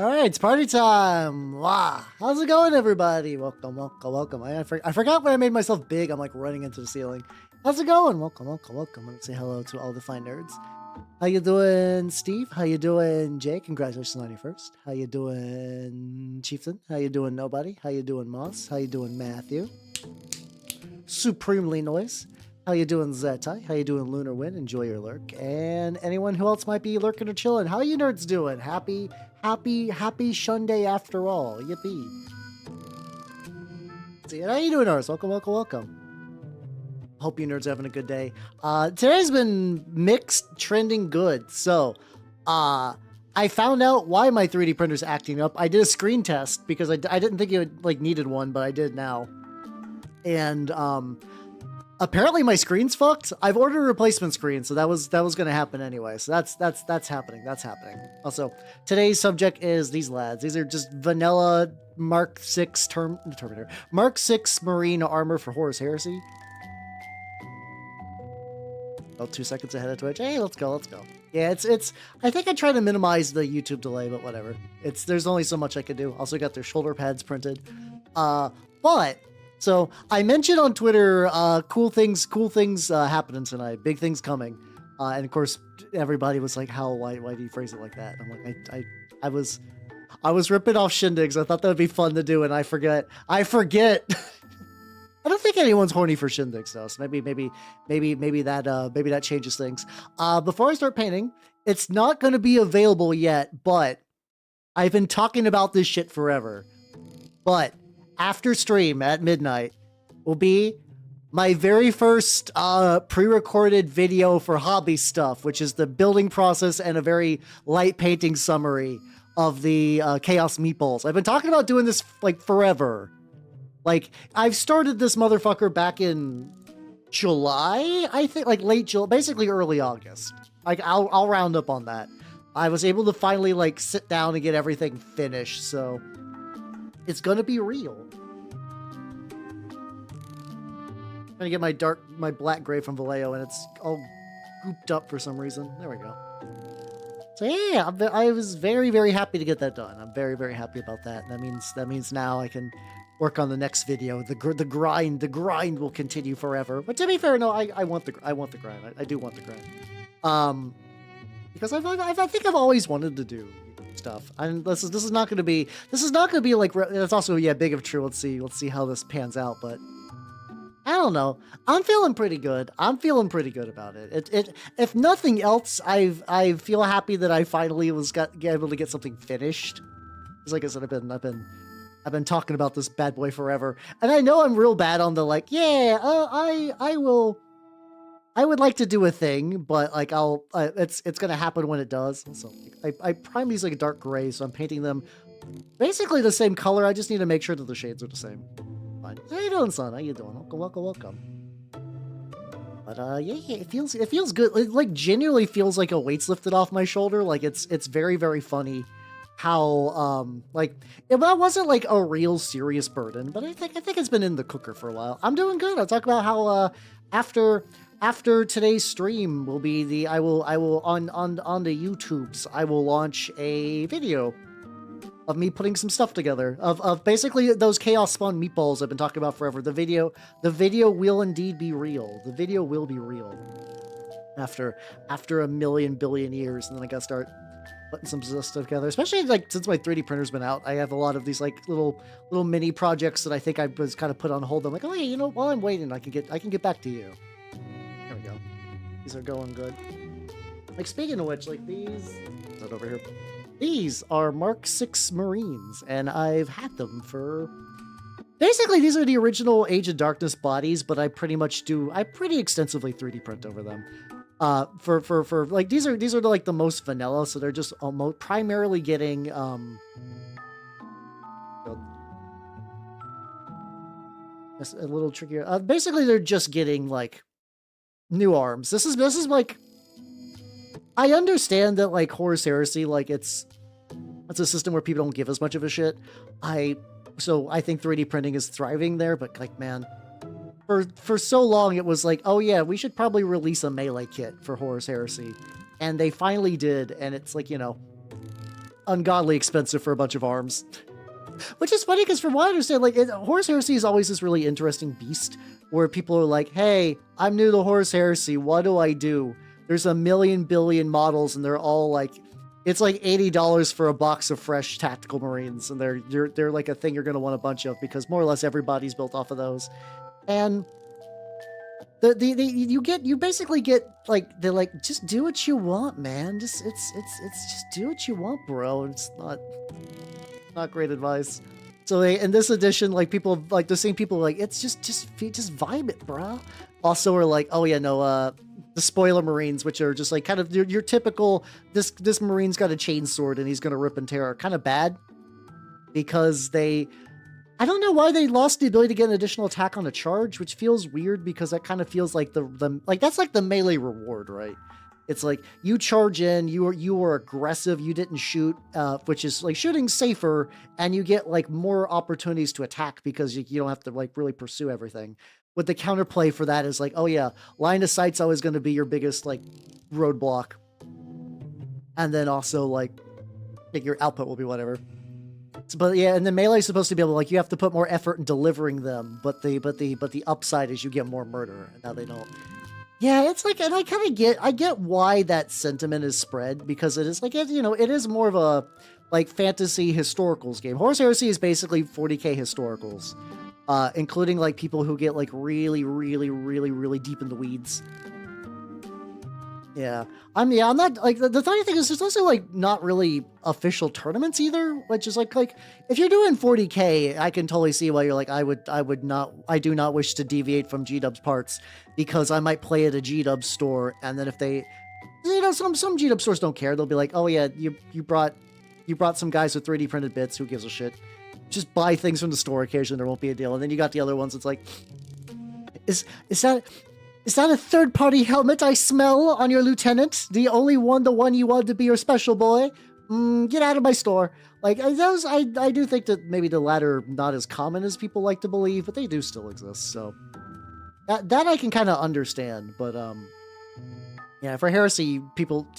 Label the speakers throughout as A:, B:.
A: All right, it's party time. Wow. How's it going, everybody? Welcome, welcome, welcome. I forgot when I made myself big, I'm like running into the ceiling. How's it going? Welcome, welcome, welcome. Let's say hello to all the fine nerds. How you doing, Steve? How you doing, Jay? Congratulations on your first. How you doing, Chieftain? How you doing, Nobody? How you doing, Moss? How you doing, Matthew? Supremely Noise. How you doing, Zetai? How you doing, Lunar Wind? Enjoy your lurk. And anyone who else might be lurking or chilling, how you nerds doing? Happy Shunday after all. Yippee. See, how you doing, Ars? Welcome, welcome, welcome. Hope you nerds are having a good day. Today's been mixed, trending good. So, I found out why my 3D printer's acting up. I did a screen test because I didn't think it like needed one, but I did now. And, apparently my screen's fucked. I've ordered a replacement screen, so that was going to happen anyway. So that's happening. That's happening. Also, today's subject is these lads. These are just vanilla Mark 6 Terminator. Mark 6 Marine armor for Horus Heresy. Oh, 2 seconds ahead of Twitch. Hey, let's go, let's go. Yeah, it's I think I try to minimize the YouTube delay, but whatever. There's only so much I could do. Also got their shoulder pads printed. So I mentioned on Twitter, cool things happening tonight, big things coming, and of course everybody was like, why do you phrase it like that? And I'm like, I was ripping off shindigs. I thought that would be fun to do, and I forget. I don't think anyone's horny for shindigs though, so maybe that changes things. Before I start painting, it's not going to be available yet, but I've been talking about this shit forever, but. After stream at midnight will be my very first pre-recorded video for hobby stuff, which is the building process and a very light painting summary of the Chaos Meatballs. I've been talking about doing this like forever. Like I've started this motherfucker back in July, I think, like late July, basically early August. Like I'll round up on that. I was able to finally like sit down and get everything finished, so it's gonna be real. I'm gonna get my black gray from Vallejo, and it's all gooped up for some reason. There we go. So yeah, I was very, very happy to get that done. I'm very, very happy about that. That means now I can work on the next video. The grind will continue forever. But to be fair, no, I want the grind. I do want the grind. Because I think I've always wanted to do stuff. And this is not gonna be like, it's also, yeah, big of true. Let's see how this pans out, but I don't know. I'm feeling pretty good. I'm feeling pretty good about it. If nothing else, I feel happy that I finally was able to get something finished. Because like I said, I've been talking about this bad boy forever, and I know I'm real bad on the like, yeah, I would like to do a thing, but like it's gonna happen when it does. So I prime these like dark gray, so I'm painting them basically the same color. I just need to make sure that the shades are the same. Fine. How you doing, son? How you doing? Welcome, welcome, welcome. But yeah, it feels good. It like genuinely feels like a weight's lifted off my shoulder. Like it's very, very funny how like that wasn't like a real serious burden, but I think it's been in the cooker for a while. I'm doing good. I'll talk about how after today's stream will be I will on the YouTubes, I will launch a video of me putting some stuff together of basically those Chaos Spawn meatballs I've been talking about forever. The video will indeed be real. The video will be real after a million billion years, and then I gotta start putting some stuff together. Especially like since my 3D printer's been out, I have a lot of these like little mini projects that I think I was kind of put on hold. I'm like, oh yeah, you know, while I'm waiting, I can get back to you. There we go. These are going good. Like speaking of which, like these right over here. These are Mark 6 Marines, and I've had them for... Basically, these are the original Age of Darkness bodies, but I pretty extensively 3D print over them. For like, these are like the most vanilla, so they're just almost primarily getting, That's a little trickier. Basically, they're just getting, like, new arms. This is like... I understand that, like, Horus Heresy, like, it's a system where people don't give as much of a shit. So I think 3D printing is thriving there, but, like, man, for so long it was like, oh yeah, we should probably release a melee kit for Horus Heresy. And they finally did, and it's like, you know, ungodly expensive for a bunch of arms. Which is funny because from what I understand, like Horus Heresy is always this really interesting beast where people are like, hey, I'm new to Horus Heresy. What do I do? There's a million billion models and they're all like, it's like $80 for a box of fresh tactical marines. And they're like a thing you're going to want a bunch of because more or less everybody's built off of those. And you basically get like, they're like, just do what you want, man. It's just do what you want, bro. It's not great advice. So in this edition, like people like the same people like it's just vibe it, bro. Also are like, oh yeah, no, Despoiler Marines, which are just like kind of your typical this Marine's got a chainsword and he's gonna rip and tear, are kind of bad because I don't know why they lost the ability to get an additional attack on a charge, which feels weird because that kind of feels like the like that's like the melee reward, right? It's like you charge in, you were aggressive, you didn't shoot, which is like shooting safer, and you get like more opportunities to attack because you don't have to like really pursue everything. What the counterplay for that is like, oh yeah, line of sight's always going to be your biggest like roadblock, and then also like your output will be whatever. But yeah, and then melee is supposed to be able to, like, you have to put more effort in delivering them, but the upside is you get more murder, and now they don't. Yeah, it's like, and I get why that sentiment is spread, because it is like, it is more of a like fantasy historicals game. Horus Heresy is basically 40k historicals, including like people who get like really deep in the weeds. Yeah, I'm not like the funny thing is there's also like not really official tournaments either, which is like if you're doing 40k, I can totally see why you're like I do not wish to deviate from G-Dub's parts because I might play at a G-Dub store, and then if they, some G-Dub stores don't care, they'll be like, oh yeah, you brought some guys with 3D printed bits, who gives a shit? Just buy things from the store occasionally, there won't be a deal. And then you got the other ones, it's like, is that a third-party helmet I smell on your lieutenant? The one you want to be your special boy? Get out of my store. Like, I do think that maybe the latter are not as common as people like to believe, but they do still exist, so. That I can kind of understand, but, yeah, for Heresy,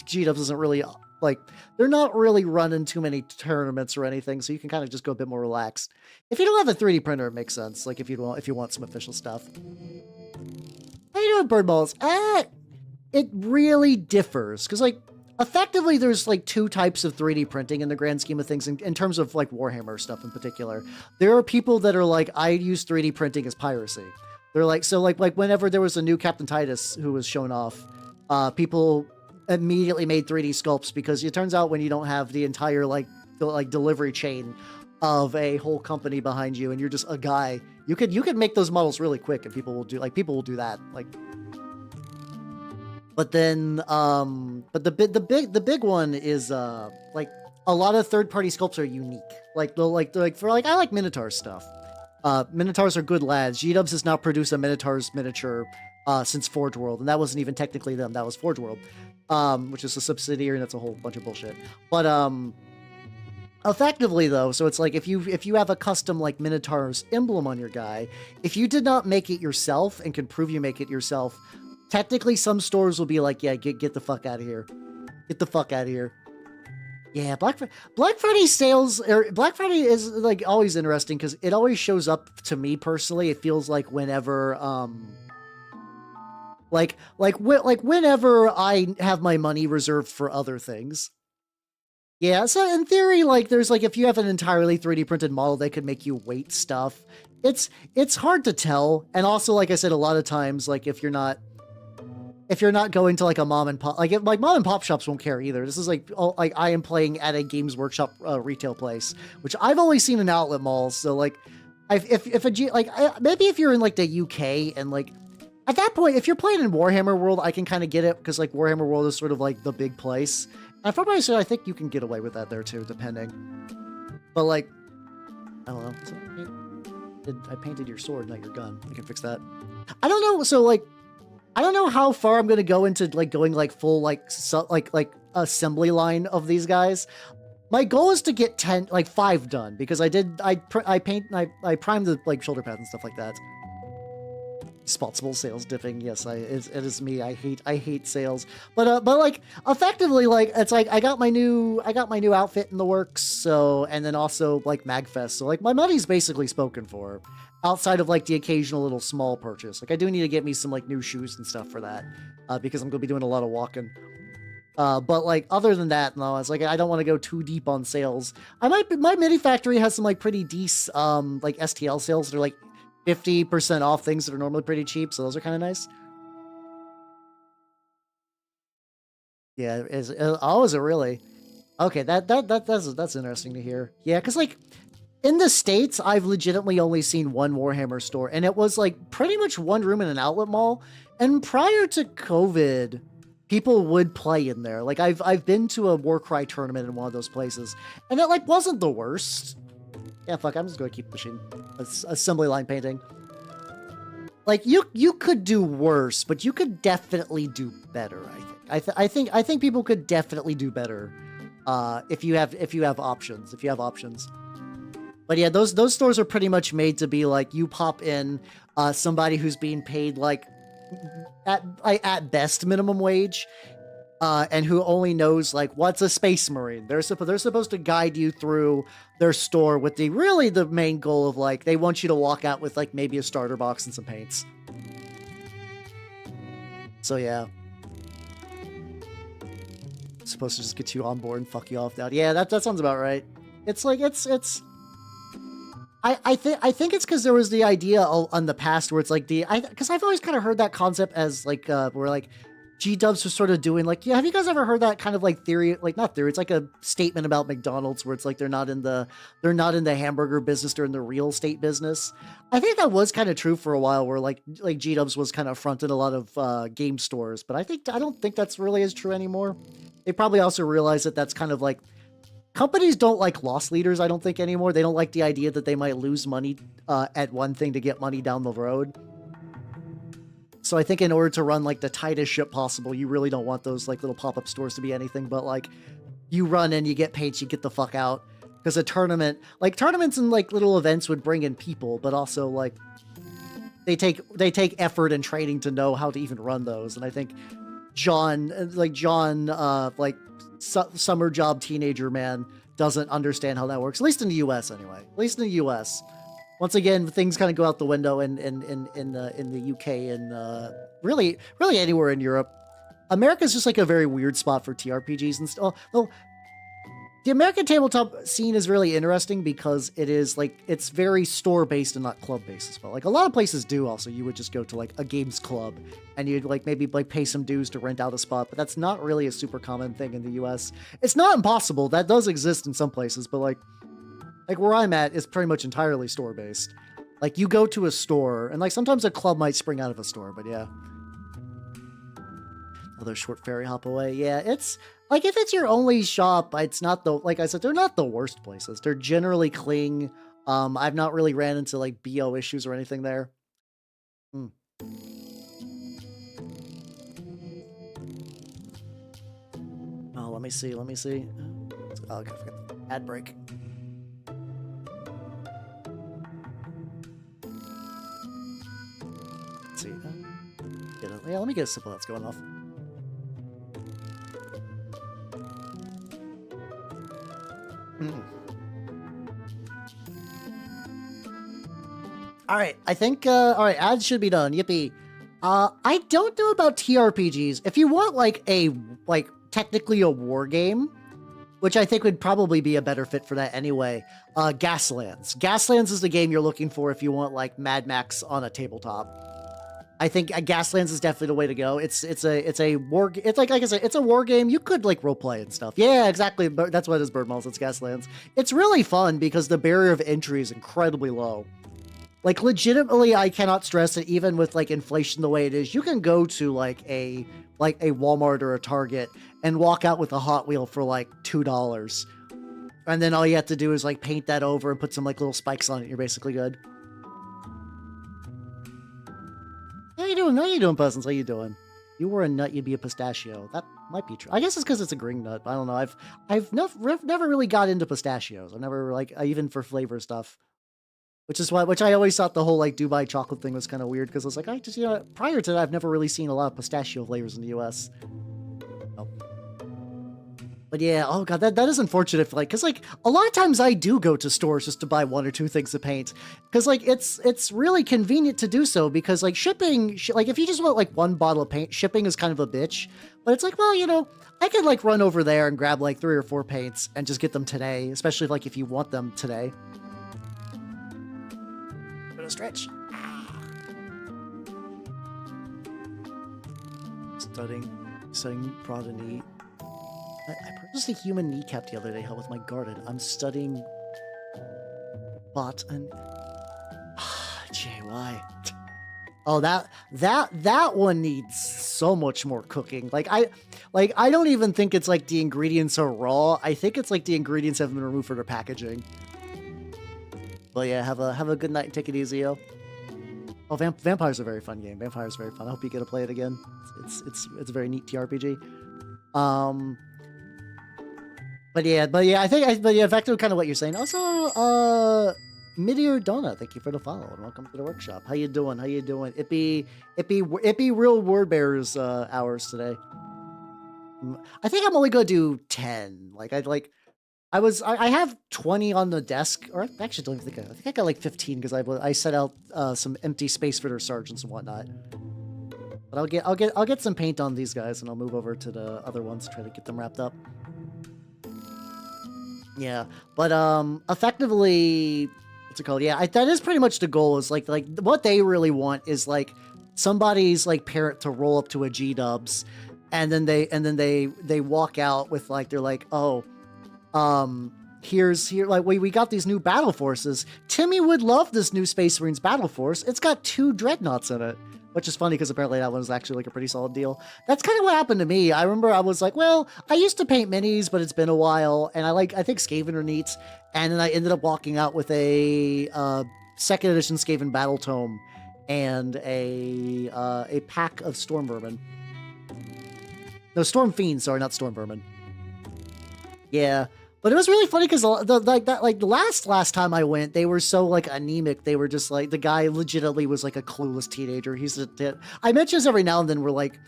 A: G-Dubs isn't really, like, they're not really running too many tournaments or anything, so you can kind of just go a bit more relaxed. If you don't have a 3D printer, it makes sense, like, if you want some official stuff. How you doing, bird balls? It really differs, because, like, effectively there's, like, two types of 3D printing in the grand scheme of things, in terms of, like, Warhammer stuff in particular. There are people that are like, I use 3D printing as piracy. They're like, so, like whenever there was a new Captain Titus who was shown off, people immediately made 3D sculpts, because it turns out when you don't have the entire, like delivery chain of a whole company behind you, and you're just a guy, you could make those models really quick, and people will do that, like. But then, but the big one is like a lot of third-party sculpts are unique. I like Minotaur stuff. Minotaurs are good lads. G-Dubs has now produced a Minotaur's miniature since Forge World, and that wasn't even technically them. That was Forge World, which is a subsidiary, and that's a whole bunch of bullshit. But effectively though, so it's like if you have a custom like Minotaur's emblem on your guy, if you did not make it yourself and can prove you make it yourself, technically some stores will be like, yeah, get the fuck out of here. Get the fuck out of here. Yeah, Black Friday sales, Black Friday is like always interesting because it always shows up to me personally. It feels like whenever, whenever I have my money reserved for other things. Yeah, so in theory, like there's like if you have an entirely 3D printed model, they could make you weight stuff. It's hard to tell, and also like I said, a lot of times, like if you're not going to like a mom and pop, like mom and pop shops won't care either. This is like, like I am playing at a Games Workshop retail place, which I've only seen in outlet malls. So like, maybe if you're in like the UK and like at that point, if you're playing in Warhammer World, I can kind of get it because like Warhammer World is sort of like the big place. And from what I said, I think you can get away with that there too, depending. But like, I don't know. I painted your sword, not your gun. I can fix that. I don't know. So like, I don't know how far I'm gonna go into like going like full like assembly line of these guys. My goal is to get 5 done because I primed the like shoulder pads and stuff like that. Responsible sales dipping. Yes, it is me. I hate sales. But like effectively, like it's like I got my new outfit in the works. So, and then also like Magfest. So like my money's basically spoken for, outside of like the occasional little small purchase. Like I do need to get me some like new shoes and stuff for that, because I'm gonna be doing a lot of walking. But like other than that, no, it's like I don't want to go too deep on sales. My mini factory has some like pretty decent like STL sales. They're like 50% off things that are normally pretty cheap, so those are kind of nice. Yeah, oh, is it really? Okay, that's interesting to hear. Yeah, because like in the States, I've legitimately only seen one Warhammer store, and it was like pretty much one room in an outlet mall. And prior to COVID, people would play in there. Like I've been to a Warcry tournament in one of those places, and it like wasn't the worst. Yeah, fuck, I'm just gonna keep pushing. Assembly line painting. Like you could do worse, but you could definitely do better. I think people could definitely do better, if you have options. But yeah, those stores are pretty much made to be like you pop in, somebody who's being paid like at best minimum wage, and who only knows like what's a space marine. They're supposed to guide you through their store with the main goal of like they want you to walk out with like maybe a starter box and some paints. So yeah, supposed to just get you on board and fuck you off now. Yeah, that sounds about right. It's like it's. I think it's because there was the idea on the past where it's like because I've always kind of heard that concept as like where like G-dubs was sort of doing like, yeah, have you guys ever heard that kind of like theory, like not theory, it's like a statement about McDonald's where it's like they're not in the hamburger business, they're in the real estate business. I think that was kind of true for a while where like G-dubs was kind of fronted a lot of game stores, but I don't think that's really as true anymore. They probably also realize that that's kind of like companies don't like loss leaders, I don't think anymore. They don't like the idea that they might lose money at one thing to get money down the road. So I think in order to run like the tightest ship possible, you really don't want those like little pop-up stores to be anything but like you run in, you get paid, you get the fuck out. Because tournaments and like little events would bring in people, but also like they take effort and training to know how to even run those. And I think John, summer job teenager man doesn't understand how that works. At least in the U.S. anyway. At least in the U.S. Once again, things kind of go out the window in the UK and really anywhere in Europe. America's just like a very weird spot for TRPGs and stuff. Well, the American tabletop scene is really interesting because it is like it's very store based and not club based as well. Like a lot of places do. Also, you would just go to like a games club and you'd like maybe like pay some dues to rent out a spot, but that's not really a super common thing in the US. It's not impossible. That does exist in some places, but like where I'm at is pretty much entirely store based. Like you go to a store and like sometimes a club might spring out of a store, but yeah. Another short ferry hop away. Yeah, it's like if it's your only shop, it's not like I said, they're not the worst places. They're generally clean. I've not really ran into like BO issues or anything there. Oh, let me see. Oh, I forgot the ad break. Let's see. Yeah, let me get a sip while that's going off. All right, I think, all right, ads should be done. Yippee. I don't know about TRPGs. If you want like technically a war game, which I think would probably be a better fit for that anyway, Gaslands. Gaslands is the game you're looking for if you want like Mad Max on a tabletop. I think Gaslands is definitely the way to go. It's a war. It's like I said, it's a war game. You could like roleplay and stuff. Yeah, exactly. That's what it is. Birdmalls. It's Gaslands. It's really fun because the barrier of entry is incredibly low. Like legitimately, I cannot stress that even with like inflation the way it is, you can go to like a Walmart or a Target and walk out with a Hot Wheel for like $2, and then all you have to do is like paint that over and put some like little spikes on it. You're basically good. How you doing? How you doing, peasants? How you doing? You were a nut, you'd be a pistachio. That might be true. I guess it's because it's a green nut. I don't know. I've never really got into pistachios. I've never like even for flavor stuff. which I always thought the whole like Dubai chocolate thing was kind of weird because I was like, I just, prior to that, I've never really seen a lot of pistachio flavors in the US. Oh. But yeah, oh god, that is unfortunate. Because like a lot of times I do go to stores just to buy 1 or 2 things of paint because like it's really convenient to do so because like shipping, like if you just want like 1 bottle of paint, shipping is kind of a bitch. But it's like, well, I could like run over there and grab like 3 or 4 paints and just get them today, especially like if you want them today. Stretch. Studying progeny. I purchased a human kneecap the other day to help with my garden. I'm studying botany. JY. Oh, that one needs so much more cooking. I don't even think it's like the ingredients are raw. I think it's like the ingredients have been removed from their packaging. But yeah, have a good night and take it easy, yo. Oh, Vampire's a very fun game. Vampire's very fun. I hope you get to play it again. It's a very neat TRPG. But yeah, back to kind of what you're saying. Also, Meteor Donna, thank you for the follow and welcome to the workshop. How you doing? It be real word bearers hours today. I think I'm only gonna do 10. I have 20 on the desk, or I actually don't even think I think I got like 15 because I set out some empty space for their sergeants and whatnot. But I'll get some paint on these guys and I'll move over to the other ones to try to get them wrapped up. Yeah, but effectively, what's it called? Yeah, that is pretty much the goal. Is like what they really want is like somebody's like parent to roll up to a G-dubs, and then they walk out with like they're like, oh. We got these new battle forces. Timmy would love this new Space Marines battle force. It's got 2 dreadnoughts in it, which is funny because apparently that one's actually like a pretty solid deal. That's kind of what happened to me. I remember I was like, well, I used to paint minis, but it's been a while, and I think Skaven are neat. And then I ended up walking out with a 2nd edition Skaven battle tome and a pack of Storm Vermin. No, Storm Fiends. Sorry, not Storm Vermin. Yeah. But it was really funny because the last time I went, they were so like anemic. They were just like the guy legitimately was like a clueless teenager. I mention this every now and then. We're like,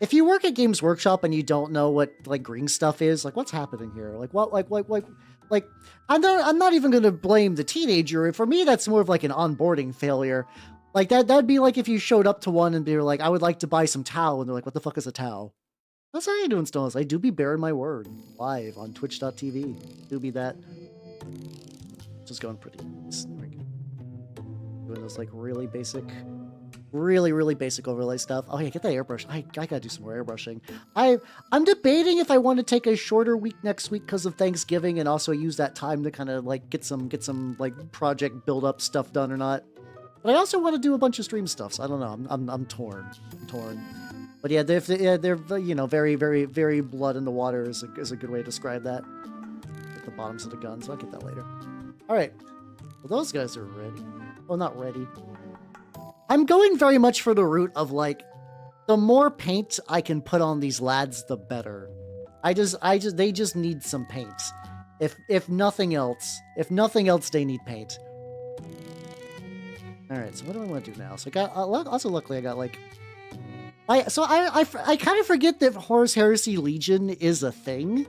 A: if you work at Games Workshop and you don't know what like green stuff is, like what's happening here? Like what like I'm not even gonna blame the teenager. For me, that's more of like an onboarding failure. Like that'd be like if you showed up to one and they were like, I would like to buy some Tau, and they're like, what the fuck is a Tau? That's how you doing, Stones. I do be bearing my word live on twitch.tv. Do be that. Just going pretty nice. Doing those like really basic overlay stuff. Oh yeah, get that airbrush. I gotta do some more airbrushing. I'm debating if I want to take a shorter week next week because of Thanksgiving and also use that time to kind of like get some like project build up stuff done or not. But I also want to do a bunch of stream stuff, so I don't know. I'm torn. But yeah, they're very, very, very blood in the water is a good way to describe that. At the bottoms of the guns. I'll get that later. All right. Well, those guys are ready. Well, not ready. I'm going very much for the route of like, the more paint I can put on these lads, the better. They just need some paint. If nothing else, they need paint. All right. So what do I want to do now? So I got also luckily I got like. I kind of forget that Horus Heresy Legion is a thing.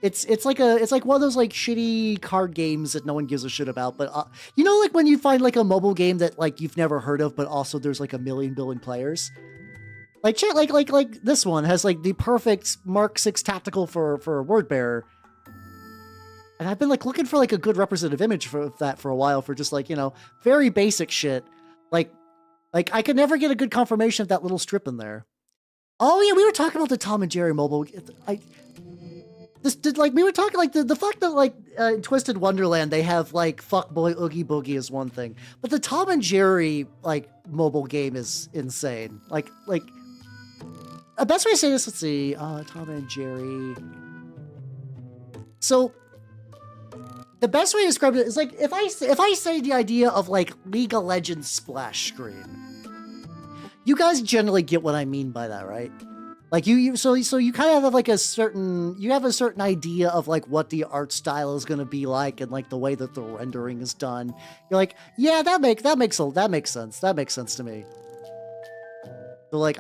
A: It's like one of those like shitty card games that no one gives a shit about. But like when you find like a mobile game that like you've never heard of, but also there's like 1 billion players. Like this one has like the perfect Mark 6 tactical for a word bearer. And I've been like looking for like a good representative image for that for a while for just like very basic shit Like, I could never get a good confirmation of that little strip in there. Oh, yeah, we were talking about the Tom and Jerry mobile. We were talking, like, the fact that, like, in Twisted Wonderland, they have, like, Fuck Boy Oogie Boogie is one thing. But the Tom and Jerry, like, mobile game is insane. Like, the best way to say this, let's see, Tom and Jerry. So, the best way to describe it is like if I say the idea of like League of Legends splash screen, you guys generally get what I mean by that, right? Like so you kind of have like a certain idea of like what the art style is going to be like, and like the way that the rendering is done. You're like, yeah, that makes sense. That makes sense to me. So like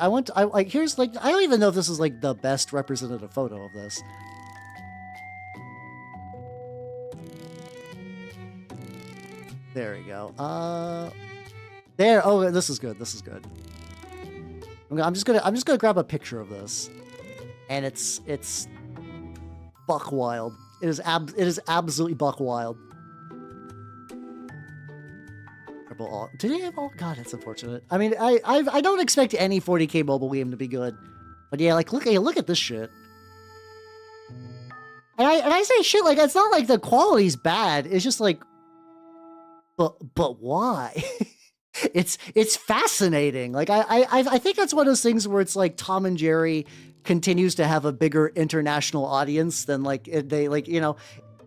A: here's like, I don't even know if this is like the best representative photo of this. There we go. There. Oh, this is good. This is good. I'm just gonna grab a picture of this, and it's buck wild. It is absolutely buck wild. Did they have all? God, that's unfortunate. I mean, I don't expect any 40K mobile game to be good, but yeah, like look at this shit. And I say shit like, it's not like the quality's bad. It's just like, but why? It's fascinating. Like I think that's one of those things where it's like Tom and Jerry continues to have a bigger international audience than like they like, you know,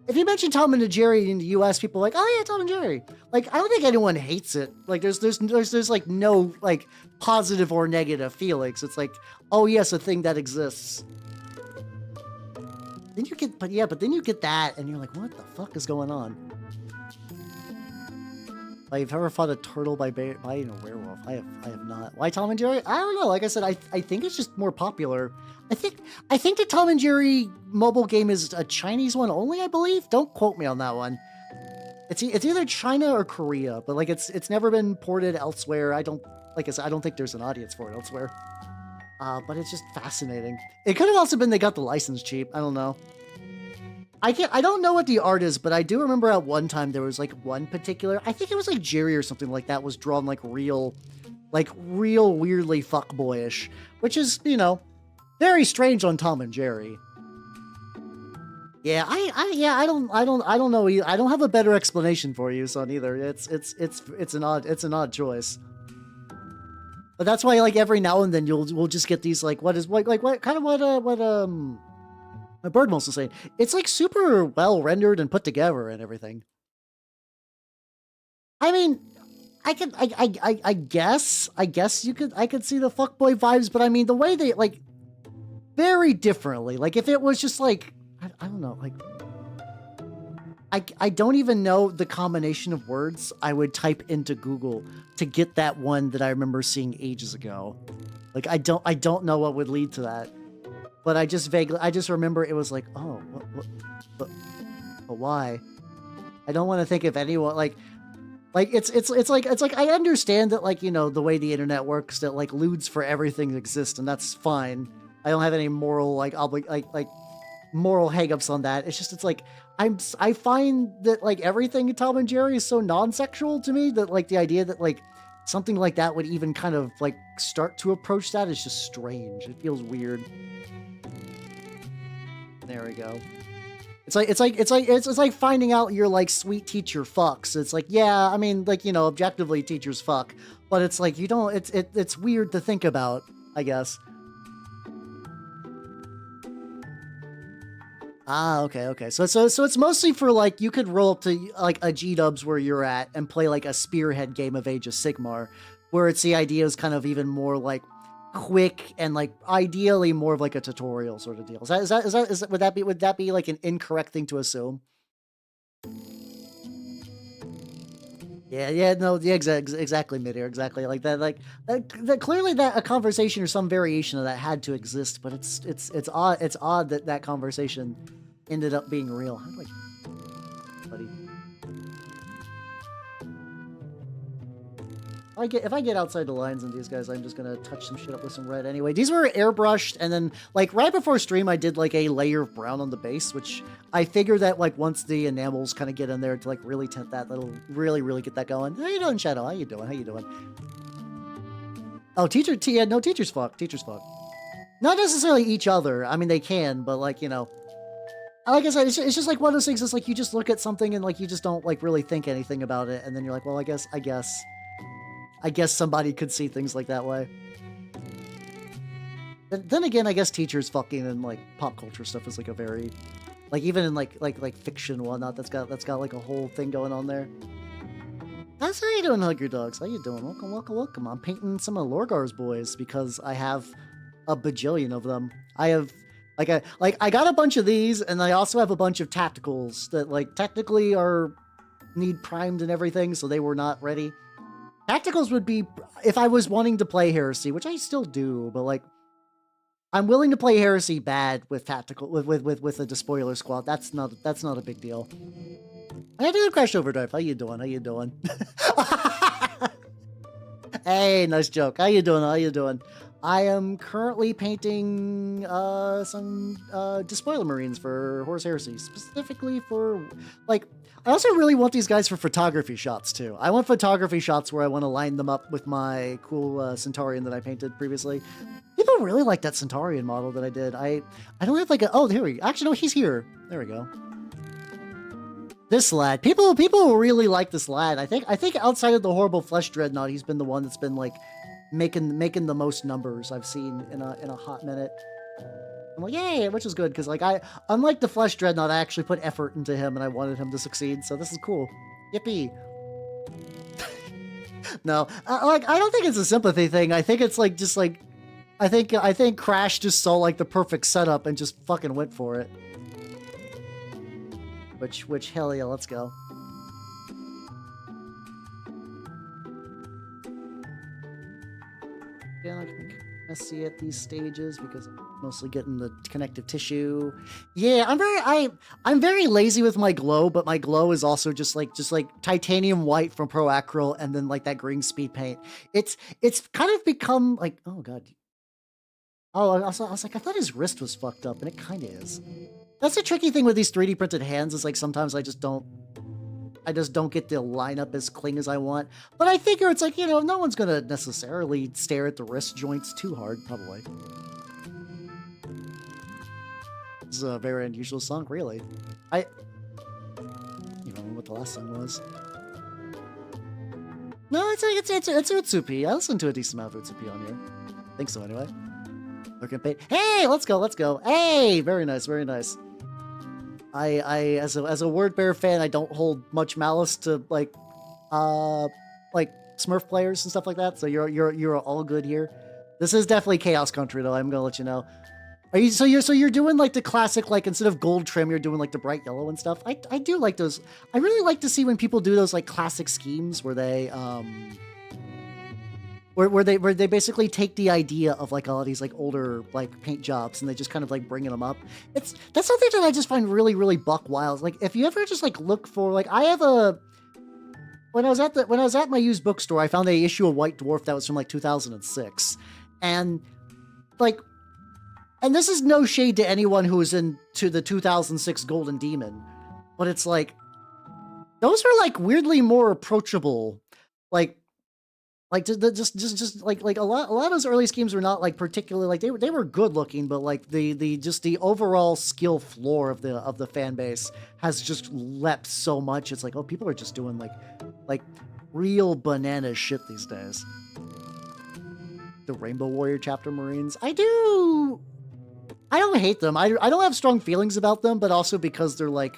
A: if you mention Tom and Jerry in the US, people are like, oh yeah, Tom and Jerry. Like I don't think anyone hates it. Like there's like no like positive or negative feelings. It's like, oh yes, a thing that exists. Then you get, but then you get that, and you're like, what the fuck is going on? Like, you've ever fought a turtle by biting a werewolf? I have not. Why Tom and Jerry? I don't know. Like I said, I think it's just more popular. I think the Tom and Jerry mobile game is a Chinese one only, I believe. Don't quote me on that one. It's either China or Korea, but like it's never been ported elsewhere. I don't think there's an audience for it elsewhere. But it's just fascinating. It could have also been they got the license cheap. I don't know. I don't know what the art is, but I do remember at one time there was like one particular, I think it was like Jerry or something like that, was drawn like real weirdly fuckboyish, which is, you know, very strange on Tom and Jerry. Yeah, I don't know. I don't have a better explanation for you, son, either. It's an odd choice. But that's why, like, every now and then we'll just get these like, what my bird most is saying. It's like super well rendered and put together and everything. I mean, I guess I could see the fuckboy vibes, but I mean the way they like very differently. Like if it was just like, I don't know, like I don't even know the combination of words I would type into Google to get that one that I remember seeing ages ago. Like I don't know what would lead to that. But I just remember it was like, oh, but why? I don't want to think of anyone like it's like I understand that, like, you know, the way the internet works, that like lewds for everything exist, and that's fine. I don't have any moral like moral hangups on that. It's just, it's like I find that like everything in Tom and Jerry is so non-sexual to me that like the idea that like something like that would even kind of like start to approach that is just strange. It feels weird. There we go. It's like finding out your like sweet teacher fucks. It's like, yeah, I mean, like, you know, objectively teachers fuck, but it's like you don't. It's weird to think about, I guess. Ah, okay. So it's mostly for like, you could roll up to like a G-dubs where you're at and play like a spearhead game of Age of Sigmar, where it's the idea is kind of even more like quick and like ideally more of like a tutorial sort of deal. Would that be like an incorrect thing to assume? Yeah, no, yeah, exactly, Midair, exactly, like that, like that, clearly that a conversation or some variation of that had to exist, but it's odd that that conversation ended up being real. How do I, buddy? If I get outside the lines on these guys, I'm just gonna touch some shit up with some red anyway. These were airbrushed, and then like right before stream, I did like a layer of brown on the base, which I figure that like once the enamels kind of get in there to like really tint that, that'll really get that going. How you doing, Shadow? How you doing? Oh, no, teachers fuck. Not necessarily each other. I mean, they can, but like, you know, like I said, it's just like one of those things. It's like you just look at something and like you just don't like really think anything about it, and then you're like, well, I guess somebody could see things like that way. But then again, I guess teachers fucking and like pop culture stuff is like a very, like even in like fiction and whatnot, that's got like a whole thing going on there. That's how you doing, Hugger Dogs? How you doing? Welcome. I'm painting some of Lorgar's boys because I have a bajillion of them. I have I got a bunch of these, and I also have a bunch of tacticals that like technically need primed and everything, so they were not ready. Tacticals would be if I was wanting to play Heresy, which I still do, but like I'm willing to play Heresy bad with tactical with a Despoiler squad. That's not a big deal. I do Crash Overdrive. How you doing? How you doing? Hey, nice joke. How you doing? How you doing? I am currently painting some Despoiler Marines for Horus Heresy, specifically for like. I also really want these guys for photography shots too. I want photography shots where I want to line them up with my cool Centaurian that I painted previously. People really like that Centaurian model that I did. I don't have like a here we actually no he's here. There we go. This lad, people really like this lad. I think outside of the horrible flesh dreadnought, he's been the one that's been like making the most numbers I've seen in a hot minute. I'm like, yay, which is good because like unlike the flesh dreadnought, I actually put effort into him and I wanted him to succeed. So this is cool. Yippee. No, like I don't think it's a sympathy thing. I think it's like just like I think Crash just saw like the perfect setup and just fucking went for it. Which hell yeah, let's go. Yeah, I can messy at these stages because I'm mostly getting the connective tissue. Yeah, I'm very lazy with my glow, but my glow is also just like titanium white from Pro Acryl and then like that green speed paint. It's kind of become like, oh god. Oh, I was like, I thought his wrist was fucked up, and it kind of is. That's the tricky thing with these 3D printed hands is like sometimes I just don't get the lineup as clean as I want. But I figure it's like, you know, no one's gonna necessarily stare at the wrist joints too hard, probably. This is a very unusual song, really. You know what the last song was. No, it's Utsupi. I listened to a decent amount of Utsupi on here. I think so anyway. Hey, let's go. Hey, very nice, very nice. I as a Word Bear fan, I don't hold much malice to like Smurf players and stuff like that. So you're all good here. This is definitely Chaos Country though. I'm gonna let you know. You're doing like the classic, like instead of gold trim, you're doing like the bright yellow and stuff. I do like those. I really like to see when people do those like classic schemes where they where they basically take the idea of like all these like older like paint jobs and they just kind of like bringing them up. That's something that I just find really, really buck wild. Like if you ever just like look for like I have when I was at my used bookstore, I found a issue of White Dwarf that was from like 2006. And like, and this is no shade to anyone who was into the 2006 Golden Demon, but it's like those are like weirdly more approachable. Like just like a lot of those early schemes were not like particularly like they were good looking, but like the overall skill floor of the fan base has just leapt so much. It's like, oh, people are just doing like real banana shit these days. The Rainbow Warrior Chapter Marines, I don't hate them. I don't have strong feelings about them, but also because they're like,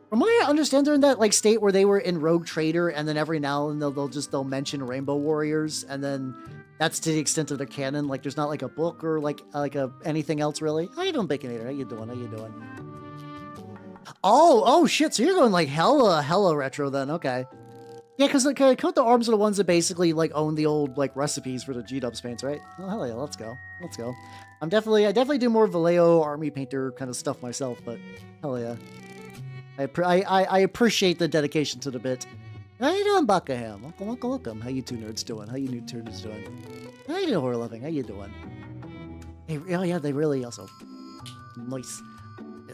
A: from what I understand, they're in that like state where they were in Rogue Trader, and then every now and then they'll mention Rainbow Warriors, and then that's to the extent of their canon. Like there's not like a book or like anything else really. How you doing, Baconator? How you doing? Oh shit! So you're going like hella retro then? Okay. Yeah, because the Coat the Arms are the ones that basically like own the old like recipes for the G-Dubs paints, right? Oh hell yeah, let's go. I definitely do more Vallejo army painter kind of stuff myself, but hell yeah. I appreciate the dedication to the bit. How you doing, Buckingham? Welcome. How you two nerds doing? How you new nerds doing? How you doing, Horror Loving? How you doing? Hey, oh yeah, they really also nice.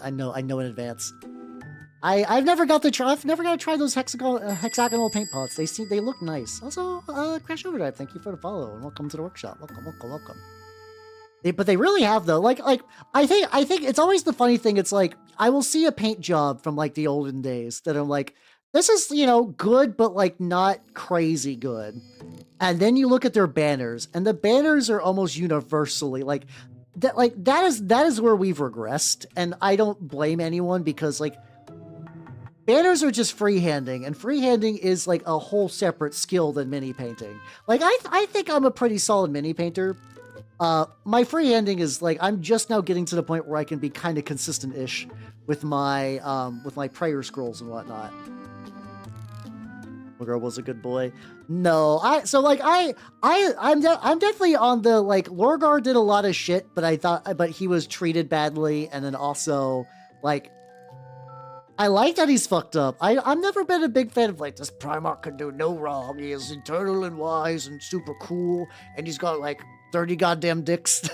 A: I know in advance. I've never got to try those hexagonal paint pots. They look nice. Also, Crash Overdrive, thank you for the follow and welcome to the workshop. Welcome. But they really have though. Like I think it's always the funny thing. It's like I will see a paint job from like the olden days that I'm like, this is, you know, good, but like not crazy good. And then you look at their banners, and the banners are almost universally like that. Like that is where we've regressed, and I don't blame anyone because like banners are just freehanding, and freehanding is like a whole separate skill than mini painting. Like I think I'm a pretty solid mini painter. My freehanding is like, I'm just now getting to the point where I can be kind of consistent-ish with my prayer scrolls and whatnot. Lorgar was a good boy. No, I'm definitely on the, like, Lorgar did a lot of shit, but he was treated badly, and then also, like, I like that he's fucked up. I've never been a big fan of, like, this Primarch can do no wrong. He is eternal and wise and super cool, and he's got, like, 30 goddamn dicks.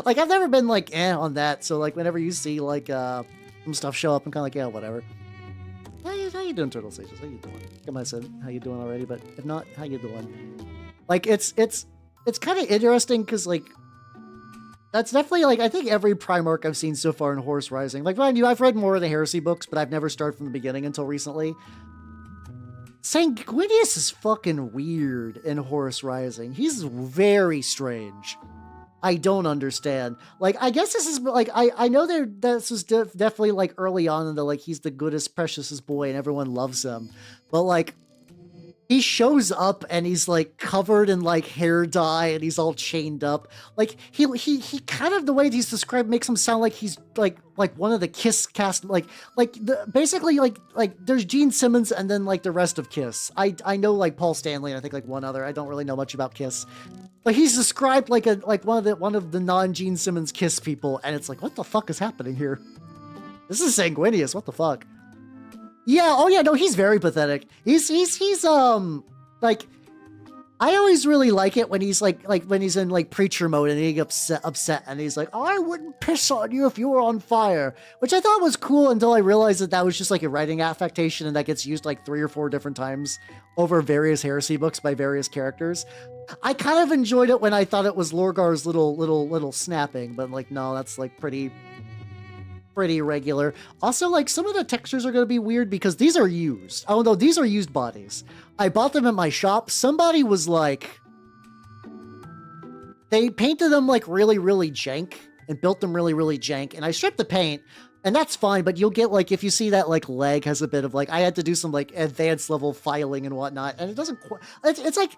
A: Like, I've never been, like, on that. So, like, whenever you see, like, some stuff show up, I'm kind of like, yeah, whatever. How you doing, Turtle Sages? How you doing? I might have said how you doing already, but if not, how you doing? Like, it's kind of interesting, because, like, that's definitely, like, I think every Primarch I've seen so far in Horus Rising. Like, mind you, I've read more of the Heresy books, but I've never started from the beginning until recently. Sanguinius is fucking weird in Horus Rising. He's very strange. I don't understand. Like, I guess this is, like, I know this is definitely, like, early on in the, like, he's the goodest, preciousest boy and everyone loves him. But, like, he shows up and he's, like, covered in, like, hair dye and he's all chained up. Like, he kind of, the way he's described makes him sound like he's, like one of the Kiss cast, basically, like, there's Gene Simmons and then, like, the rest of Kiss. I know, like, Paul Stanley and I think, like, one other. I don't really know much about Kiss. But he's described like one of the non-Gene Simmons Kiss people, and it's like, what the fuck is happening here? This is Sanguinius, what the fuck? Yeah, oh yeah, no, he's very pathetic. He's like, I always really like it when he's like when he's in, like, preacher mode and he gets upset and he's like, I wouldn't piss on you if you were on fire, which I thought was cool until I realized that was just, like, a writing affectation and that gets used, like, 3 or 4 different times over various Heresy books by various characters. I kind of enjoyed it when I thought it was Lorgar's little snapping, but, like, no, that's, like, pretty regular. Also, like, some of the textures are going to be weird because these are used. Oh no, these are used bodies. I bought them at my shop. Somebody was like, they painted them, like, really, really jank and built them really, really jank. And I stripped the paint, and that's fine, but you'll get, like, if you see that, like, leg has a bit of, like, I had to do some, like, advanced level filing and whatnot, and it doesn't quite, it's like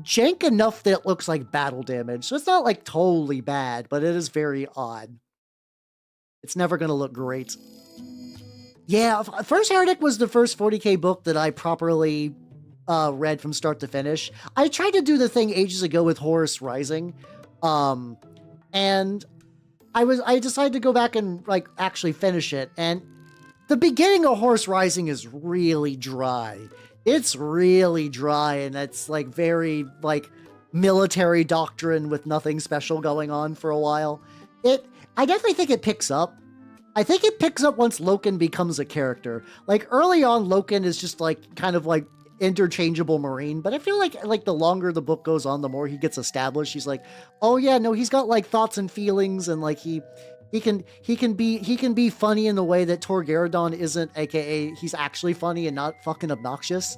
A: jank enough that it looks like battle damage. So it's not, like, totally bad, but it is very odd. It's never going to look great. Yeah, First Heretic was the first 40k book that I properly read from start to finish. I tried to do the thing ages ago with Horus Rising, and I decided to go back and, like, actually finish it, and the beginning of Horus Rising is really dry. It's really dry, and it's, like, very, like, military doctrine with nothing special going on for a while. I definitely think it picks up. I think it picks up once Loken becomes a character. Like, early on, Loken is just, like, kind of, like, interchangeable Marine, but I feel like the longer the book goes on, the more he gets established. He's like, oh yeah, no, he's got, like, thoughts and feelings, and, like, he can be funny in the way that Torgaradon isn't, aka he's actually funny and not fucking obnoxious.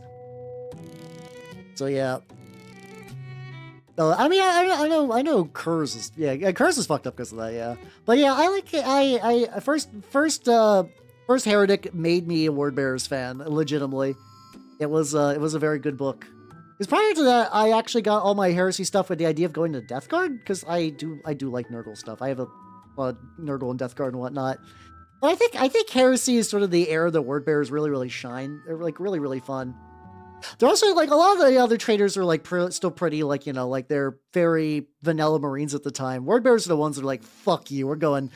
A: So yeah. No, I mean, I know Kurz is, yeah, Kurz is fucked up because of that, yeah. But yeah, I like it. First Heretic made me a Wordbearers fan, legitimately. It was a very good book. Because prior to that, I actually got all my Heresy stuff with the idea of going to Death Guard, because I do like Nurgle stuff. I have a Nurgle and Death Guard and whatnot. But I think Heresy is sort of the era that Wordbearers really shine. They're, like, really fun. They're also, like, a lot of the other traders are, like, still pretty, like, you know, like, they're very vanilla Marines at the time. Wordbearers are the ones that are like, fuck you, we're going,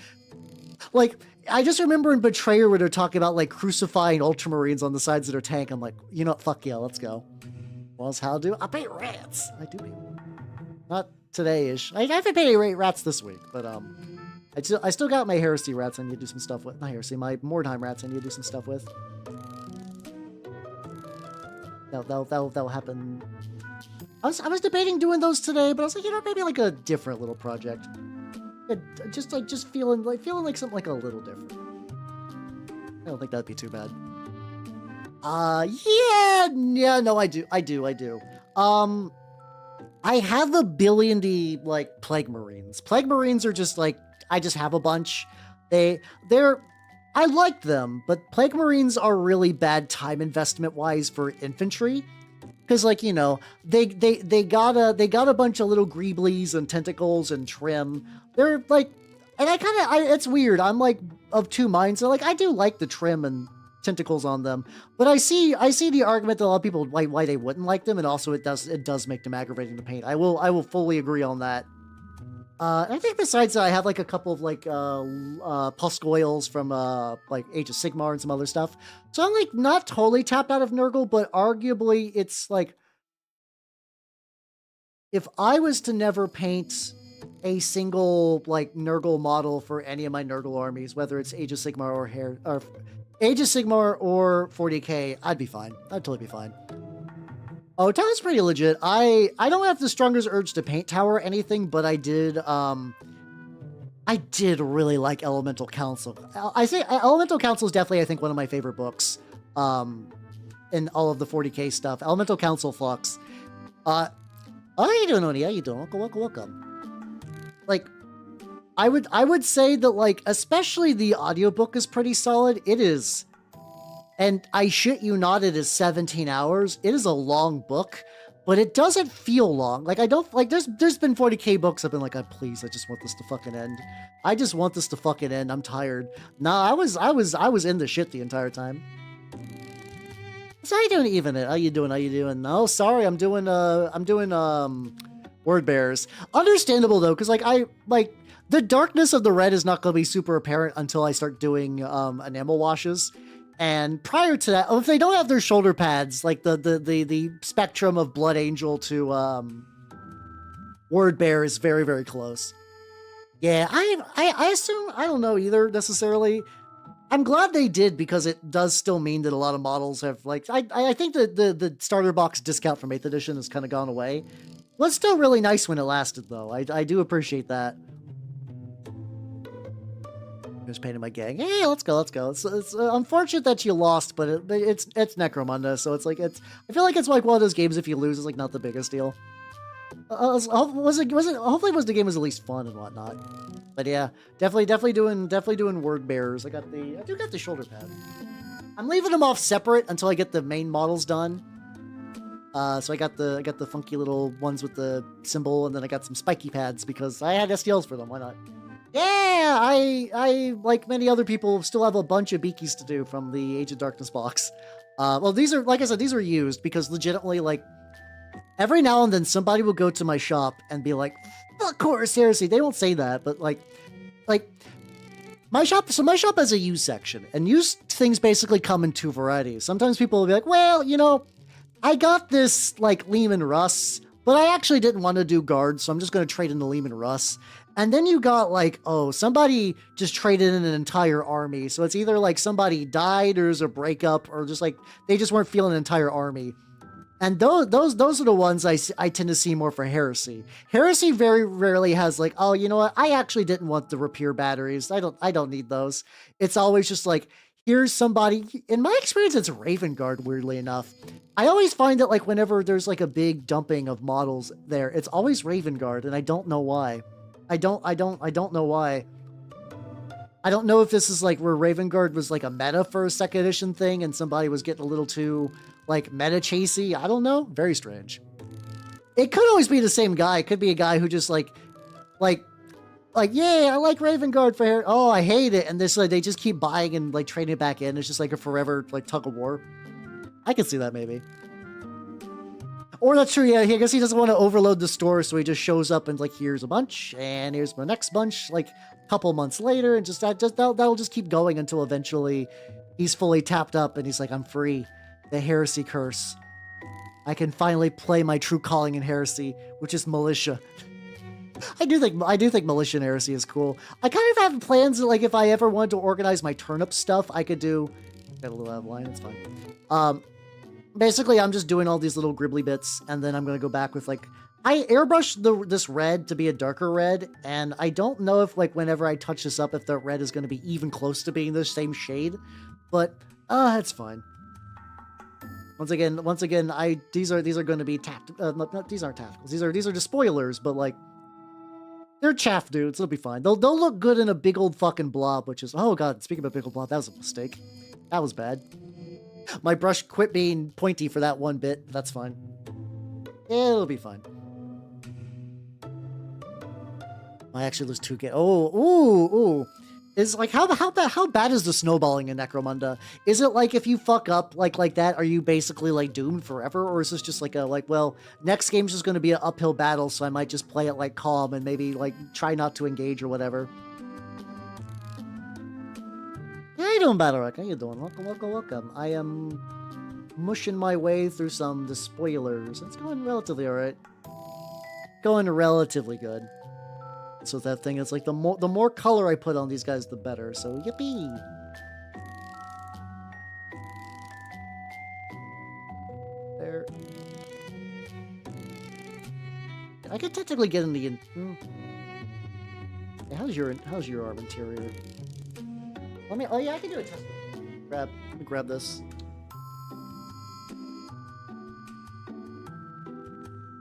A: like, I just remember in Betrayer where they're talking about, like, crucifying Ultramarines on the sides of their tank. I'm like, you know what, fuck yeah, let's go. What else, how do I paint rats? I do paint, not today-ish. I haven't painted rats this week, but, I still got my Heresy rats I need to do some stuff with. Not Heresy, my Mordheim rats I need to do some stuff with. That'll happen. I was debating doing those today, but I was like, you know, maybe, like, a different little project. Yeah, just feeling like something, like, a little different. I don't think that'd be too bad. Yeah, no, I do. I have a billion, like, Plague Marines. Plague Marines are just, like, I just have a bunch. I like them, but Plague Marines are really bad time investment-wise for infantry. because like, you know, they got a bunch of little greeblies and tentacles and trim. They're like, and it's weird. I'm like of two minds. So like, I do like the trim and tentacles on them, but I see the argument that a lot of people why they wouldn't like them, and also it does make them aggravating to paint. I will fully agree on that. I think besides that, I have like a couple of like Pusk oils from like Age of Sigmar and some other stuff. So I'm like not totally tapped out of Nurgle, but arguably it's like if I was to never paint a single like Nurgle model for any of my Nurgle armies, whether it's Age of Sigmar or Age of Sigmar or 40k, I'd be fine. I'd totally be fine. Oh, Tower's pretty legit. I don't have the strongest urge to paint Tower or anything, but I did really like Elemental Council. I say Elemental Council is definitely, I think, one of my favorite books in all of the 40k stuff. Elemental Council Flux. How you doing, Oni? How you doing? Welcome. Like, I would say that, like, especially the audiobook is pretty solid. It is... And I shit you not, it is 17 hours. It is a long book, but it doesn't feel long. Like, I don't, like, there's been 40k books I've been like, please, I just want this to fucking end. I just want this to fucking end. I'm tired. Nah, I was in the shit the entire time. So how you doing, Even? How you doing? No, sorry, I'm doing word bearers. Understandable though, because like the darkness of the red is not going to be super apparent until I start doing enamel washes. And prior to that, if they don't have their shoulder pads, like the spectrum of Blood Angel to Word Bear is very, very close. Yeah, I assume, I don't know either necessarily. I'm glad they did, because it does still mean that a lot of models have, like, I think that the starter box discount from 8th edition has kind of gone away. Well, it's still really nice when it lasted, though. I do appreciate that. Just painting my gang. Hey, let's go. It's unfortunate that you lost, but it's Necromunda, so it's like I feel like it's like one of those games. If you lose, it's like not the biggest deal. Hopefully, the game was at least fun and whatnot. But yeah, definitely doing word bearers. I do got the shoulder pad. I'm leaving them off separate until I get the main models done. So I got the funky little ones with the symbol, and then I got some spiky pads because I had STLs for them. Why not? Yeah, I like many other people still have a bunch of beakies to do from the Age of Darkness box. Well, these are, like I said, these are used because legitimately, like, every now and then somebody will go to my shop and be like, fuck Horus Heresy. They won't say that, but like my shop has a used section, and used things basically come in two varieties. Sometimes people will be like, well, you know, I got this like Lehman Russ, but I actually didn't want to do guards, so I'm just going to trade in the Lehman Russ. And then you got like, oh, somebody just traded in an entire army. So it's either like somebody died or there's a breakup, or just like they just weren't feeling an entire army. And those are the ones I tend to see more for Heresy. Heresy very rarely has like, oh, you know what? I actually didn't want the Rapier batteries. I don't need those. It's always just like, here's somebody. In my experience, it's Raven Guard, weirdly enough. I always find that like whenever there's like a big dumping of models there, it's always Raven Guard, and I don't know why. I don't know why. I don't know if this is like where Raven Guard was like a meta for a second edition thing and somebody was getting a little too like meta chasey. I don't know. Very strange. It could always be the same guy. It could be a guy who just like, yeah, I like Raven Guard for hair. Oh, I hate it. And this, like, they just keep buying and like trading it back in. It's just like a forever like tug of war. I can see that maybe. Or that's true, yeah, I guess he doesn't want to overload the store, so he just shows up and like, here's a bunch, and here's my next bunch, like a couple months later, and that'll just keep going until eventually he's fully tapped up and he's like, I'm free. The Heresy curse. I can finally play my true calling in Heresy, which is militia. I do think militia and Heresy is cool. I kind of have plans that, like, if I ever wanted to organize my turnip stuff, I could do. Got a little out of line, it's fine. Basically, I'm just doing all these little gribbly bits, and then I'm going to go back with, like, I airbrushed this red to be a darker red, and I don't know if, like, whenever I touch this up, if the red is going to be even close to being the same shade, but, it's fine. Once again, these are going to be these aren't tacticals, these are Despoilers, but, like, they're chaff dudes, it'll be fine. They'll look good in a big old fucking blob, which is, oh god, speaking of big old blob, that was a mistake. That was bad. My brush quit being pointy for that one bit. That's fine. It'll be fine. I actually lose 2 games. Oh, ooh. Is like how bad is the snowballing in Necromunda? Is it like if you fuck up like that, are you basically like doomed forever, or is this just like well, next game's just going to be an uphill battle, so I might just play it like calm and maybe like try not to engage or whatever? How you doing, Battle Rock? How you doing? Welcome. I am mushing my way through some Despoilers. It's going relatively alright. Going relatively good. So that thing is like the more color I put on these guys, the better. So yippee! There. I could technically get in the. How's your arm interior? Let me. Oh yeah, I can do a test. Let me grab this.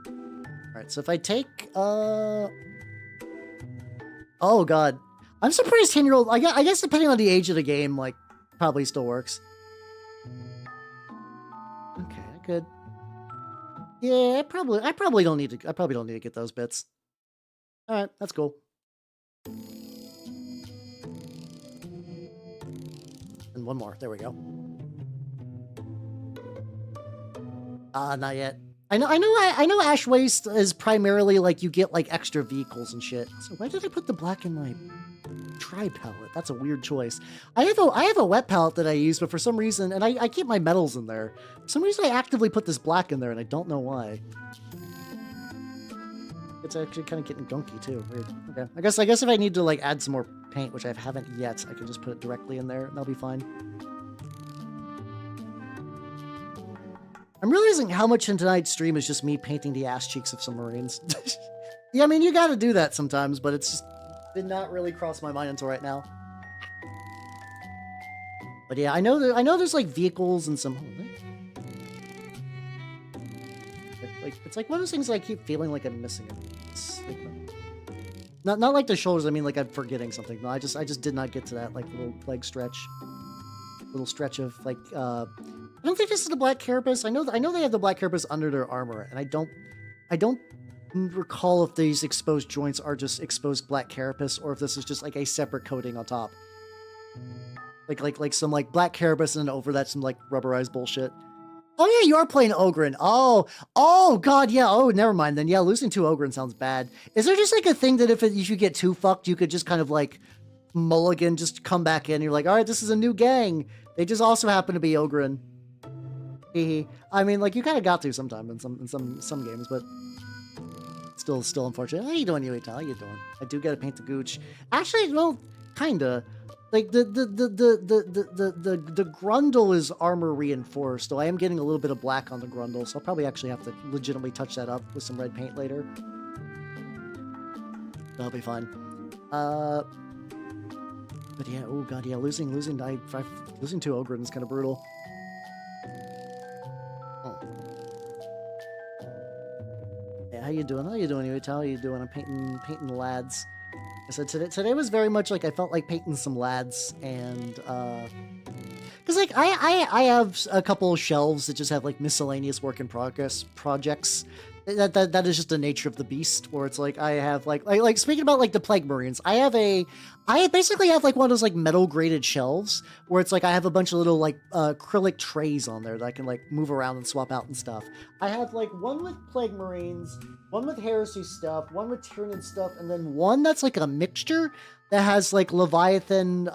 A: All right. So if I take oh god, I'm surprised 10-year-old. I guess depending on the age of the game, like probably still works. Okay, good. Yeah, I probably don't need to get those bits. All right, that's cool. And one more. There we go. Not yet. I know Ash Waste is primarily like you get like extra vehicles and shit. So why did I put the black in my tri palette? That's a weird choice. I have a wet palette that I use, but for some reason, and I keep my metals in there. For some reason I actively put this black in there and I don't know why. It's actually kind of getting gunky too. Weird. Okay. I guess if I need to like add some more paint, which I haven't yet, I can just put it directly in there and that'll be fine. I'm realizing how much in tonight's stream is just me painting the ass cheeks of some Marines. Yeah, I mean, you gotta do that sometimes, but it's just did not really cross my mind until right now. But yeah, I know there's like vehicles and some. It's like one of those things that I keep feeling like I'm missing. It's like, not like the shoulders. I mean, like I'm forgetting something. No, I just did not get to that like little leg stretch, little stretch of like. I don't think this is the Black Carapace. I know they have the Black Carapace under their armor, and I don't recall if these exposed joints are just exposed Black Carapace or if this is just like a separate coating on top. Like some like Black Carapace and then over that some like rubberized bullshit. Oh yeah, you are playing Ogryn. Oh god, yeah. Oh, never mind then. Yeah, losing 2 Ogryn sounds bad. Is there just like a thing that if you get too fucked, you could just kind of like mulligan, just come back in? You're like, all right, this is a new gang. They just also happen to be Ogryn. I mean, like you kind of got to sometime in some games, but still unfortunate. How you doing, Yuita? How you doing? I do gotta paint the gooch. Actually, well, kinda. Like the Grundle is armor reinforced, though I am getting a little bit of black on the Grundle, so I'll probably actually have to legitimately touch that up with some red paint later. That'll be fine. But yeah, oh god, yeah, losing 2 Ogryn is kind of brutal. Yeah, how you doing? How you doing, Yuita? How you doing? I'm painting the lads. I said today was very much like I felt like painting some lads, and because like I have a couple of shelves that just have like miscellaneous work in progress projects. That is just the nature of the beast, where it's like I have like speaking about like the Plague Marines, I basically have like one of those like metal graded shelves where it's like I have a bunch of little like acrylic trays on there that I can like move around and swap out and stuff. I have like one with Plague Marines, one with Heresy stuff, one with Tyranid stuff, and then one that's like a mixture that has like Leviathan,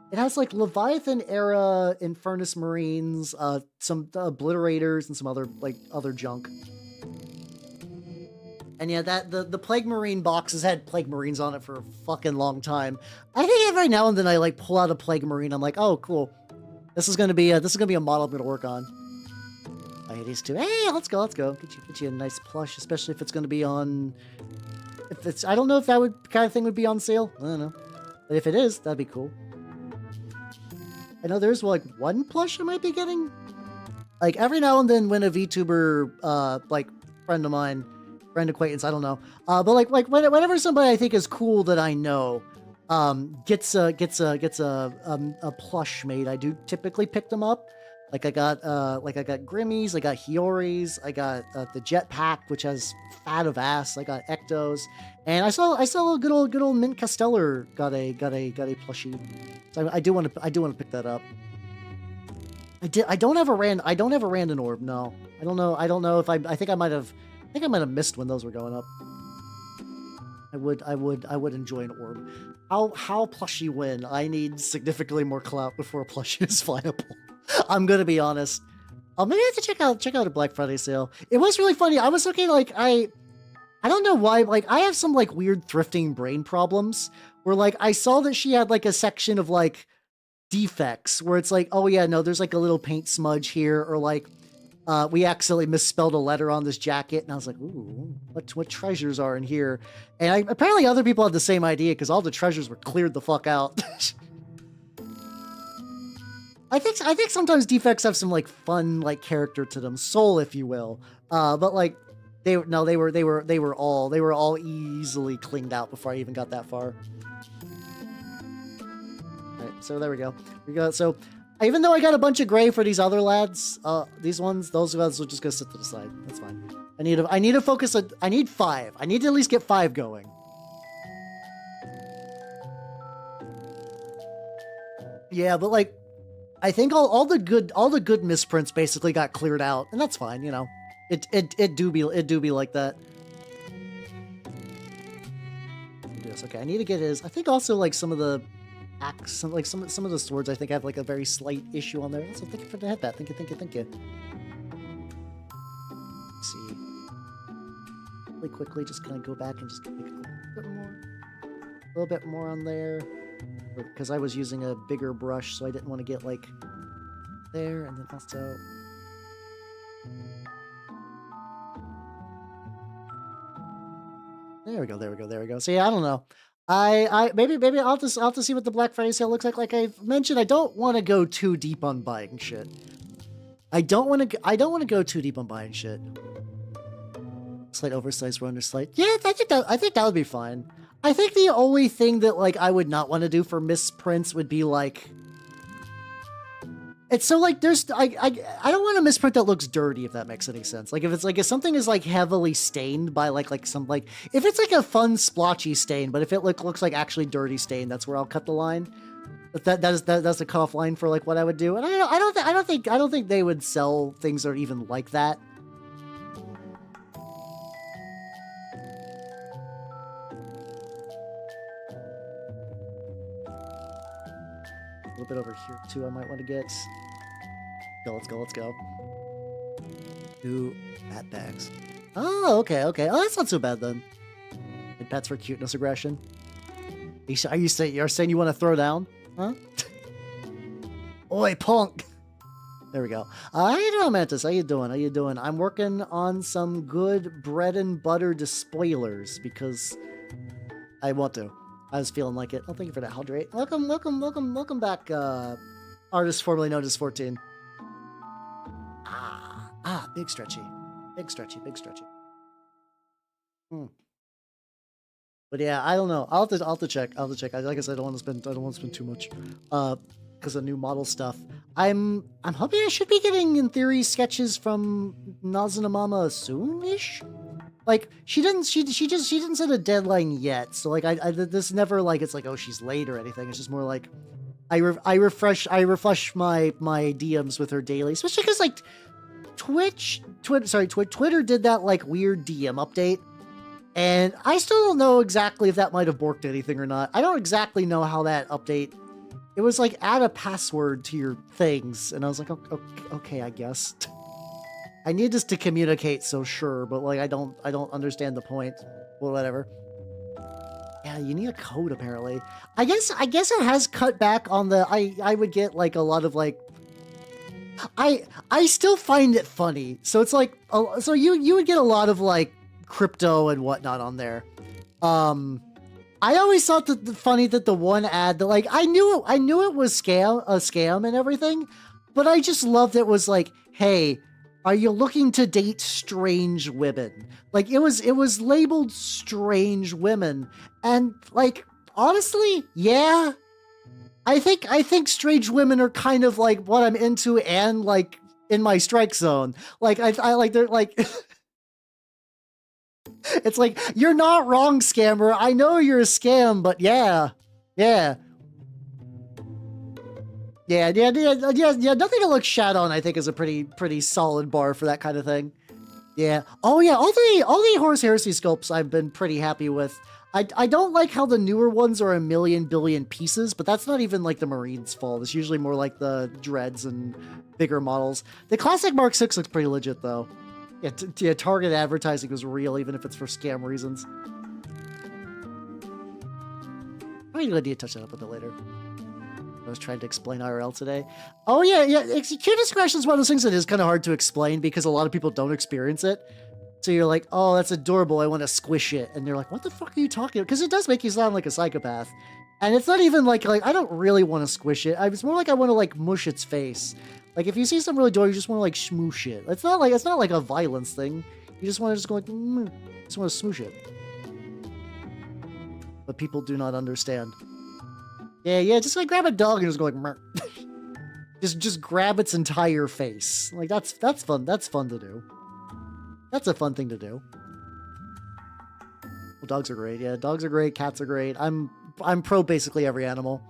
A: it has like Leviathan era Infernus Marines, some Obliterators, and some other junk. And yeah, the Plague Marine box has had Plague Marines on it for a fucking long time. I think every now and then I like pull out a Plague Marine. I'm like, oh cool, this is gonna be a model I'm gonna work on. I hate these two. Hey, let's go. Get you a nice plush, especially if it's gonna be on. I don't know if that kind of thing would be on sale. I don't know, but if it is, that'd be cool. I know there's like one plush I might be getting. Like every now and then when a VTuber, like friend of mine, friend acquaintance, I don't know. But like whenever somebody I think is cool that I know, gets a plush made, I do typically pick them up. Like I got Grimmies, I got Hioris, I got the Jetpack, which has fat of ass. I got Ectos, and I saw a good old Mint Casteller got a plushie. So I do want to pick that up. I don't have a Randon orb. No, I don't know if I think I might have missed when those were going up. I would enjoy an orb. How plushie win? I need significantly more clout before a plushie is flyable. I'm gonna be honest. Maybe I have to check out a Black Friday sale. It was really funny. I was looking like I don't know why. Like I have some like weird thrifting brain problems where like I saw that she had like a section of like defects where it's like, oh yeah, no, there's like a little paint smudge here, or like we accidentally misspelled a letter on this jacket, and I was like, ooh, what treasures are in here? And apparently other people had the same idea because all the treasures were cleared the fuck out. I think sometimes defects have some like fun like character to them, soul if you will. But like they were all easily cleaned out before I even got that far. Alright, so there we go. So even though I got a bunch of gray for these other lads, those ones will just go sit to the side. That's fine. I need to focus on. I need 5. I need to at least get 5 going. Yeah, but like, I think all the good misprints basically got cleared out, and that's fine. You know, it do be like that. Yes, okay. I need to get his. I think also like some of the axe, some of the swords. I think have like a very slight issue on there. So thank you for the headbat. Thank you. Let's see. Really quickly, just kind of go back and just get like a little bit more on there. Because I was using a bigger brush, so I didn't want to get like there, and then also there we go. So yeah, I don't know. Maybe I'll just see what the Black Friday sale looks like. Like I've mentioned, I don't want to go too deep on buying shit. I don't want to go too deep on buying shit. Slight oversized or underslight. Yeah, I think that would be fine. I think the only thing that like I would not want to do for misprints would be like, it's so like there's I don't want a misprint that looks dirty, if that makes any sense. Like if something is like heavily stained by like some like, if it's like a fun splotchy stain, but if it looks like actually dirty stain, that's where I'll cut the line. But that's the cutoff line for like what I would do. And I don't think they would sell things that are even like that. A little bit over here too I might want to get. Let's go. 2 bat bags. Oh, okay. Oh, that's not so bad then. And pets for cuteness aggression. You're saying you want to throw down? Huh? Oi, punk! There we go. How you doing, Mantis? How you doing? I'm working on some good bread and butter despoilers because I want to. I was feeling like it. Oh, thank you for that, Hydrate. Welcome back, artist formerly known as 14. Big stretchy. But yeah, I don't know. I'll have to check. Like I said, I don't want to spend too much, because of new model stuff. I'm hoping I should be getting, in theory, sketches from Nazunamama soon-ish. Like she didn't set a deadline yet, so like I this never like it's like, oh, she's late or anything. It's just more like I refresh my DMs with her daily, especially because like Twitter did that like weird DM update, and I still don't know exactly if that might have borked anything or not. I don't exactly know how that update. It was like add a password to your things, and I was like, okay, I guess. I need this to communicate, so sure, but like I don't understand the point. Well, whatever. Yeah, you need a code apparently. I guess it has cut back on the. I would get like a lot of like. I still find it funny. So it's like so you would get a lot of like crypto and whatnot on there. I always thought that funny that the one ad that like I knew it was a scam and everything, but I just loved it was like, hey, are you looking to date strange women? Like it was labeled strange women, and like honestly, yeah. I think strange women are kind of like what I'm into and like in my strike zone. Like I like they're like it's like you're not wrong, scammer. I know you're a scam, but yeah. Yeah. Yeah, nothing to look shat on, I think, is a pretty solid bar for that kind of thing. Yeah. Oh yeah, all the Horus Heresy sculpts I've been pretty happy with. I don't like how the newer ones are a million billion pieces, but that's not even like the Marines' fault. It's usually more like the Dreads and bigger models. The classic Mark 6 looks pretty legit though. Yeah, target advertising was real, even if it's for scam reasons. I need to touch that up a bit later. I was trying to explain IRL today. Oh yeah. Cuteness aggression is one of those things that is kind of hard to explain because a lot of people don't experience it. So you're like, oh, that's adorable. I want to squish it. And they're like, what the fuck are you talking about? Because it does make you sound like a psychopath. And it's not even like I don't really want to squish it. It's more like I want to like mush its face. Like if you see something really adorable, you just want to like smoosh it. It's not like a violence thing. You just want to just go like, just want to smoosh it. But people do not understand. Yeah, just like grab a dog and just go like, Meh. just grab its entire face. Like that's fun. That's fun to do. That's a fun thing to do. Well, dogs are great. Yeah, dogs are great. Cats are great. I'm pro basically every animal.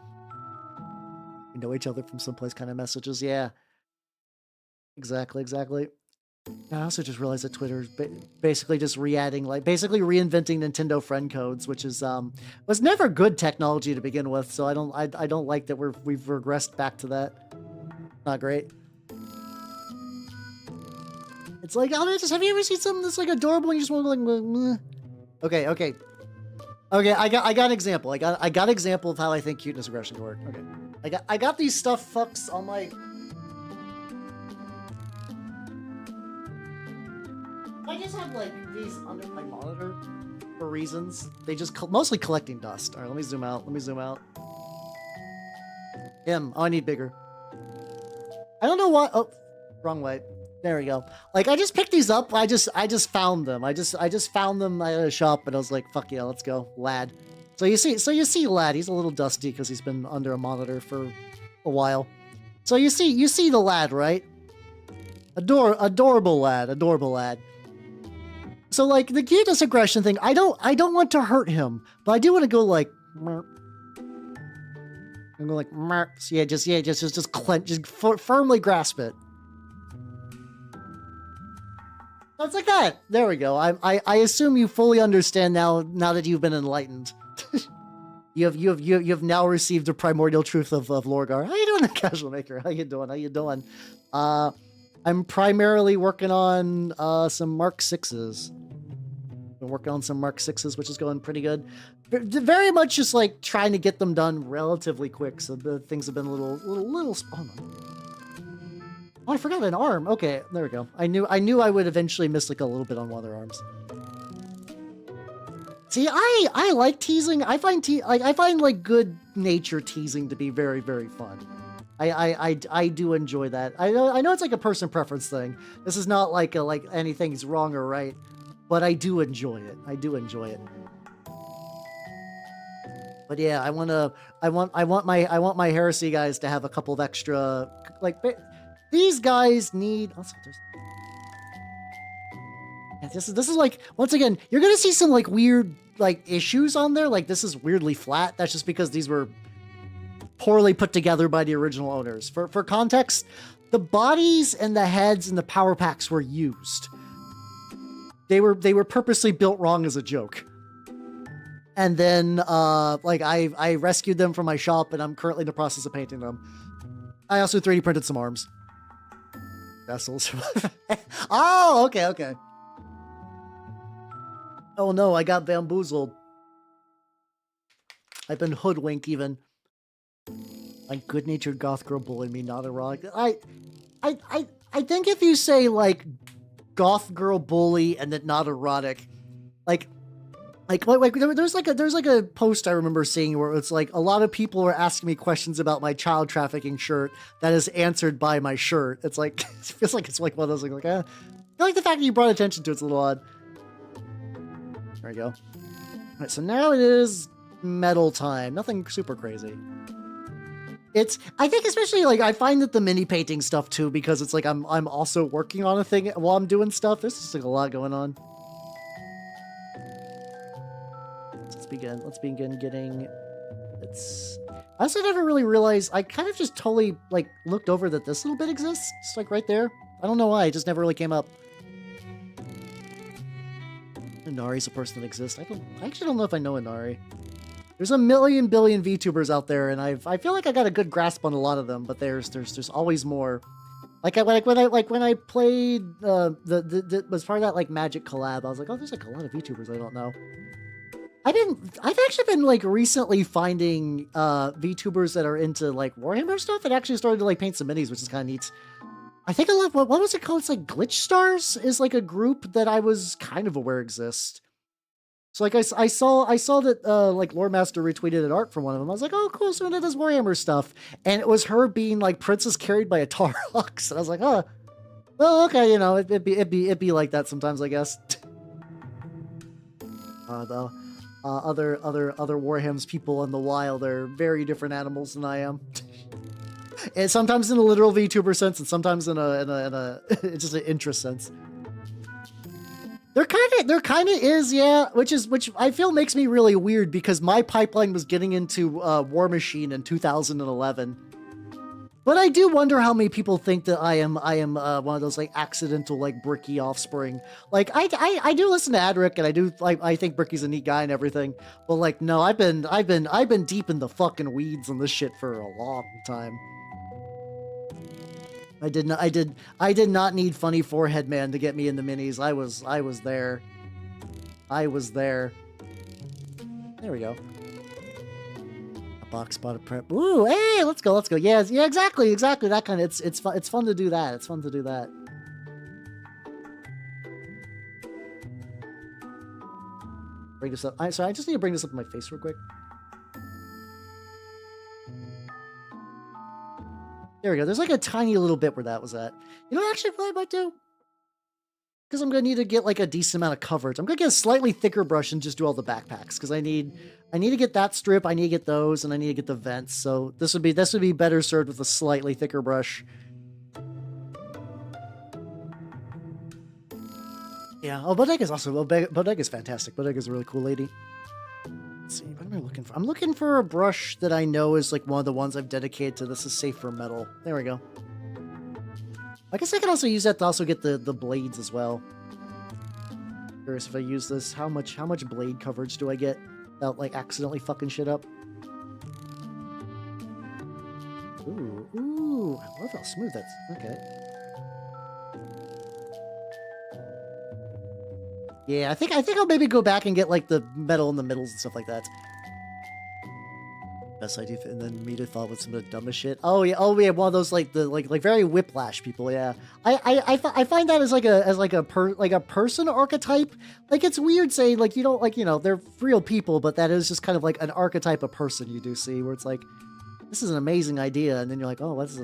A: We know each other from someplace kind of messages. Yeah. Exactly. I also just realized that Twitter's basically just basically reinventing Nintendo friend codes, which is was never good technology to begin with. So I don't like that we've regressed back to that. Not great. It's like, oh, have you ever seen something that's like adorable and you just want to like, meh? Okay. I got an example. I got an example of how I think cuteness aggression can work. Okay, I got these stuffed fucks on my. I just have like these under my monitor for reasons. They just mostly collecting dust. All right, let me zoom out. Oh, I need bigger. I don't know why. Oh, wrong way. There we go. Like I just picked these up. I just found them. I just found them at a shop, and I was like, "Fuck yeah, let's go, lad." So you see, lad. He's a little dusty because he's been under a monitor for a while. So you see the lad, right? Adorable lad. So like the cuteness aggression thing, I don't want to hurt him, but I do want to go like, Merp. I'm going like, Merp. So just clench, just firmly grasp it. It's like that. There we go. I assume you fully understand now that you've been enlightened. you have now received the primordial truth of Lorgar. How you doing, Casual Maker? How you doing? I'm primarily working on some Mark 6s. Been working on some Mark 6s, which is going pretty good. Very much just like trying to get them done relatively quick. So the things have been a little. Oh, I forgot an arm. Okay, there we go. I knew I would eventually miss like a little bit on one of their arms. See, I like teasing. I find like good nature teasing to be very, very fun. I do enjoy that. I know it's like a person preference thing. This is not like anything's wrong or right, but I do enjoy it. But yeah, I want my Heresy guys to have a couple of extra like. These guys need. Also, this is like, once again, you're gonna see some like weird like issues on there. Like this is weirdly flat. That's just because these were poorly put together by the original owners. For context, the bodies and the heads and the power packs were used. They were purposely built wrong as a joke. And then like I rescued them from my shop, and I'm currently in the process of painting them. I also 3D printed some arms. Vessels. Oh, okay. Oh no, I got bamboozled. I've been hoodwinked even. My good-natured goth girl bullied me, not erotic. I think if you say like goth girl bully and then not erotic, like there's like a post I remember seeing where it's like a lot of people were asking me questions about my child trafficking shirt that is answered by my shirt. It's like it feels like it's like one of those like I feel like the fact that you brought attention to it's a little odd. There we go. All right, so now it is metal time. Nothing super crazy. I think especially like I find that the mini painting stuff too, because it's like I'm also working on a thing while I'm doing stuff. There's just like a lot going on. Let's begin getting. I also never really realized. I kind of just totally like looked over that this little bit exists. It's like right there. I don't know why. It just never really came up. Inari's a person that exists. I actually don't know if I know Inari. There's a million billion VTubers out there, and I feel like I got a good grasp on a lot of them, but there's always more. When I played was part of that like Magic collab, I was like, oh, there's like a lot of VTubers I don't know. I've actually been like recently finding VTubers that are into like Warhammer stuff and actually started to like paint some minis, which is kind of neat. I think I love what was it called? It's like Glitch Stars is like a group that I was kind of aware exists. So like I saw that like Lore Master retweeted an art from one of them. I was like, oh cool, so it does Warhammer stuff, and it was her being like princess carried by a Tarhux, and I was like, oh, well okay, you know, it'd be like that sometimes, I guess. The other Warhams people in the wild are very different animals than I am. And sometimes in a literal VTuber sense, and sometimes in a just an interest sense. There kind of is, yeah. Which I feel makes me really weird because my pipeline was getting into War Machine in 2011. But I do wonder how many people think that I am one of those like accidental like Bricky offspring. Like I do listen to Adric and I do like I think Bricky's a neat guy and everything. But like no, I've been deep in the fucking weeds on this shit for a long time. I did not need funny forehead man to get me in the minis. I was there. There we go. A box spotted prep. Ooh, hey, let's go. Yeah, exactly. That kind of it's fun to do that. It's fun to do that. Bring this up. Sorry, I just need to bring this up in my face real quick. There we go. There's like a tiny little bit where that was at. You know, actually, what I might do? Because I'm going to need to get like a decent amount of coverage. I'm going to get a slightly thicker brush and just do all the backpacks. Because I need to get that strip. I need to get those, and I need to get the vents. So this would be better served with a slightly thicker brush. Yeah. Oh, Bodega's also Bodega's fantastic. Bodega's a really cool lady. Let's see, what am I looking for? I'm looking for a brush that I know is like one of the ones I've dedicated to this is safe for metal. There we go. I guess I can also use that to also get the blades as well. Curious if I use this, how much blade coverage do I get without like accidentally fucking shit up? Ooh, I love how smooth that's okay. Yeah, I think I'll maybe go back and get like the metal in the middles and stuff like that. Best idea, and then meet a thought with some of the dumbest shit. Oh yeah, one of those like the like very whiplash people. Yeah, I find that as a person archetype. Like it's weird saying like you don't like they're real people, but that is just kind of like an archetype of person you do see where it's like this is an amazing idea, and then you're like, oh, what's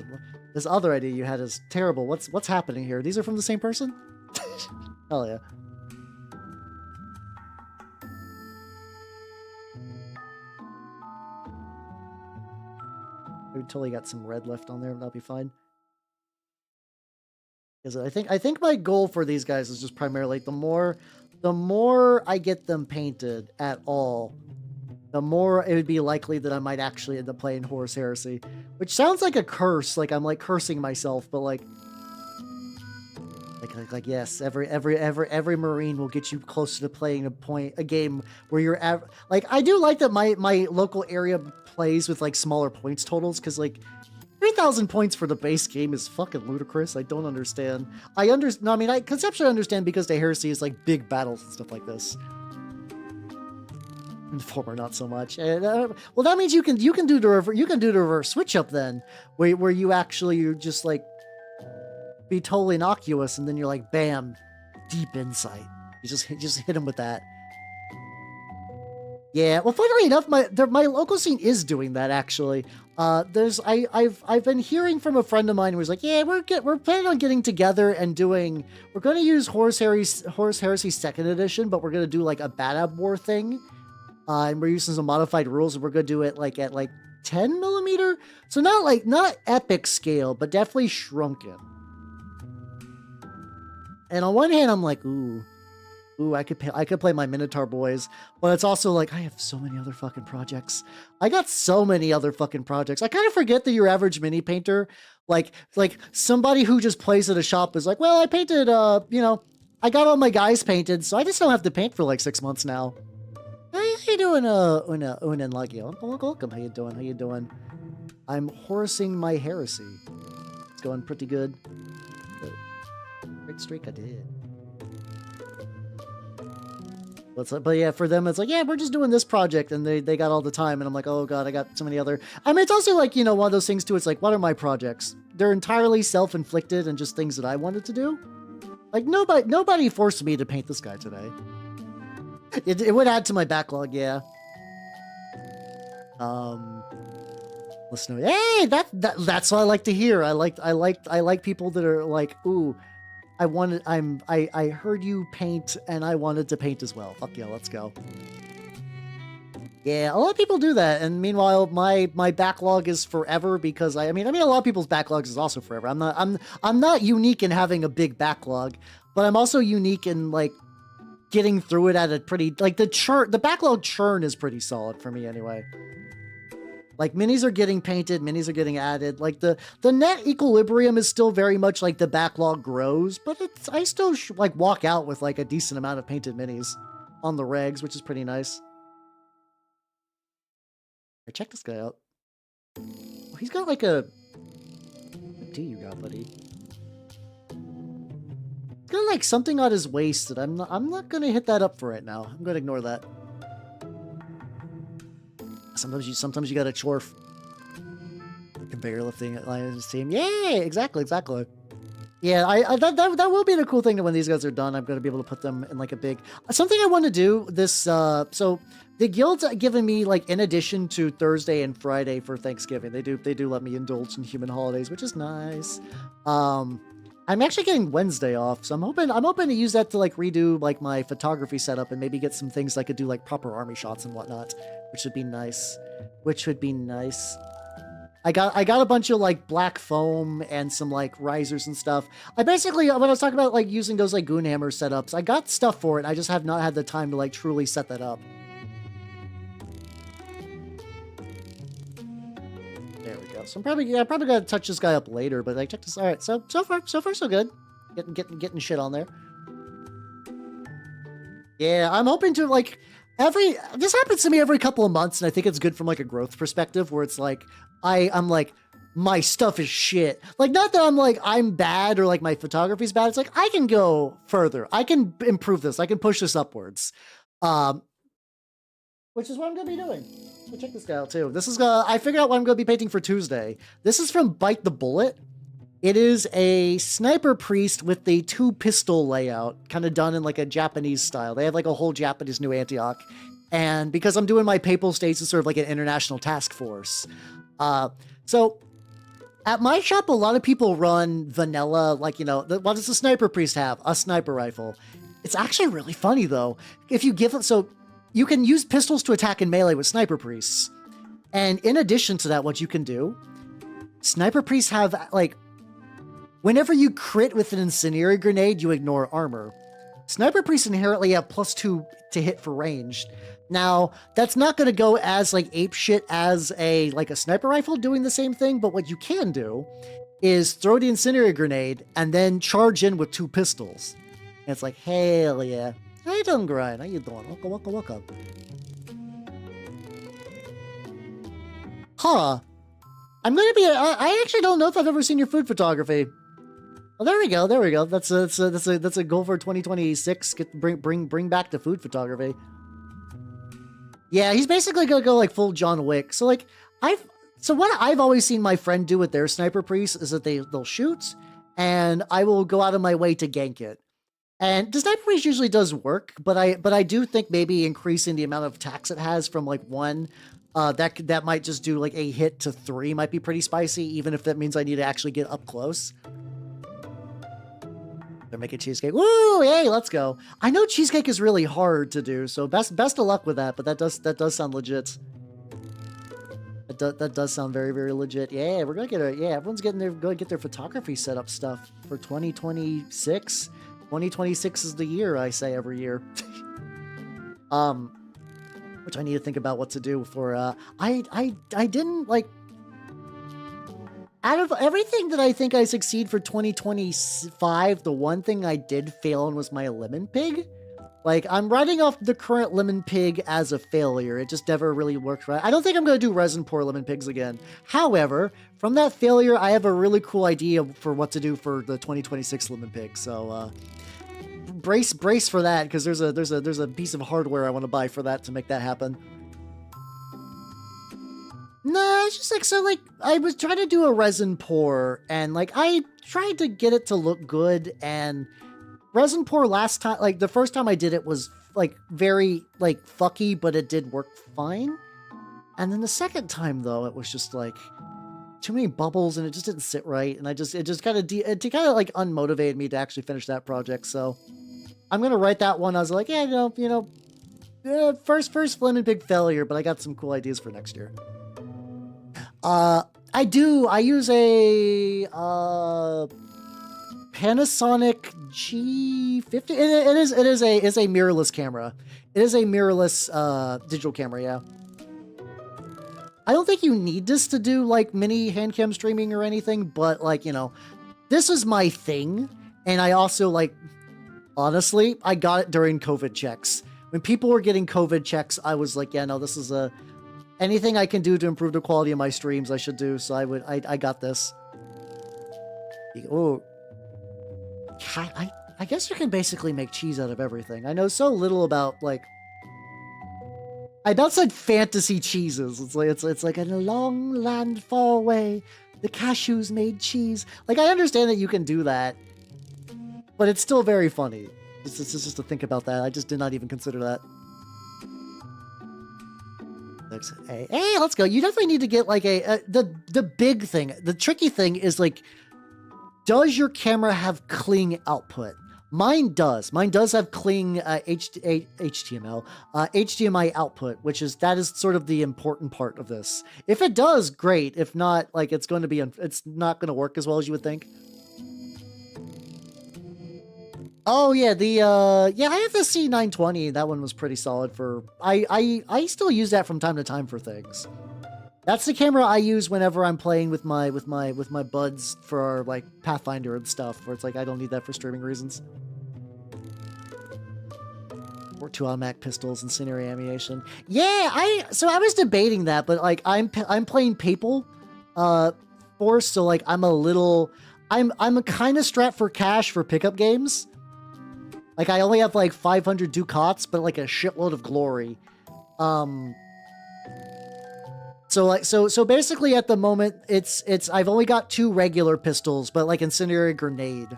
A: this other idea you had is terrible. What's happening here? These are from the same person? Hell yeah. We totally got some red left on there, but that'll be fine. Because I think my goal for these guys is just primarily the more I get them painted at all, the more it would be likely that I might actually end up playing Horus Heresy, which sounds like a curse, like I'm like cursing myself, but like yes, every Marine will get you closer to playing a game where you're like I do like that my local area plays with like smaller points totals because like 3,000 points for the base game is fucking ludicrous. I don't understand. I conceptually understand because the Heresy is like big battles and stuff like this. And former not so much. Well, that means you can do the reverse switch up then, where you just like be totally innocuous and then you're like bam, deep insight. You just hit him with that. Yeah, well, funnily enough, my local scene is doing that actually. I've been hearing from a friend of mine who's like, yeah, we're planning on getting together and we're going to use Horus Heresy 2nd edition, but we're going to do like a Bad Ab War thing, and we're using some modified rules, and we're going to do it like at like 10 millimeter. So not epic scale, but definitely shrunken. And on one hand, I'm like, ooh, I could play my Minotaur boys, but it's also like, I have so many other fucking projects. I got so many other fucking projects. I kind of forget that your average mini painter, like somebody who just plays at a shop is like, well, I painted, you know, I got all my guys painted, so I just don't have to paint for like 6 months now. How you doing, Una and Lucky? Welcome. How you doing? How you doing? I'm Horusing my Heresy. It's going pretty good. Great streak I did. But yeah, for them, it's like, yeah, we're just doing this project, and they got all the time, and I'm like, oh god, I got so many other... I mean, it's also like, you know, one of those things too, it's like, what are my projects? They're entirely self-inflicted and just things that I wanted to do. Like, nobody forced me to paint this guy today. It would add to my backlog, yeah. Listen, hey, that's what I like to hear. I like people that are like, ooh, I heard you paint and I wanted to paint as well. Fuck yeah, let's go. Yeah, a lot of people do that, and meanwhile, my backlog is forever because I mean, a lot of people's backlogs is also forever. I'm not unique in having a big backlog, but I'm also unique in like getting through it at a pretty like the backlog churn is pretty solid for me anyway. Like minis are getting painted, minis are getting added. Like the net equilibrium is still very much like the backlog grows, but I still like walk out with like a decent amount of painted minis on the regs, which is pretty nice. Here, check this guy out. Oh, he's got like a... What do you got, buddy? He's got like something on his waist that I'm not gonna hit that up for right now. I'm gonna ignore that. Sometimes you gotta chorf. Conveyor lifting Lions team. Yeah, exactly. Yeah, that will be the cool thing that when these guys are done, I'm gonna be able to put them in like a big something I want to do this so the guild's given me like in addition to Thursday and Friday for Thanksgiving. They do let me indulge in human holidays, which is nice. I'm actually getting Wednesday off, so I'm hoping to use that to like redo like my photography setup and maybe get some things I could do like proper army shots and whatnot, which would be nice. I got a bunch of like black foam and some like risers and stuff. I basically, when I was talking about like using those like Goonhammer setups, I got stuff for it. I just have not had the time to like truly set that up. There we go. So I'm probably gonna touch this guy up later, but like check this. All right, so far so good. Getting shit on there. Yeah, I'm hoping to like this happens to me every couple of months, and I think it's good from like a growth perspective where it's like I'm like my stuff is shit. Like not that I'm like I'm bad or like my photography's bad. It's like I can go further. I can improve this. I can push this upwards. Which is what I'm gonna be doing. So check this guy out too. This is I figured out what I'm gonna be painting for Tuesday. This is from Bite the Bullet. It is a sniper priest with the 2-pistol layout, kind of done in like a Japanese style. They have like a whole Japanese New Antioch. And because I'm doing my Papal States as sort of like an international task force. So at my shop, a lot of people run vanilla, like, you know, what does the sniper priest have? A sniper rifle. It's actually really funny though. If you give it, so you can use pistols to attack in melee with sniper priests. And in addition to that, what you can do, sniper priests have like, whenever you crit with an incendiary grenade, you ignore armor. Sniper priests inherently have +2 to hit for ranged. Now, that's not going to go as like apeshit as a sniper rifle doing the same thing, but what you can do is throw the incendiary grenade and then charge in with 2 pistols. And it's like, hell yeah. How you doing, Grind? How you doing? Welcome. Huh. I'm going to be... I actually don't know if I've ever seen your food photography. Oh, there we go. That's a goal for 2026. Bring back the food photography. Yeah, he's basically gonna go like full John Wick. So like what I've always seen my friend do with their sniper priest is that they'll shoot, and I will go out of my way to gank it. And the sniper priest usually does work, but I do think maybe increasing the amount of attacks it has from like 1. That might just do like a hit to 3 might be pretty spicy, even if that means I need to actually get up close. They're making cheesecake. Woo! Hey, let's go. I know cheesecake is really hard to do, so best of luck with that. But that does sound legit. That does sound very, very legit. Yeah, we're gonna get everyone's going to get their photography setup stuff for 2026. 2026 is the year, I say every year. Which I need to think about what to do for, I didn't, like, out of everything that I think I succeed for 2025, the one thing I did fail on was my lemon pig. Like, I'm writing off the current lemon pig as a failure. It just never really worked right. I don't think I'm going to do resin pour lemon pigs again. However, from that failure, I have a really cool idea for what to do for the 2026 lemon pig. So, brace for that, because there's a piece of hardware I want to buy for that to make that happen. Nah, it's just like, so, like, I was trying to do a resin pour, and, like, I tried to get it to look good, and resin pour last time, like, the first time I did it was, like, very, like, fucky, but it did work fine. And then the second time, though, it was just, like, too many bubbles, and it just didn't sit right, and it just kind of, like, unmotivated me to actually finish that project, so I'm gonna write that one. I was like, yeah, first lemon pig failure, but I got some cool ideas for next year. I use a Panasonic G50. It is a mirrorless camera. It is a mirrorless digital camera, yeah. I don't think you need this to do like mini hand cam streaming or anything, but like, this is my thing. And I also, like, honestly, I got it during COVID checks. When people were getting COVID checks, I was like, yeah, no, this is anything I can do to improve the quality of my streams, I should do. So I got this. Oh, I guess you can basically make cheese out of everything. I know so little about, like, I about said fantasy cheeses. It's like in a long land far away, the cashews made cheese. Like, I understand that you can do that, but it's still very funny. It's just to think about that. I just did not even consider that. Hey, let's go. You definitely need to get like the big thing. The tricky thing is, like, does your camera have cling output? Mine does. Mine does have cling HTML, HDMI output, that is sort of the important part of this. If it does, great. If not, like, it's not going to work as well as you would think. Oh yeah, I have the C920. That one was pretty solid for. I still use that from time to time for things. That's the camera I use whenever I'm playing with my buds for, like, Pathfinder and stuff, where it's like I don't need that for streaming reasons. Or 2 automatic pistols, incendiary ammunition. Yeah, I was debating that, but, like, I'm playing Papal Force, so, like, I'm a kind of strapped for cash for pickup games. Like, I only have, like, 500 ducats, but, like, a shitload of glory. So basically at the moment, I've only got 2 regular pistols, but, like, incendiary grenade.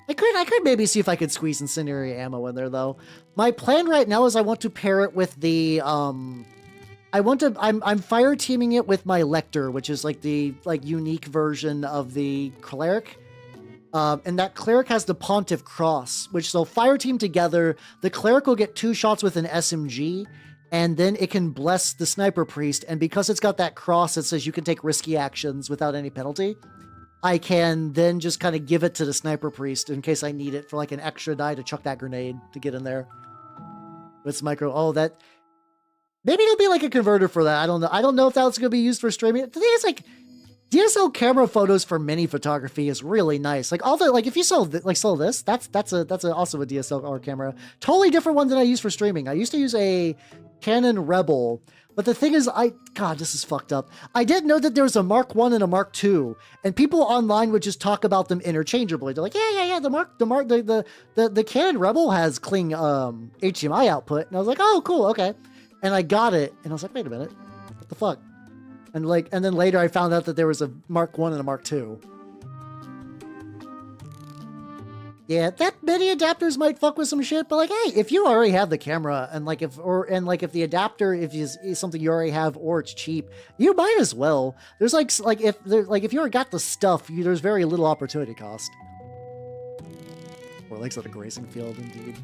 A: I could maybe see if I could squeeze incendiary ammo in there, though. My plan right now is I want to pair it with the, I'm fire teaming it with my Lector, which is, like, the, like, unique version of the Cleric. And that Cleric has the Pontiff Cross, which, so fire team together, the Cleric will get 2 shots with an SMG, and then it can bless the Sniper Priest, and because it's got that cross that says you can take risky actions without any penalty, I can then just kind of give it to the Sniper Priest in case I need it for, like, an extra die to chuck that grenade to get in there. It's micro. Oh, that... Maybe it'll be, like, a converter for that. I don't know. I don't know if that's going to be used for streaming. The thing is, like, DSL camera photos for mini photography is really nice. Like, all the, like, if you saw this, that's also a DSLR camera. Totally different one than I use for streaming. I used to use a Canon Rebel, but the thing is, God, this is fucked up. I didn't know that there was a Mark 1 and a Mark 2, and people online would just talk about them interchangeably. They're like, yeah, the Canon Rebel has cling HDMI output, and I was like, oh, cool, okay. And I got it, and I was like, wait a minute, what the fuck? And then later I found out that there was a Mark 1 and a Mark 2. Yeah, that many adapters might fuck with some shit, but, like, hey, if you already have the camera and, like, if the adapter is something you already have or it's cheap, you might as well. There's if you already got the stuff, there's very little opportunity cost. Or legs at a grazing field, indeed.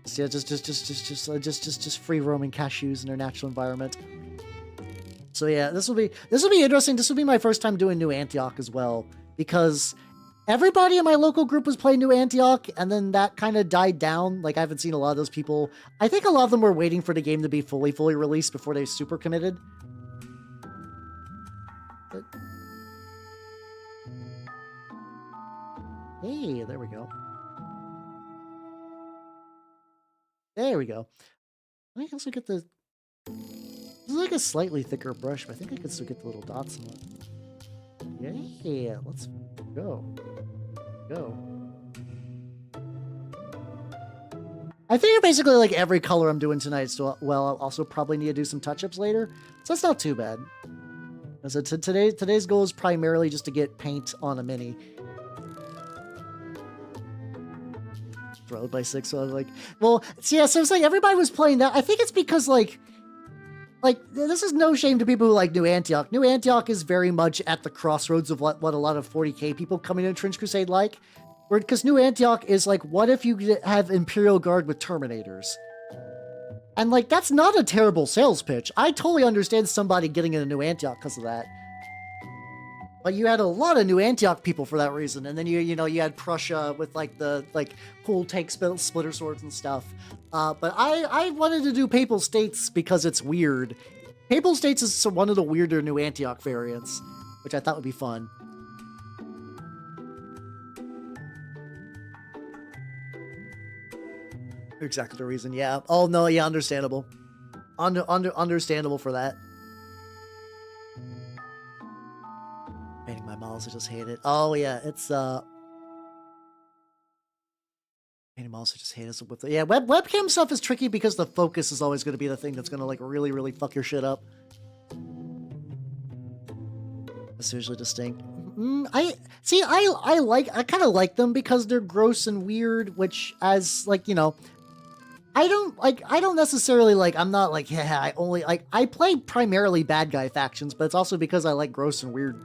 A: So yeah, just free roaming cashews in their natural environment. So yeah, this will be interesting. This will be my first time doing New Antioch as well, because everybody in my local group was playing New Antioch, and then that kind of died down. Like, I haven't seen a lot of those people. I think a lot of them were waiting for the game to be fully released before they super committed. But... Hey, there we go. There we go. I think I also get the... This is like a slightly thicker brush, but I think I can still get the little dots on it. Yeah, let's go. I think basically like every color I'm doing tonight, so well, I'll also probably need to do some touch-ups later, so that's not too bad. So today's goal is primarily just to get paint on a mini. Throw it by 6, so I was like, well, yeah, so it's like everybody was playing that. I think it's because like, this is no shame to people who like New Antioch. New Antioch is very much at the crossroads of what a lot of 40k people coming into Trench Crusade like. Because New Antioch is like, what if you have Imperial Guard with Terminators? And like, that's not a terrible sales pitch. I totally understand somebody getting into New Antioch because of that. But you had a lot of New Antioch people for that reason. And then you had Prussia with like the cool tank splitter swords and stuff. But I wanted to do Papal States because it's weird. Papal States is one of the weirder New Antioch variants, which I thought would be fun. Exactly the reason, yeah. Oh no, yeah, understandable. Understandable for that. Painting my models, I just hate it. Oh yeah, it's painting models, I just hate it with yeah, webcam stuff is tricky because the focus is always going to be the thing that's going to like really fuck your shit up. It's visually distinct. I kind of like them because they're gross and weird, which as like, I don't necessarily like, I'm not like, yeah, I play primarily bad guy factions, but it's also because I like gross and weird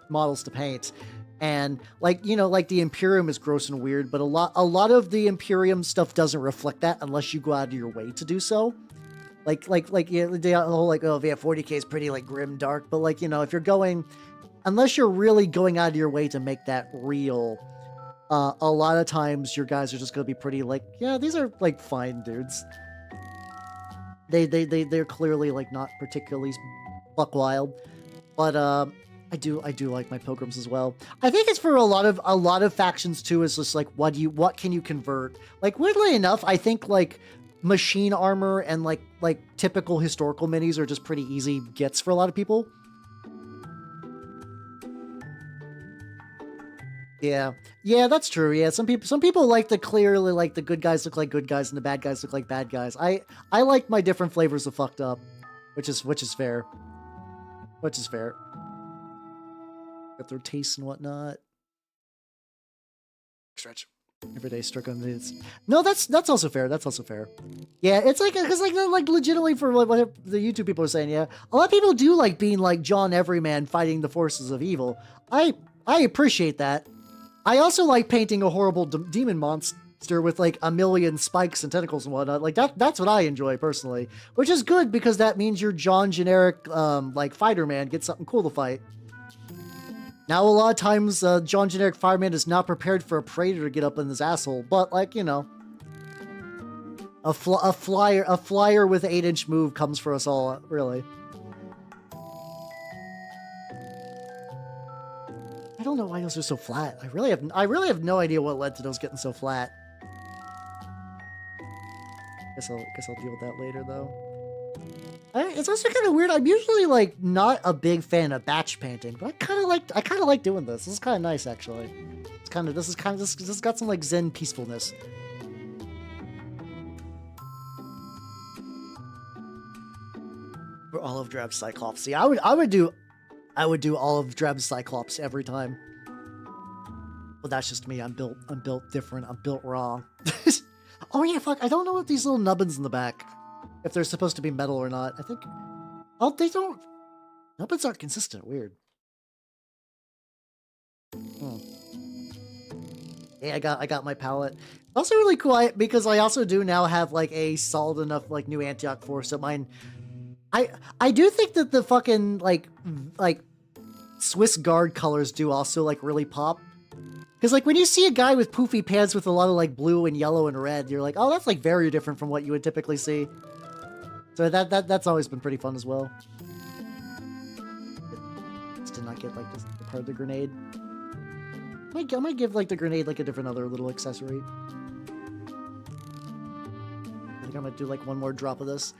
A: models to paint. And like, like the Imperium is gross and weird, but a lot of the Imperium stuff doesn't reflect that unless you go out of your way to do so. Like, yeah, the whole like, oh yeah, 40k is pretty like grim, dark, but like, if you're going, unless you're really going out of your way to make that real, a lot of times your guys are just going to be pretty like, yeah, these are like fine dudes. They're clearly like not particularly buck wild, but I do like my pilgrims as well. I think it's for a lot of factions too. Is just like what can you convert? Like weirdly enough, I think like machine armor and like typical historical minis are just pretty easy gets for a lot of people. Yeah, that's true. Yeah, some people like the clearly like the good guys look like good guys and the bad guys look like bad guys. I like my different flavors of fucked up, which is fair. Which is fair. Got their tastes and whatnot. Stretch. Everyday stricken needs. No, that's also fair. That's also fair. Yeah, it's like because like legitimately for what the YouTube people are saying. Yeah, a lot of people do like being like John Everyman fighting the forces of evil. I appreciate that. I also like painting a horrible demon monster with like a million spikes and tentacles and whatnot. Like that's what I enjoy personally, which is good because that means your John generic like fighter man gets something cool to fight. Now a lot of times John generic fireman is not prepared for a praetor to get up in his asshole, but like a flyer with 8-inch move comes for us all, really. I don't know why those are so flat. I really have no idea what led to those getting so flat. Guess I'll deal with that later though. It's also kind of weird. I'm usually like not a big fan of batch painting, but I kind of like doing this. This is kind of nice actually. This has got some like Zen peacefulness. For Olive Drab Cyclops. See, I would do Olive Drab Cyclops every time. Well, that's just me. I'm built different. I'm built raw. Oh yeah, fuck. I don't know what these little nubbins in the back, if they're supposed to be metal or not. I think, oh, they don't. Nubbins aren't consistent. Weird. Yeah, I got my palette. Also really cool because I also do now have like a solid enough like New Antioch force that mine I do think that the fucking like Swiss Guard colors do also like really pop. Because like when you see a guy with poofy pants with a lot of like blue and yellow and red, you're like, oh, that's like very different from what you would typically see. So that's always been pretty fun as well. Just did not get like this part of the grenade. I might give like the grenade like a different other little accessory. I think I'm gonna do like one more drop of this.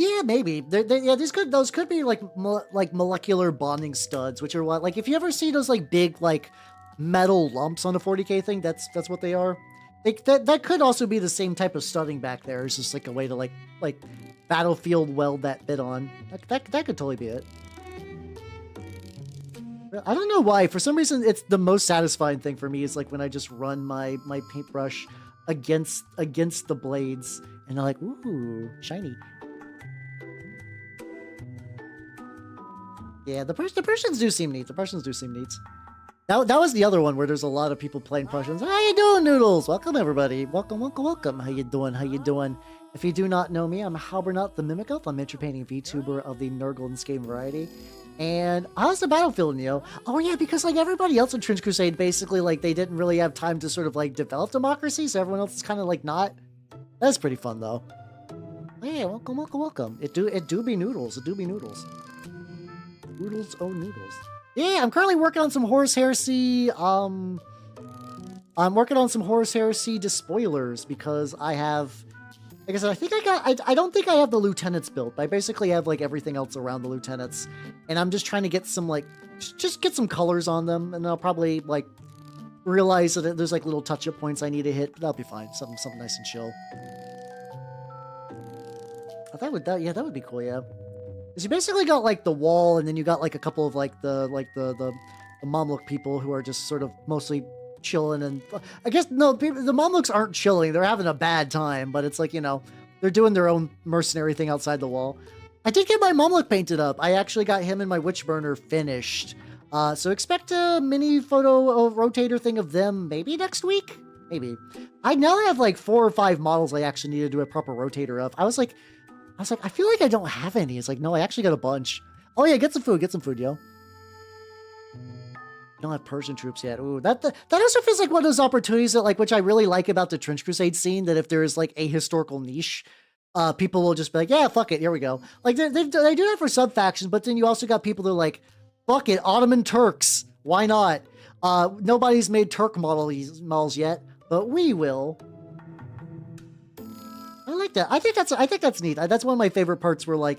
A: Yeah, maybe. Yeah, those could be like molecular bonding studs, which are what, like, if you ever see those like big like metal lumps on a 40k thing, that's what they are. That could also be the same type of studding back there. It's just like a way to like battlefield weld that bit on. That could totally be it. I don't know why. For some reason, it's the most satisfying thing for me is like when I just run my paintbrush against the blades, and they're like, ooh, shiny. Yeah, the Prussians do seem neat. The Prussians do seem neat. That was the other one where there's a lot of people playing Prussians. How you doing, Noodles? Welcome, everybody. Welcome, welcome, welcome. How you doing? How you doing? If you do not know me, I'm Halbernut the Mimic Elf. I'm miniature painting VTuber of the Nurgle game variety. And how's the battlefield, Neo? Oh yeah, because like everybody else in Trench Crusade, basically like they didn't really have time to sort of like develop democracy, so everyone else is kind of like not. That's pretty fun though. Yeah, welcome, welcome, welcome. It do be Noodles. It do be Noodles. Noodles, oh noodles. Yeah, I'm currently working on some Horus Heresy. I'm working on some Horus Heresy Despoilers because I have, like I said, I don't think I have the lieutenants built, but I basically have like everything else around the lieutenants, and I'm just trying to get some like, just get some colors on them, and I'll probably like realize that there's like little touch-up points I need to hit, but that'll be fine. Something nice and chill. That would be cool, yeah. Because you basically got like the wall, and then you got like a couple of like the Mamluk people who are just sort of mostly chilling, and I guess no, the Mamluks aren't chilling; they're having a bad time. But it's like, you know, they're doing their own mercenary thing outside the wall. I did get my Mamluk painted up. I actually got him and my Witchburner finished. So expect a mini photo rotator thing of them maybe next week. Maybe. I now have like 4 or 5 models I actually need to do a proper rotator of. I was like, I feel like I don't have any. It's like, no, I actually got a bunch. Oh yeah, get some food, yo. I don't have Persian troops yet. Ooh, that also feels like one of those opportunities that, like, which I really like about the Trench Crusade scene, that if there is like a historical niche, people will just be like, yeah, fuck it, here we go. Like they do that for sub factions, but then you also got people that are like, fuck it, Ottoman Turks, why not? Nobody's made Turk models yet, but we will. I like that. I think that's neat. That's one of my favorite parts where like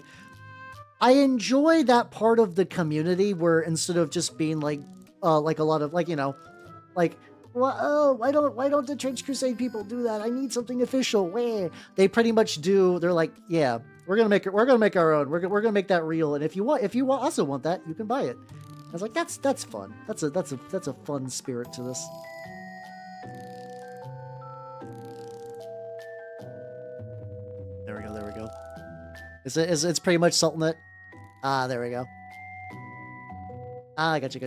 A: I enjoy that part of the community where instead of just being like a lot of like, you know, like, well, oh, why don't the Trench Crusade people do that? I need something official. Where they pretty much do. They're like, yeah, we're gonna make our own. We're gonna make that real. And if you also want that, you can buy it. I was like, that's fun. That's a fun spirit to this. There we go. It's pretty much Sultanate. Ah, there we go. Ah, gotcha.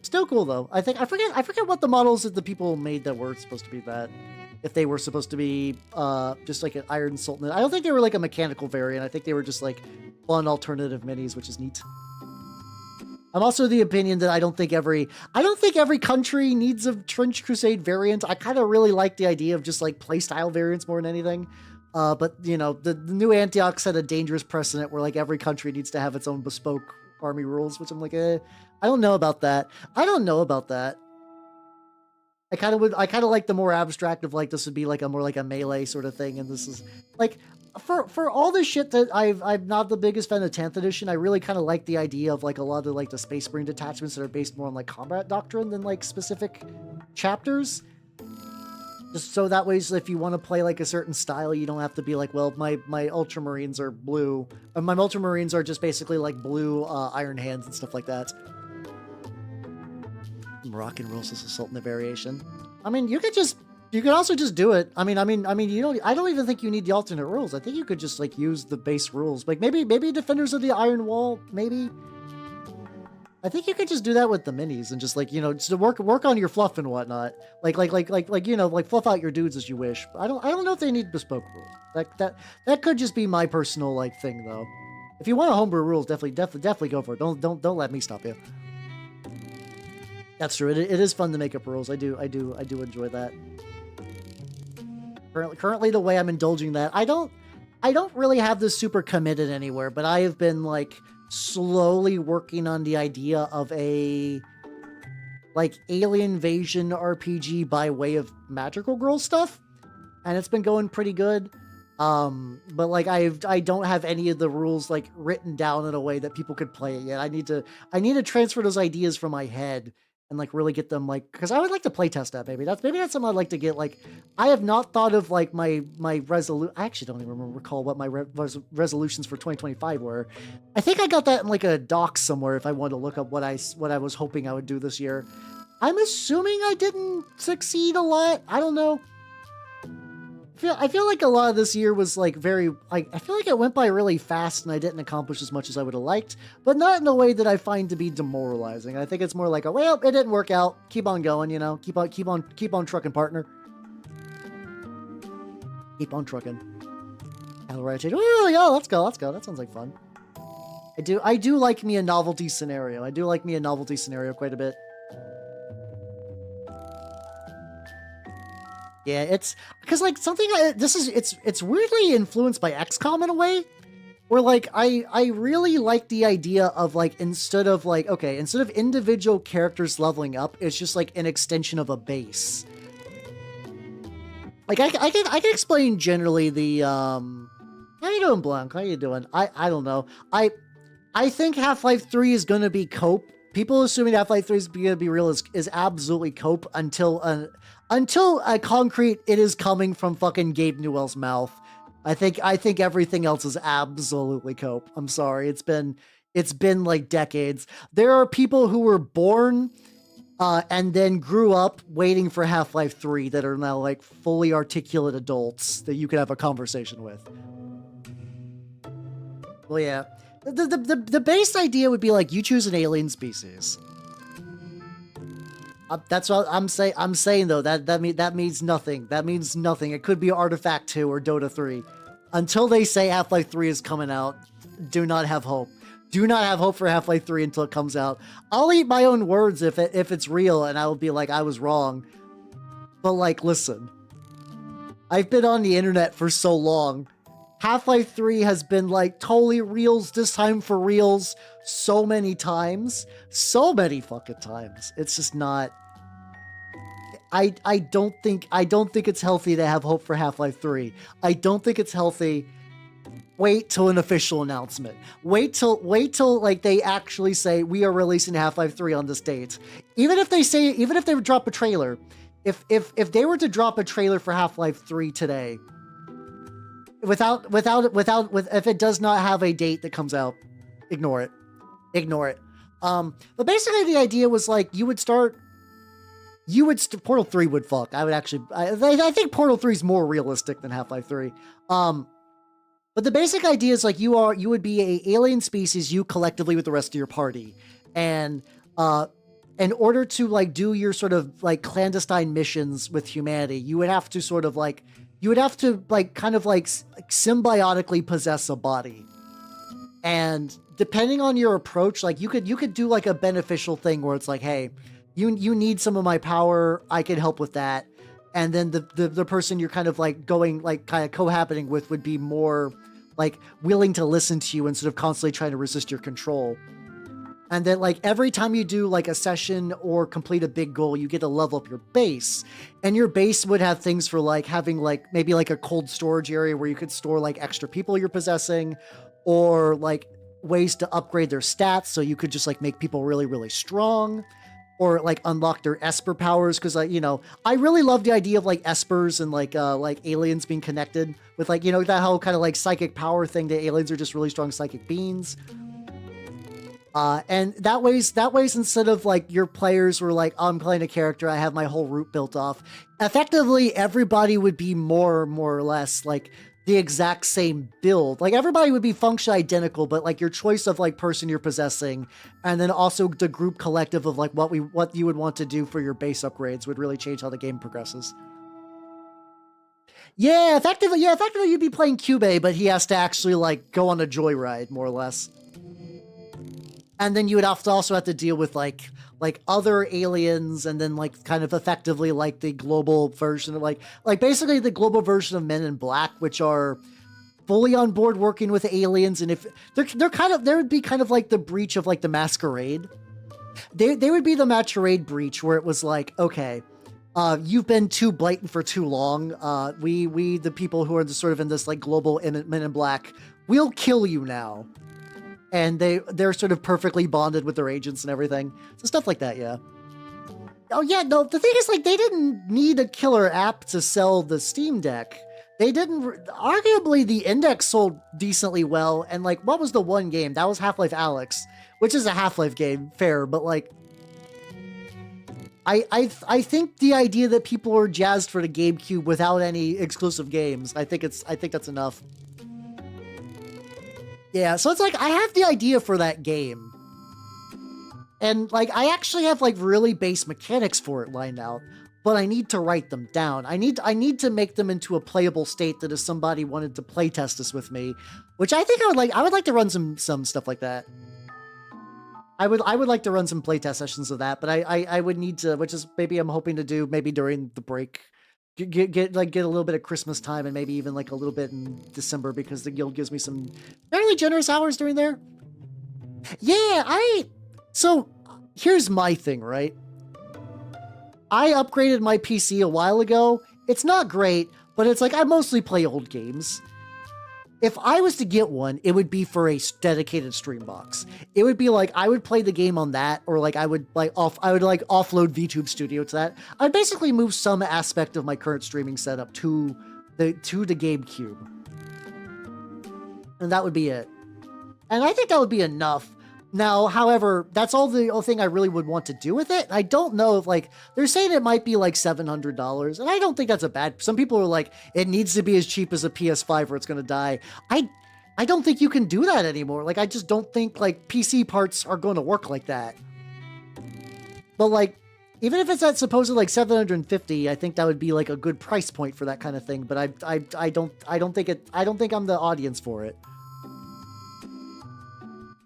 A: Still cool though. I forget what the models that the people made that were supposed to be that. If they were supposed to be just like an Iron Sultanate. I don't think they were like a mechanical variant. I think they were just like fun alternative minis, which is neat. I'm also the opinion that I don't think every country needs a Trench Crusade variant. I kind of really like the idea of just like playstyle variants more than anything. But you know, the new Antioch set a dangerous precedent where like every country needs to have its own bespoke army rules, which I'm like, I don't know about that. I kind of like the more abstract of like, this would be like a more like a melee sort of thing, and this is like, for all the shit that I'm not the biggest fan of 10th edition, I really kind of like the idea of like a lot of like the Space Marine detachments that are based more on like combat doctrine than like specific chapters. Just so that way, so if you want to play like a certain style, you don't have to be like, well, my Ultramarines are blue. My Ultramarines are just basically like blue Iron Hands and stuff like that. Moroccan rules as a Sultanate variation. I mean, you could also just do it. I don't even think you need the alternate rules. I think you could just like use the base rules. Like maybe Defenders of the Iron Wall, maybe. I think you could just do that with the minis and just like, you know, just work on your fluff and whatnot. Like you know, like fluff out your dudes as you wish. I don't know if they need bespoke rules. That could just be my personal like thing though. If you want a homebrew rules, definitely go for it. Don't let me stop you. That's true. It is fun to make up rules. I do enjoy that. Currently the way I'm indulging that, I don't really have this super committed anywhere, but I have been like slowly working on the idea of a like alien invasion RPG by way of magical girl stuff, and it's been going pretty good. But like I don't have any of the rules like written down in a way that people could play it yet. I need to transfer those ideas from my head and like really get them like, because I would like to playtest that. Maybe that's something I'd like to get. Like I have not thought of like my resolution. I actually don't even recall what my resolutions for 2025 were. I think I got that in like a doc somewhere. If I wanted to look up what I was hoping I would do this year, I'm assuming I didn't succeed a lot. I don't know. I feel like a lot of this year was like very, like, I feel like it went by really fast and I didn't accomplish as much as I would have liked, but not in a way that I find to be demoralizing. I think it's more like, well, it didn't work out. Keep on going, you know, keep on trucking, partner. Keep on trucking. Oh yeah, let's go. That sounds like fun. I do like me a novelty scenario. I do like me a novelty scenario quite a bit. Yeah, it's because like something it's weirdly influenced by XCOM in a way, where like I really like the idea of like instead of individual characters leveling up, it's just like an extension of a base. Like I can explain generally the how you doing, Blanc? How you doing? I don't know. I think Half-Life 3 is gonna be cope. People assuming Half-Life 3 is gonna be real is absolutely cope until a concrete it is coming from fucking Gabe Newell's mouth. I think everything else is absolutely cope. I'm sorry. It's been like decades. There are people who were born and then grew up waiting for Half-Life 3 that are now like fully articulate adults that you could have a conversation with. Well, yeah. The base idea would be like you choose an alien species. That's what I'm saying. I'm saying though that means nothing. That means nothing. It could be Artifact 2 or Dota 3. Until they say Half-Life 3 is coming out, do not have hope. Do not have hope for Half-Life 3 until it comes out. I'll eat my own words if it's real, and I will be like I was wrong. But like, listen, I've been on the internet for so long. Half-Life 3 has been like totally reals this time for reals so many times. So many fucking times. It's just not. I don't think it's healthy to have hope for Half-Life 3. I don't think it's healthy. Wait till an official announcement. Wait till like they actually say we are releasing Half-Life 3 on this date. Even if they would drop a trailer, if they were to drop a trailer for Half-Life 3 today, if it does not have a date that comes out, ignore it. But basically the idea was like Portal 3 would fuck. I think Portal 3 is more realistic than Half-Life 3. But the basic idea is like you would be a alien species, you collectively with the rest of your party. And in order to like do your sort of like clandestine missions with humanity, you would have to kind of like symbiotically possess a body. And depending on your approach, like you could do like a beneficial thing where it's like, hey, you need some of my power, I can help with that. And then the person you're kind of like going like kind of cohabiting with would be more like willing to listen to you instead of constantly trying to resist your control. And then like every time you do like a session or complete a big goal, you get to level up your base. And your base would have things for like having like maybe like a cold storage area where you could store like extra people you're possessing, or like ways to upgrade their stats so you could just like make people really, really strong, or like unlock their Esper powers. Cause like, you know, I really love the idea of like Espers and like aliens being connected with like, you know, that whole kind of like psychic power thing that aliens are just really strong psychic beings. And that ways, instead of like your players were like, oh, I'm playing a character, I have my whole route built off. Effectively, everybody would be more or less like the exact same build. Like everybody would be functionally identical, but like your choice of like person you're possessing, and then also the group collective of like what you would want to do for your base upgrades would really change how the game progresses. Yeah, effectively you'd be playing Cube, but he has to actually like go on a joyride, more or less. And then you would also have to deal with like other aliens, and then like kind of effectively like the global version of like basically the global version of Men in Black, which are fully on board working with aliens. And if they're kind of, there would be kind of like the breach of like the Masquerade. They would be the Masquerade breach, where it was like, okay, you've been too blatant for too long. We the people who are sort of in this like global Men in Black, we'll kill you now. And they're sort of perfectly bonded with their agents and everything. So stuff like that, yeah. Oh yeah, no, the thing is, like, they didn't need a killer app to sell the Steam Deck. They didn't, arguably the Index sold decently well, and like, what was the one game? That was Half-Life Alyx, which is a Half-Life game, fair, but like, I think the idea that people are jazzed for the GameCube without any exclusive games, I think that's enough. Yeah, so it's like, I have the idea for that game. And like, I actually have like really base mechanics for it lined out, but I need to write them down. I need to make them into a playable state that if somebody wanted to playtest this with me, which I think I would like to run some stuff like that. I would like to run some playtest sessions of that, but I would need to, which is maybe I'm hoping to do maybe during the break. Get a little bit of Christmas time, and maybe even like a little bit in December, because the guild gives me some fairly generous hours during there. Yeah, so here's my thing, right? I upgraded my PC a while ago. It's not great, but it's like I mostly play old games. If I was to get one, it would be for a dedicated stream box. It would be like I would play the game on that, or like I would offload Vtuber Studio to that. I'd basically move some aspect of my current streaming setup to the GameCube, and that would be it. And I think that would be enough. Now, however, that's all the only thing I really would want to do with it. I don't know if, like, they're saying it might be like $700, and I don't think that's a bad. Some people are like, it needs to be as cheap as a PS5 or it's going to die. I don't think you can do that anymore. Like, I just don't think like PC parts are going to work like that. But like, even if it's at supposedly like $750, I think that would be like a good price point for that kind of thing. But I don't think I'm the audience for it.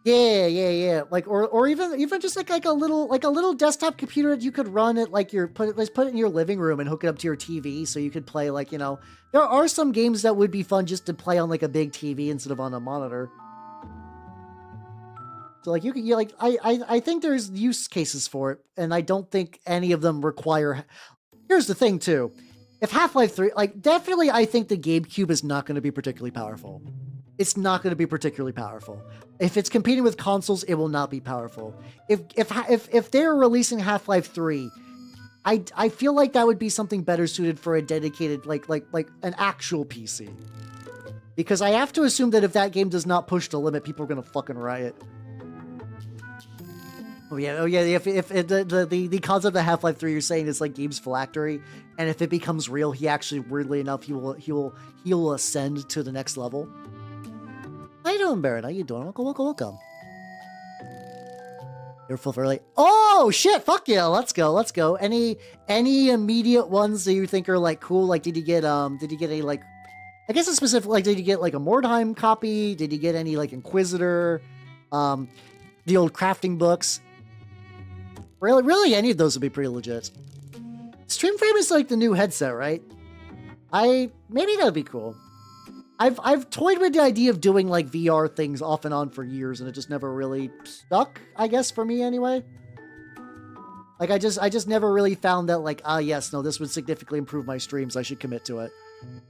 A: Yeah. Like, or even just like a little desktop computer that you could run at like let's put it in your living room and hook it up to your TV, so you could play, like, you know, there are some games that would be fun just to play on like a big TV instead of on a monitor. So like I think there's use cases for it, and I don't think any of them require. Here's the thing too. If Half-Life 3, like, definitely I think the GameCube is not going to be particularly powerful. It's not going to be particularly powerful. If it's competing with consoles, it will not be powerful. If they're releasing Half-Life 3, I feel like that would be something better suited for a dedicated, like an actual PC. Because I have to assume that if that game does not push the limit, people are going to fucking riot. Oh yeah. If the concept of Half-Life 3 you're saying is like game's phylactery, and if it becomes real, he actually, weirdly enough, he will ascend to the next level. How you doing, Barrett? How you doing? Welcome. You're full early. Oh shit! Fuck yeah! Let's go. Any immediate ones that you think are like cool? Like, did you get any, like, I guess a specific, like, did you get like a Mordheim copy? Did you get any like Inquisitor? The old crafting books? Really, any of those would be pretty legit. Streamframe is like the new headset, right? Maybe that'd be cool. I've toyed with the idea of doing like VR things off and on for years, and it just never really stuck, I guess, for me anyway. Like, I just never really found that, like, yes, no, this would significantly improve my streams, I should commit to it.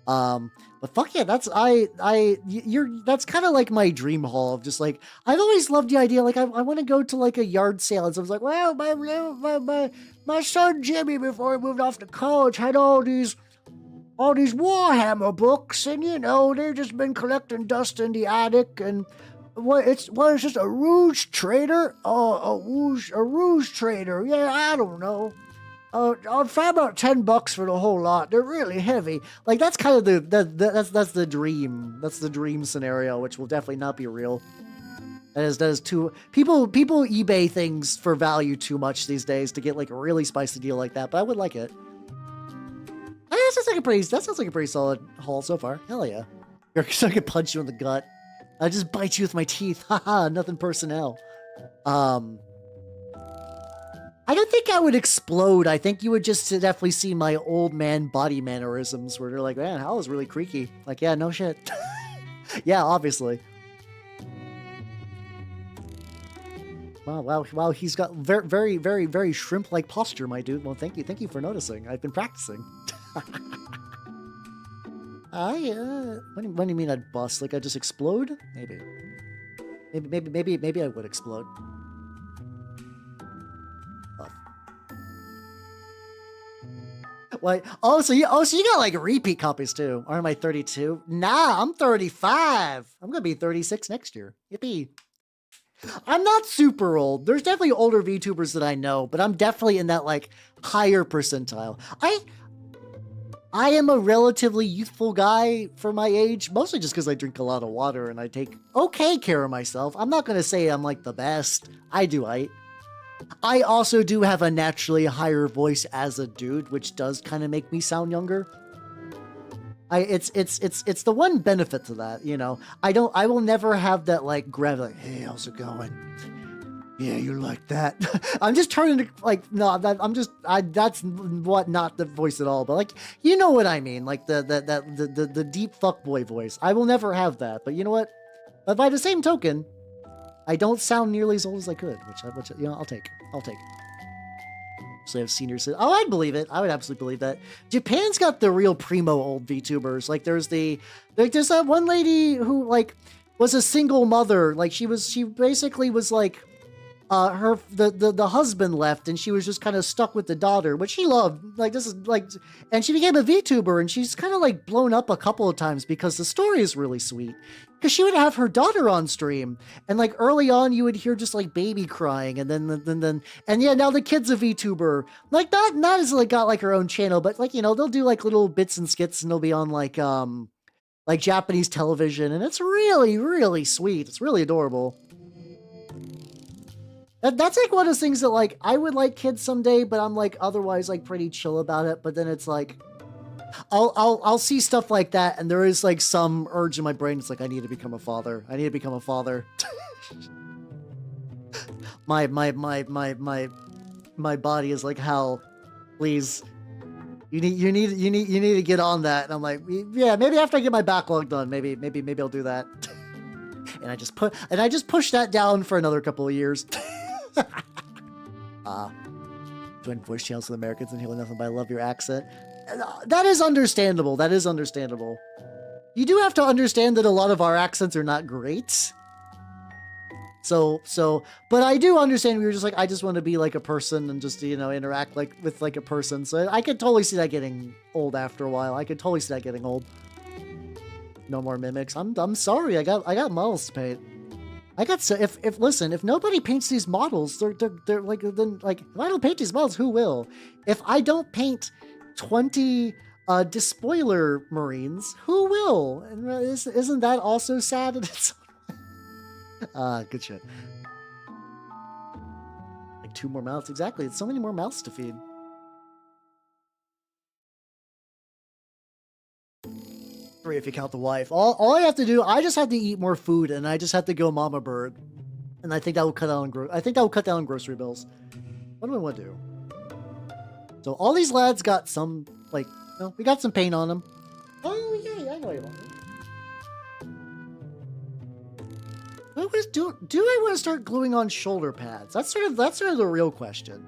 A: But fuck yeah, that's that's kind of like my dream haul of just like, I've always loved the idea, like, I want to go to like a yard sale, and so I was like, well, my son Jimmy, before he moved off to college, had all these Warhammer books, and, you know, they've just been collecting dust in the attic, and what is just a rouge trader? Oh, a rouge trader. Yeah, I don't know. I'll try about $10 for the whole lot. They're really heavy. Like that's kind of that's the dream. That's the dream scenario, which will definitely not be real. That is too people eBay things for value too much these days to get like a really spicy deal like that. But I would like it. That sounds like a pretty solid haul so far. Hell yeah. So I could punch you in the gut. I just bite you with my teeth. Haha, nothing personnel. I don't think I would explode. I think you would just definitely see my old man body mannerisms where they're like, man, Hal is really creaky. Like, yeah, no shit. Yeah, obviously. Wow, he's got very shrimp-like posture, my dude. Well, thank you for noticing. I've been practicing. What do you mean I'd bust? Like I just explode? Maybe I would explode. Wait, so you got like repeat copies too. Or am I 32? Nah, I'm 35. I'm gonna be 36 next year. Yippee. I'm not super old. There's definitely older VTubers that I know, but I'm definitely in that like higher percentile. I am a relatively youthful guy for my age, mostly just because I drink a lot of water and I take okay care of myself. I'm not gonna say I'm like the best. I also do have a naturally higher voice as a dude, which does kind of make me sound younger. It's the one benefit to that, you know. I will never have that like grab like, hey, how's it going? Yeah, you're like that. I'm just turning to like, no, that's what, not the voice at all, but like, you know what I mean? Like the deep fuckboy voice. I will never have that, but you know what? But by the same token, I don't sound nearly as old as I could, which you know, I'll take. So I have seniors. Oh, I'd believe it. I would absolutely believe that. Japan's got the real primo old VTubers. Like there's that one lady who like was a single mother. Like she basically was like, the husband left and she was just kind of stuck with the daughter, which she loved. Like this is like, and she became a VTuber and she's kind of like blown up a couple of times because the story is really sweet. Because she would have her daughter on stream and like early on you would hear just like baby crying and then yeah, now the kid's a VTuber. Like not as like got like her own channel, but like, you know, they'll do like little bits and skits and they'll be on like Japanese television and it's really, really sweet. It's really adorable. That's like one of those things that like I would like kids someday, but I'm like otherwise like pretty chill about it. But then it's like I'll see stuff like that, and there is like some urge in my brain. It's like I need to become a father. I need to become a father. my body is like, Hal, please. You need to get on that. And I'm like, yeah, maybe after I get my backlog done, maybe I'll do that. And I just push that down for another couple of years. Doing voice channels with Americans and healing nothing, but I love your accent. That is understandable. You do have to understand that a lot of our accents are not great. So, but I do understand we were just like, I just want to be like a person and just, you know, interact like with like a person. So I could totally see that getting old after a while. I could totally see that getting old. No more mimics. I'm sorry. I got models to paint. If nobody paints these models, they're like, then like, if I don't paint these models, who will? If I don't paint 20 Despoiler Marines, who will? And isn't that also sad? Good shit. Like 2 more mouths, exactly. It's so many more mouths to feed. 3 if you count the wife. All I have to do, I just have to eat more food, and I just have to go mama bird, and I think that will cut down grocery bills. What do I want to do? So all these lads got some, like, you know, we got some paint on them. Oh yeah, I know what you want. Do I want to start gluing on shoulder pads? That's sort of the real question.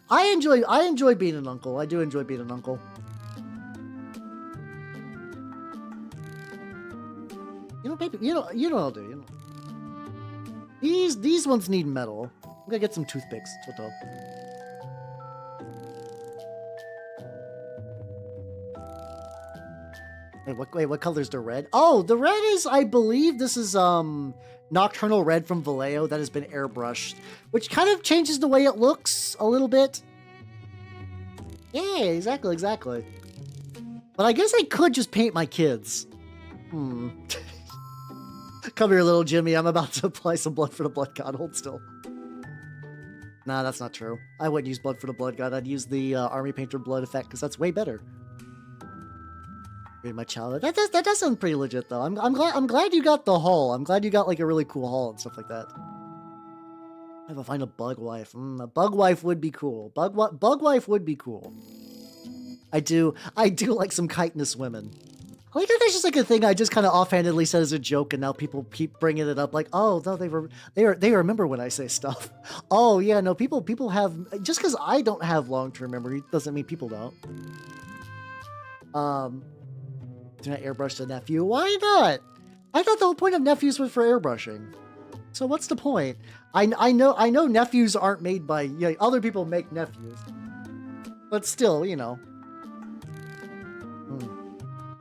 A: I enjoy being an uncle. I do enjoy being an uncle. You know, baby, you know what I'll do. You know, these ones need metal. I'm gonna get some toothpicks. Wait, what color's the red? Oh, the red is, I believe this is Nocturnal Red from Vallejo that has been airbrushed, which kind of changes the way it looks a little bit. Yeah, exactly. But I guess I could just paint my kids. Come here, little Jimmy. I'm about to apply some blood for the blood god. Hold still. Nah, that's not true. I wouldn't use blood for the blood god. I'd use the army painter blood effect because that's way better. Read my child. That does sound pretty legit though. I'm glad you got the haul. I'm glad you got like a really cool haul and stuff like that. I have to find a bug wife. A bug wife would be cool. Bug wife would be cool. I do like some chitinous women. I like that that's just like a thing I just kind of offhandedly said as a joke, and now people keep bringing it up. Like, oh no, they remember when I say stuff. Oh yeah, no, people have, just because I don't have long-term memory doesn't mean people don't. Do not airbrush the nephew. Why not? I thought the whole point of nephews was for airbrushing. So what's the point? I know nephews aren't made by, other people make nephews, but still, you know.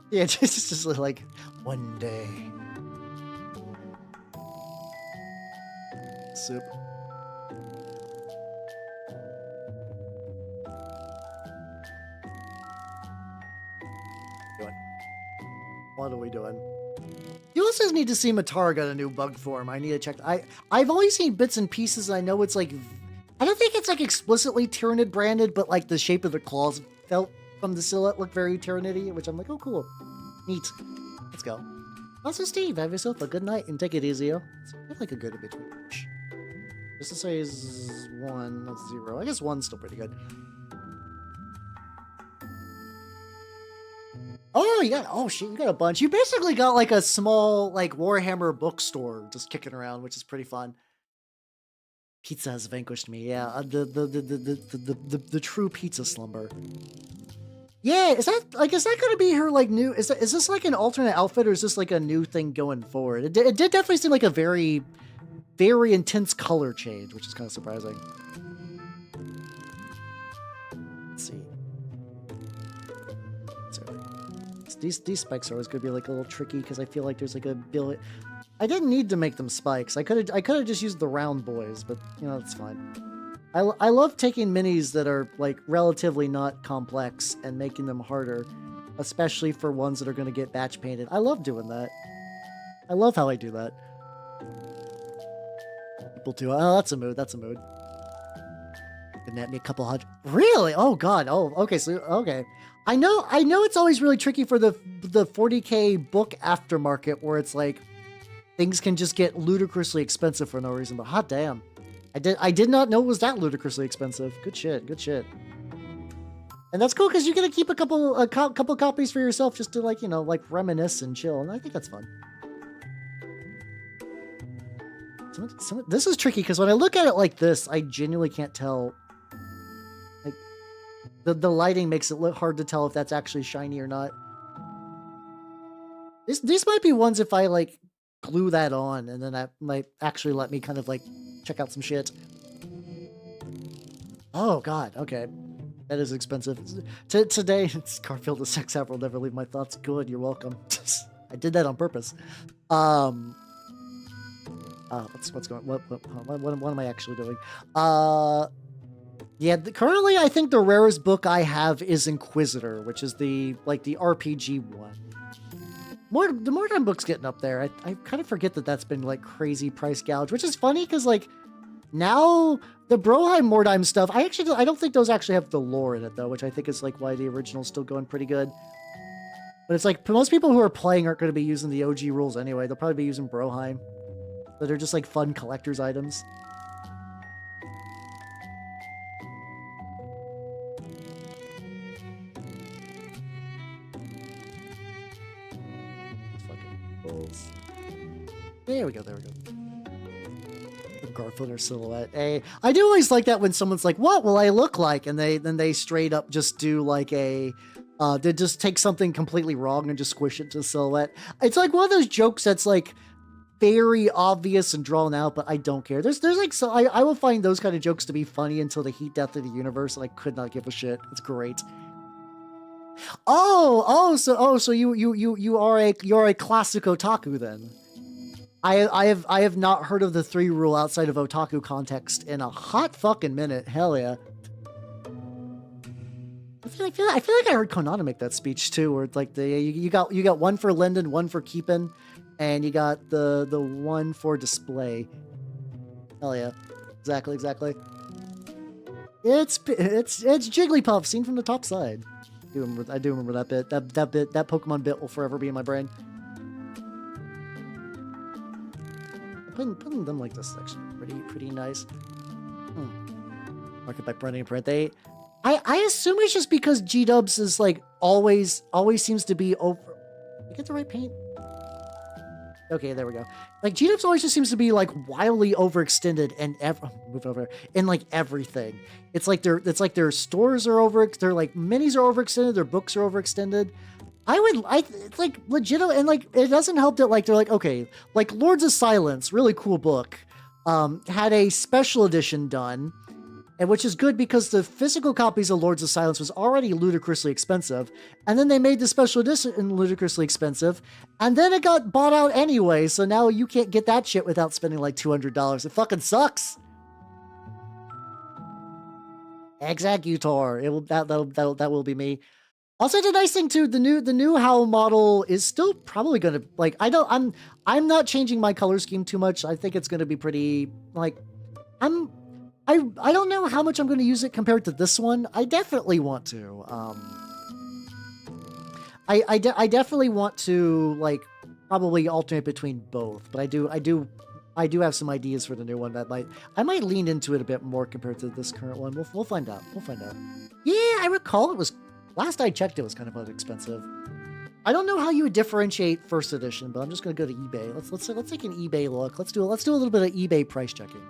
A: Yeah, just like one day. Soup. What are we doing? You also need to see Matar got a new bug form. I need to check. I've always seen bits and pieces. I know it's like, I don't think it's like explicitly Tyranid branded, but like the shape of the claws felt from the silhouette looked very Tyranidy, which I'm like, oh cool, neat. Let's go. Also, Steve, have yourself a good night and take it easy. It's like a good in between. Just to say is 1, that's 0. I guess 1's still pretty good. Oh, you got, oh shit, you got a bunch. You basically got like a small, like, Warhammer bookstore just kicking around, which is pretty fun. Pizza has vanquished me, yeah. The true pizza slumber. Yeah, is that gonna be her, like, new, is this like an alternate outfit, or is this like a new thing going forward? It did definitely seem like a very, very intense color change, which is kind of surprising. Let's see. These spikes are always going to be like a little tricky because I feel like there's like a bill. I didn't need to make them spikes. I could have just used the round boys, but you know, it's fine. I love taking minis that are like relatively not complex and making them harder, especially for ones that are going to get batch painted. I love doing that. I love how I do that. People do. Oh, that's a mood. That's a mood. Net me a couple hundred. Really? Oh god. Oh, okay. So okay. I know it's always really tricky for the 40K book aftermarket where it's like things can just get ludicrously expensive for no reason, but hot damn. I did not know it was that ludicrously expensive. Good shit, good shit. And that's cool because you're gonna keep a couple copies for yourself just to like, you know, like reminisce and chill, and I think that's fun. This is tricky because when I look at it like this, I genuinely can't tell. The lighting makes it look hard to tell if that's actually shiny or not. These might be ones if I like glue that on, and then that might actually let me kind of like check out some shit. Oh god, okay. That is expensive. Today, it's Garfield the sex app will never leave my thoughts. Good, you're welcome. I did that on purpose. What's going? What am I actually doing? Yeah, currently I think the rarest book I have is Inquisitor, which is the RPG one. The more time book's getting up there, I kind of forget that that's been like crazy price gouge, which is funny because like now the Broheim Mordheim stuff, I don't think those actually have the lore in it though, which I think is like why the original's still going pretty good. But it's like most people who are playing aren't going to be using the OG rules anyway. They'll probably be using Broheim. So they're just like fun collector's items. There we go, there we go. Garfield or silhouette. Hey, I do always like that when someone's like, what will I look like? And then they straight up just do like a, they just take something completely wrong and just squish it to a silhouette. It's like one of those jokes that's like very obvious and drawn out, but I don't care. There's like, so I will find those kind of jokes to be funny until the heat death of the universe, and I could not give a shit. It's great. So you're a classic otaku then. I have not heard of the 3 rule outside of otaku context in a hot fucking minute. Hell yeah. I feel like I heard Konana make that speech too, where it's like you got one for Linden, one for keeping, and you got the one for display. Hell yeah, exactly. It's Jigglypuff seen from the top side. I do remember that bit. That Pokemon bit will forever be in my brain. Putting them like this is actually pretty nice. Market by Brendan and Print. I assume it's just because G-Dubs is like always seems to be over. You get the right paint? Okay, there we go. Like G-Dubs always just seems to be like wildly overextended and move over in like everything. It's like their stores are their like minis are overextended, their books are overextended. It's like legitimate, and like it doesn't help that like they're like, okay, like Lords of Silence, really cool book, had a special edition done. And which is good because the physical copies of Lords of Silence was already ludicrously expensive. And then they made the special edition ludicrously expensive. And then it got bought out anyway. So now you can't get that shit without spending like $200. It fucking sucks. Executor. That will be me. Also, the nice thing too, the new Howl model is still probably gonna like I'm not changing my color scheme too much. I think it's gonna be pretty like I don't know how much I'm going to use it compared to this one. I definitely want to. I definitely want to like probably alternate between both, but I do have some ideas for the new one that I might lean into it a bit more compared to this current one. We'll find out. Yeah, I recall it was last I checked it was kind of expensive. I don't know how you would differentiate first edition, but I'm just going to go to eBay. Let's take an eBay look. Let's do a little bit of eBay price checking.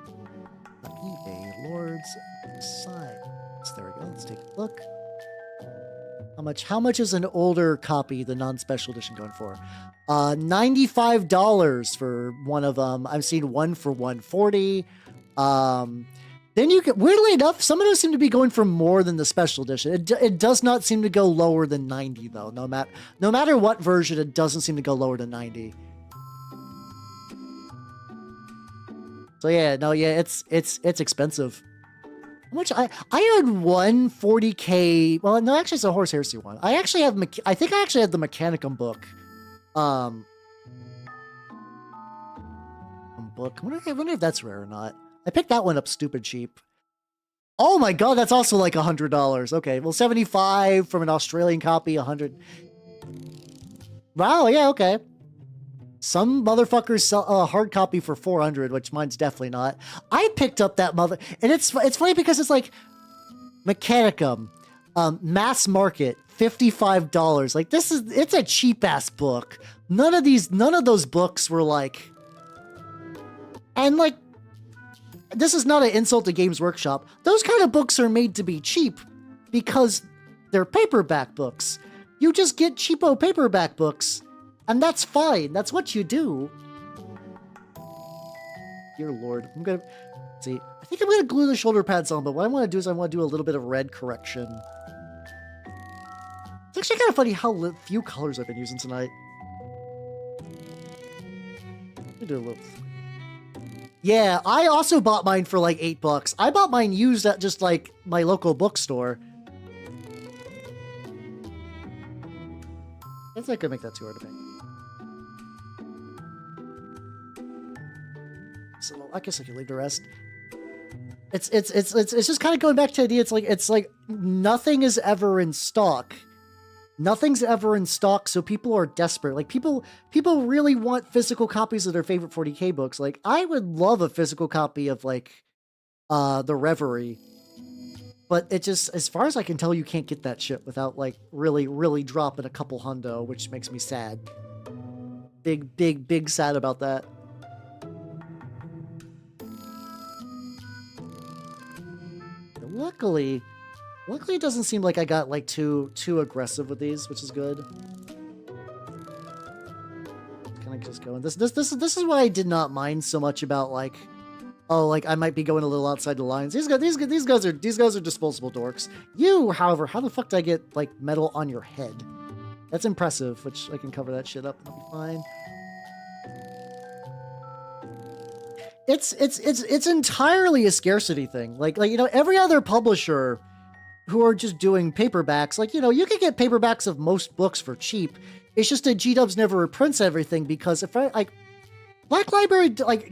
A: eBay Lords Silence. There we go. Let's take a look. How much is an older copy, the non-special edition, going for? $95 for one of them. I've seen one for $140. Then you can, weirdly enough, some of those seem to be going for more than the special edition. It does not seem to go lower than 90 though. No matter what version, it doesn't seem to go lower than 90. So yeah, it's expensive. How much I had one 40K. Well, no, actually it's a Horus Heresy one. I think I actually had the Mechanicum book. Book. I wonder if that's rare or not. I picked that one up stupid cheap. Oh my god, that's also like $100. Okay, well 75 from an Australian copy, 100. Wow, yeah, okay. Some motherfuckers sell a hard copy for 400, which mine's definitely not. I picked up that and it's funny because it's like Mechanicum, mass market, $55. Like it's a cheap ass book. None of those books were like, and like, this is not an insult to Games Workshop. Those kind of books are made to be cheap because they're paperback books. You just get cheapo paperback books. And that's fine. That's what you do. Dear Lord. I think I'm going to glue the shoulder pads on, but what I want to do is I want to do a little bit of red correction. It's actually kind of funny how few colors I've been using tonight. Let me do a little... Yeah, I also bought mine for like $8. I bought mine used at just like my local bookstore. I think I could make that too hard to make. So I guess I can leave the rest. It's just kind of going back to the idea. It's like nothing is ever in stock. Nothing's ever in stock, so people are desperate. Like people really want physical copies of their favorite 40K books. Like I would love a physical copy of like the Reverie. But it just, as far as I can tell, you can't get that shit without like really dropping a couple hundo, which makes me sad. Big sad about that. Luckily it doesn't seem like I got like too aggressive with these, which is good. Kind of just going. This is why I did not mind so much about like, oh, like I might be going a little outside the lines. These guys are disposable dorks. You, however, how the fuck did I get like metal on your head? That's impressive, which I can cover that shit up and I'll be fine. It's entirely a scarcity thing. Like you know, every other publisher who are just doing paperbacks, like, you know, you can get paperbacks of most books for cheap. It's just that G-Dubs never reprints everything because if I, like, Black Library, like,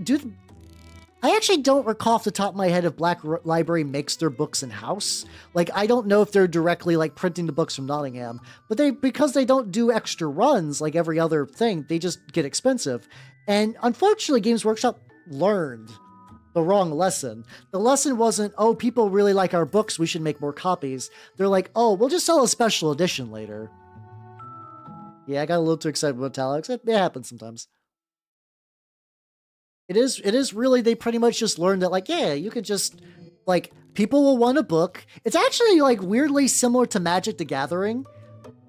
A: I actually don't recall off the top of my head if Library makes their books in-house. Like, I don't know if they're directly, like, printing the books from Nottingham. But because they don't do extra runs like every other thing, they just get expensive. And unfortunately, Games Workshop learned the wrong lesson. The lesson wasn't, oh, people really like our books, we should make more copies. They're like, oh, we'll just sell a special edition later. Yeah, I got a little too excited with Italics. It happens sometimes. It is really, they pretty much just learned that, like, yeah, you could just, like, people will want a book. It's actually, like, weirdly similar to Magic the Gathering.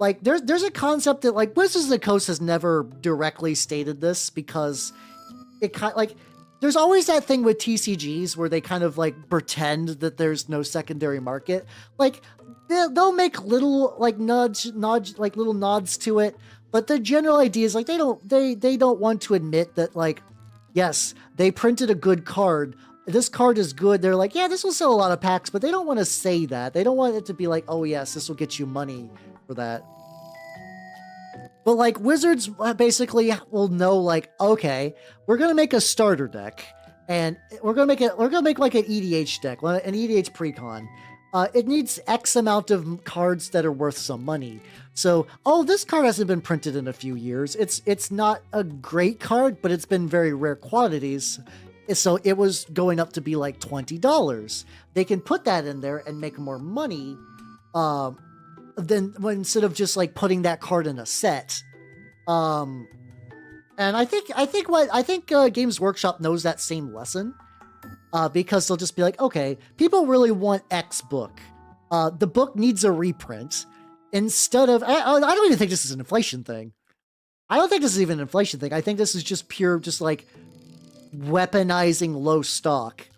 A: Like, there's a concept that, like, Wizards of the Coast has never directly stated this because it kind, like, there's always that thing with TCGs where they kind of, like, pretend that there's no secondary market. Like, they'll make little, like, like, little nods to it, but the general idea is, like, they don't want to admit that, like, yes, they printed a good card. This card is good. They're like, yeah, this will sell a lot of packs, but they don't want to say that. They don't want it to be like, oh yes, this will get you money for that. But like Wizards basically will know, like, okay, we're gonna make a starter deck, and we're gonna make like an EDH deck, an EDH precon. It needs X amount of cards that are worth some money. So, oh, this card hasn't been printed in a few years. It's not a great card, but it's been very rare quantities. So it was going up to be like $20. They can put that in there and make more money instead of just like putting that card in a set. And I think Games Workshop knows that same lesson. Because they'll just be like, okay, people really want X book. The book needs a reprint. Instead of, I don't even think this is an inflation thing. I don't think this is even an inflation thing. I think this is just pure, just like weaponizing low stock.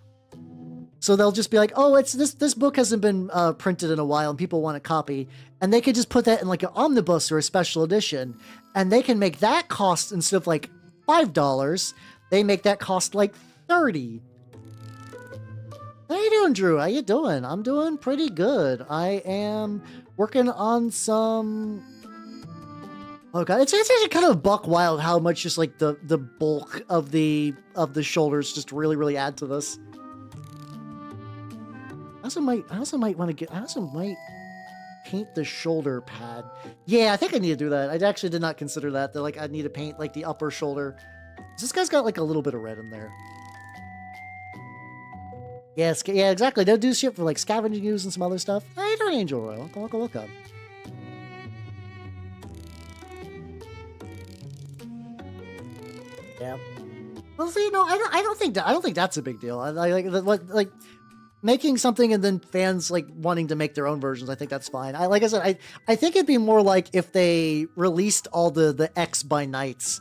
A: So they'll just be like, oh, this book hasn't been printed in a while and people want a copy. And they could just put that in like an omnibus or a special edition. And they can make that cost, instead of like $5, they make that cost like $30. How you doing, Drew? How you doing? I'm doing pretty good. I am working on some... Oh god, it's actually kind of buck wild how much just like the bulk of the shoulders just really add to this. I also might paint the shoulder pad. Yeah, I think I need to do that. I actually did not consider that. That like I need to paint like the upper shoulder. This guy's got like a little bit of red in there. Yes, yeah, exactly. They'll do shit for like scavenging use and some other stuff. How you doing, Angel Royal? Welcome. Yeah. Well, see, no, I don't think that's a big deal. I like making something and then fans like wanting to make their own versions. I think that's fine. Like I said, I think it'd be more like if they released all the X by Nights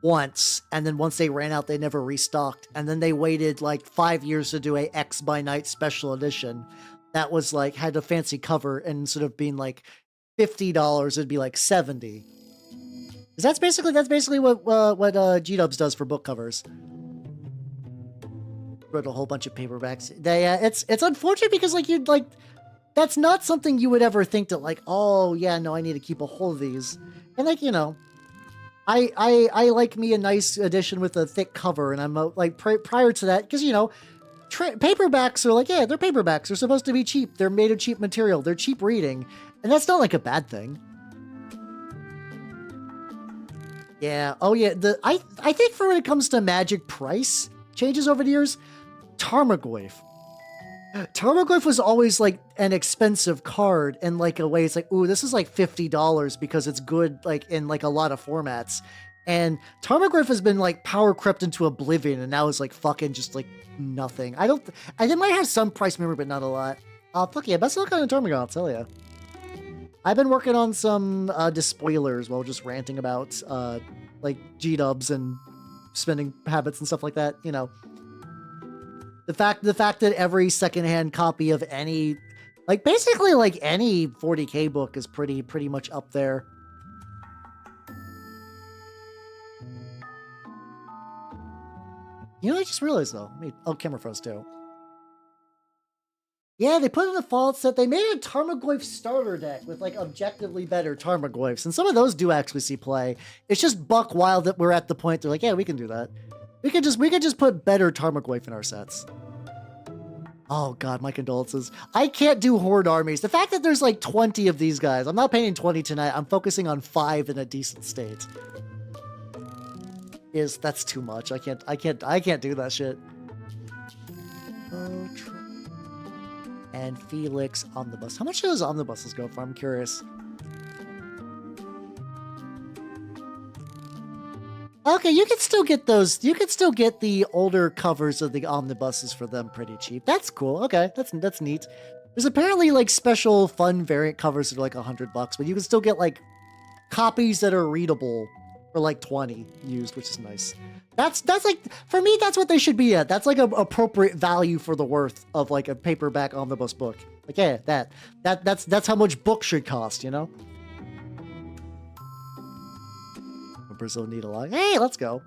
A: once, and then once they ran out, they never restocked, and then they waited like 5 years to do a X by Night special edition that was like had a fancy cover, and instead of being like $50, it'd be like $70. That's basically what G-Dubs does for book covers. Wrote a whole bunch of paperbacks. It's unfortunate because like you'd like that's not something you would ever think that like, oh yeah, no, I need to keep a hold of these, and like, you know, I like me a nice edition with a thick cover, and I'm like prior to that, because you know, paperbacks are like, yeah, they're paperbacks. They're supposed to be cheap. They're made of cheap material. They're cheap reading, and that's not like a bad thing. Yeah. Oh yeah. I think for when it comes to Magic price changes over the years, Tarmogoyf was always like an expensive card in like a way. It's like, ooh, this is like $50 because it's good like in like a lot of formats. And Tarmogoyf has been like power crept into oblivion, and now is like fucking just like nothing. I think might have some price memory, but not a lot. Fuck yeah, best of luck on Tarmogoyf, I'll tell ya. I've been working on some Despoilers while just ranting about like G-dubs and spending habits and stuff like that. You know, the fact that every secondhand copy of any, like basically like any 40K book is pretty much up there. You know, I just realized though. Camera froze too. Yeah, they put in the Fallout set. They made a Tarmogoyf starter deck with like objectively better Tarmogoyfs, and some of those do actually see play. It's just buck wild that we're at the point they're like, yeah, we can do that. We could just put better Tarmogoyf in our sets. Oh god, my condolences. I can't do horde armies. The fact that there's like 20 of these guys, I'm not painting 20 tonight. I'm focusing on 5 in a decent state. That's too much. I can't do that shit. And Felix Omnibus. How much do those omnibuses go for? I'm curious. Okay, you can still get those. You can still get the older covers of the omnibuses for them pretty cheap. That's cool. Okay, that's neat. There's apparently like special fun variant covers that are like $100, but you can still get like copies that are readable for like 20 used, which is nice. That's like, for me, that's what they should be at. That's like an appropriate value for the worth of like a paperback omnibus book. Like, yeah, that's how much book should cost, you know? Brazil need a lot. Hey, let's go.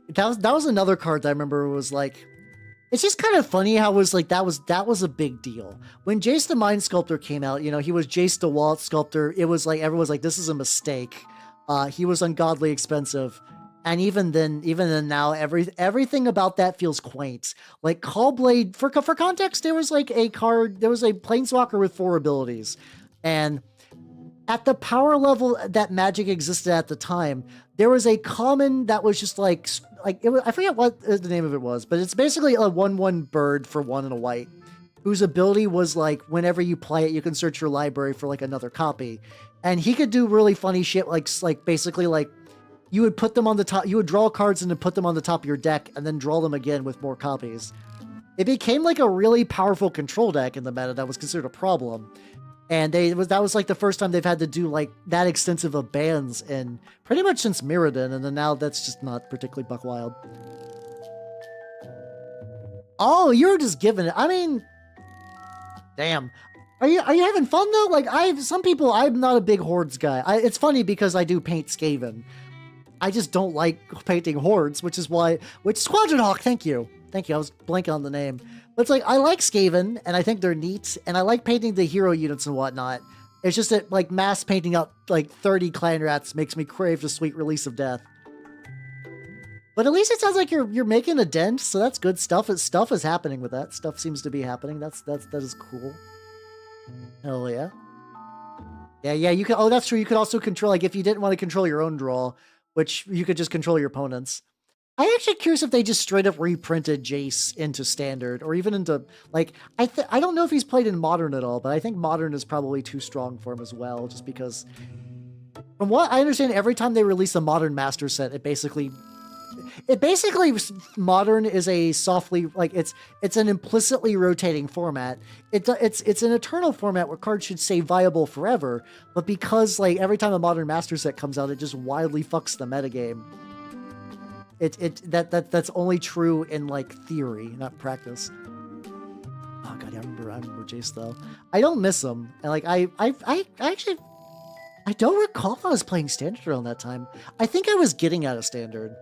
A: That was another card that I remember was like, it's just kind of funny how it was like, that was a big deal. When Jace the Mind Sculptor came out, you know, he was Jace the Wallet Sculptor. It was like, everyone's like, this is a mistake. He was ungodly expensive. And even then now, everything about that feels quaint. Like Callblade, for context, there was like a card, there was a Planeswalker with 4 abilities. And at the power level that Magic existed at the time, there was a common that was just like it was, I forget what the name of it was, but it's basically a 1/1 bird for 1 and a white, whose ability was like, whenever you play it, you can search your library for like another copy. And he could do really funny shit, like basically like, you would put them on the top, you would draw cards and then put them on the top of your deck and then draw them again with more copies. It became like a really powerful control deck in the meta that was considered a problem. And that was like the first time they've had to do like that extensive of bans in pretty much since Mirrodin, and then now that's just not particularly buck wild. Oh, you're just giving it. I mean, damn. Are you having fun though? Like I'm not a big hordes guy. It's funny because I do paint Skaven. I just don't like painting hordes, which Squadron Hawk, thank you. I was blanking on the name. But it's like, I like Skaven, and I think they're neat, and I like painting the hero units and whatnot. It's just that, like, mass painting out, like, 30 clan rats makes me crave the sweet release of death. But at least it sounds like you're making a dent, so that's good. Stuff is happening with that. Stuff seems to be happening. That is cool. Hell yeah. Yeah, you can, oh, that's true. You could also control, like, if you didn't want to control your own draw, which you could just control your opponent's. I'm actually curious if they just straight up reprinted Jace into Standard, or even into, like, I don't know if he's played in Modern at all, but I think Modern is probably too strong for him as well, just because, from what I understand, every time they release a Modern Master set, it basically, Modern is a softly, like, it's an implicitly rotating format. It's an eternal format where cards should stay viable forever, but because, like, every time a Modern Master set comes out, it just wildly fucks the metagame. That's only true in, like, theory, not practice. Oh god, yeah, I remember Jace though. I don't miss him, and like I actually don't recall if I was playing Standard around that time. I think I was getting out of Standard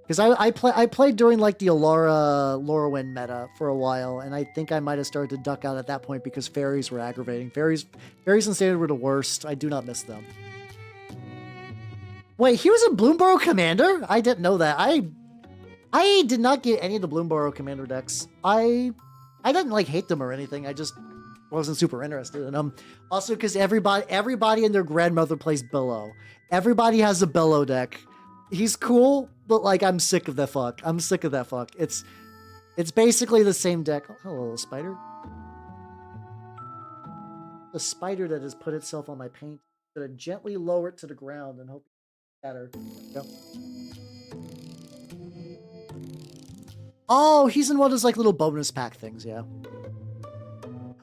A: because I played during like the Alara Lorwyn meta for a while, and I think I might have started to duck out at that point because fairies were aggravating. Fairies in Standard were the worst. I do not miss them. Wait, he was a Bloomborough Commander? I didn't know that. I did not get any of the Bloomborough Commander decks. I didn't like hate them or anything. I just wasn't super interested in them. Also, because everybody and their grandmother plays Billow. Everybody has a Billow deck. He's cool, but like I'm sick of that fuck. It's basically the same deck. Oh, hello, spider. The spider that has put itself on my paint. I'm gonna gently lower it to the ground and hope. Better. Go. Oh, he's in one of those like little bonus pack things, yeah.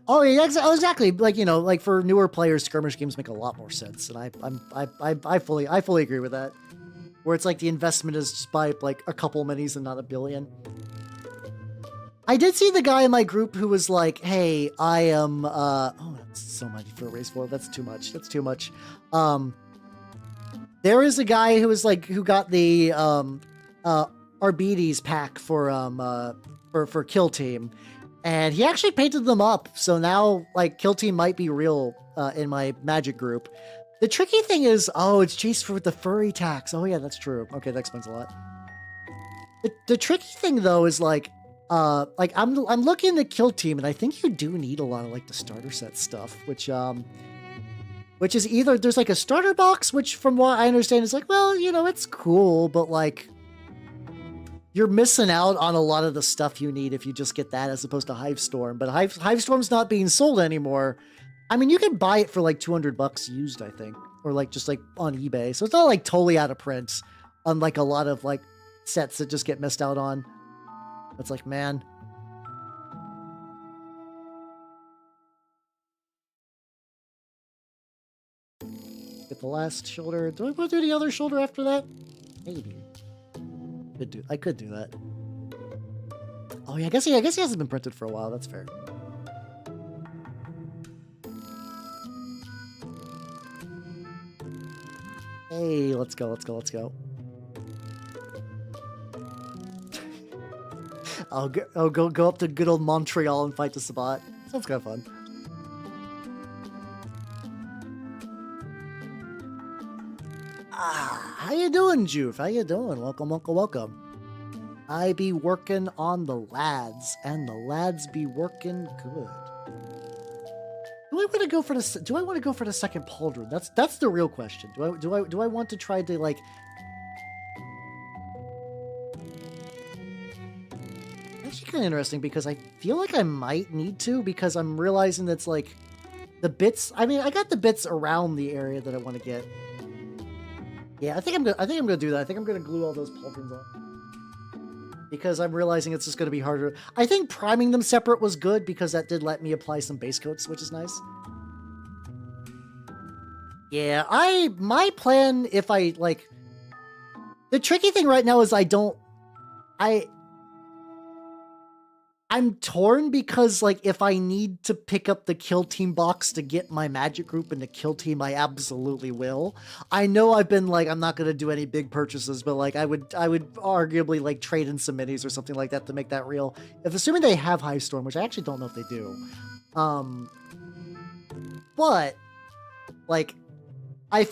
A: Oh yeah, exactly. Like, you know, like for newer players, skirmish games make a lot more sense, and I fully agree with that. Where it's like the investment is just by like a couple minis and not a billion. I did see the guy in my group who was like, "Hey, I am oh, that's so much for a race for. That's too much. There is a guy who was like, who got the Arbides pack for Kill Team, And he actually painted them up, so now, like, Kill Team might be real in my Magic group. The tricky thing is, oh, it's chased with the furry tax. Oh yeah, that's true. Okay, that explains a lot. The tricky thing though is like I'm looking at Kill Team, and I think you do need a lot of like the starter set stuff, which is either there's like a starter box, which from what I understand is like, well, you know, it's cool, but like you're missing out on a lot of the stuff you need if you just get that as opposed to Hivestorm. But Hivestorm's not being sold anymore. I mean, you can buy it for like $200 used, I think, or like just like on eBay. So it's not like totally out of print, unlike a lot of like sets that just get missed out on. It's like, man. Get the last shoulder. Do I want to do the other shoulder after that? Maybe. I could do that. Oh yeah, I guess he hasn't been printed for a while. That's fair. Hey, let's go. I'll go up to good old Montreal and fight the Sabat. Sounds kind of fun. How you doing, Juve? How you doing? Welcome. I be working on the lads, and the lads be working good. Do I want to go for the? Do I want to go for the second pauldron? That's the real question. Do I want to try to like? Actually, kind of interesting because I feel like I might need to, because I'm realizing that's like the bits. I mean, I got the bits around the area that I want to get. Yeah, I think I'm gonna do that. I think I'm gonna glue all those pauldrons on, because I'm realizing it's just gonna be harder. I think priming them separate was good because that did let me apply some base coats, which is nice. Yeah, my plan, if I like, the tricky thing right now is I'm torn because, like, if I need to pick up the Kill Team box to get my Magic group into Kill Team, I absolutely will. I know I've been like, I'm not going to do any big purchases, but like I would arguably like trade in some minis or something like that to make that real. If assuming they have Hivestorm, which I actually don't know if they do. But like I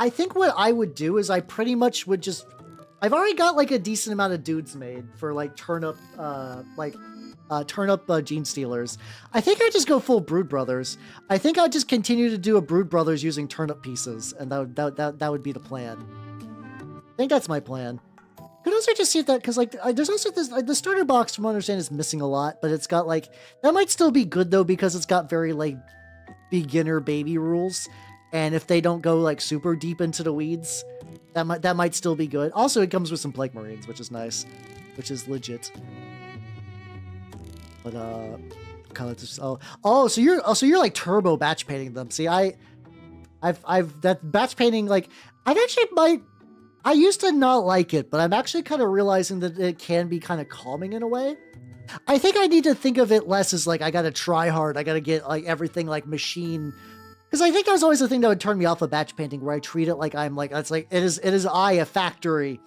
A: think what I would do is I pretty much would just, I've already got like a decent amount of dudes made for like turnip Gene Stealers. I think I'd just go full Brood Brothers. I think I'd just continue to do a Brood Brothers using turnip pieces, and that would be the plan. I think that's my plan. Could also just see if that, because like there's also this, like, the starter box from what I understand is missing a lot, but it's got like, that might still be good though, because it's got very like beginner baby rules, and if they don't go like super deep into the weeds, that might still be good. Also, it comes with some Plague Marines, which is nice, which is legit. But kind of just, so you're like turbo batch painting them. See, I've that batch painting, like I used to not like it, but I'm actually kind of realizing that it can be kind of calming in a way. I think I need to think of it less as like I gotta try hard, I gotta get like everything like machine. Because I think that was always the thing that would turn me off of batch painting, where I treat it like I'm like, it's like it is a factory.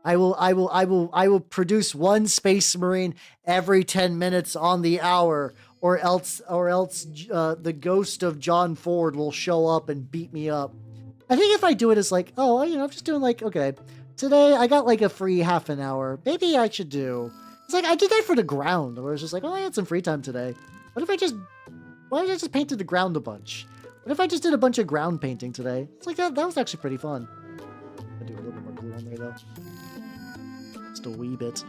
A: I will produce one Space Marine every 10 minutes on the hour, or else the ghost of John Ford will show up and beat me up. I think if I do it as like, oh, you know, I'm just doing like, okay, today I got like a free half an hour. Maybe I should do. It's like I did that for the ground, where it's just like, oh, I had some free time today. Why don't I just painted the ground a bunch? What if I just did a bunch of ground painting today? It's like that was actually pretty fun. I'll do a little bit more glue on there though. Just a wee bit.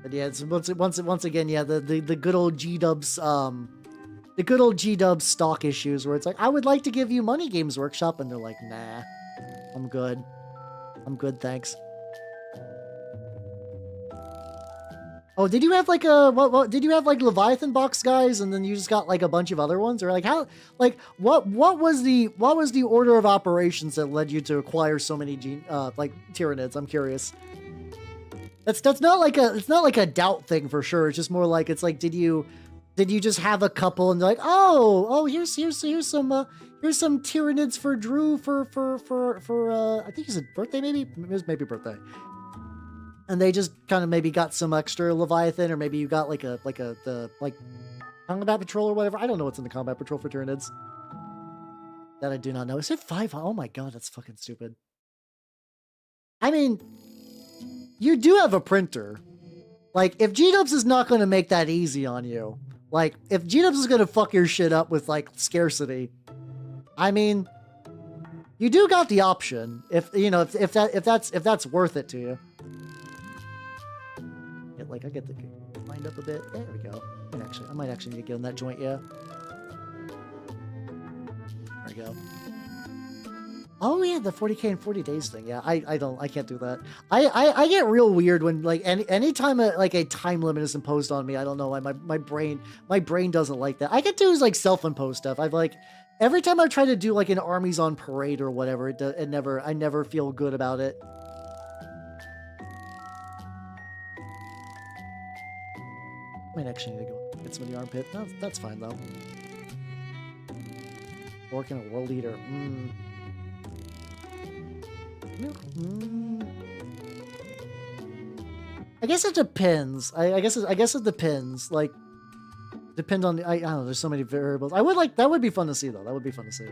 A: But yeah, it's once again, yeah, the good old G-dubs, the good old G-dubs stock issues where it's like, I would like to give you money, Games Workshop, and they're like, nah, I'm good, thanks. Oh, did you have like what did you have like Leviathan box guys, and then you just got like a bunch of other ones, or like how, like what was the order of operations that led you to acquire so many like Tyranids? I'm curious. It's not like a doubt thing for sure. It's just more like, it's like, did you just have a couple and like, oh here's some Tyranids for Drew for I think it's a birthday, maybe birthday. and they just kind of maybe got some extra Leviathan, or maybe you got like the combat patrol or whatever. I don't know what's in the combat patrol for Tyranids. That I do not know. Is it 5? Oh my god, that's fucking stupid. I mean, you do have a printer. Like, if G-Dubs is not going to make that easy on you, like, if G-Dubs is going to fuck your shit up with, like, scarcity, I mean, you do got the option. If, you know, if that's worth it to you. Yeah, like, I get the lined up a bit. There we go. I might actually need to get in that joint, yeah. There we go. Oh yeah, the 40k in 40 days thing. Yeah, I can't do that. I get real weird when like anytime a time limit is imposed on me. I don't know why my brain doesn't like that. I can do like self-imposed stuff. I've like every time I try to do like an armies on parade or whatever, I never feel good about it. Might actually need to go get some of the armpit. No, that's fine though. Working a world eater. I guess it depends. I guess it depends. Like, depend on the. I don't know. There's so many variables. That would be fun to see though. That would be fun to see.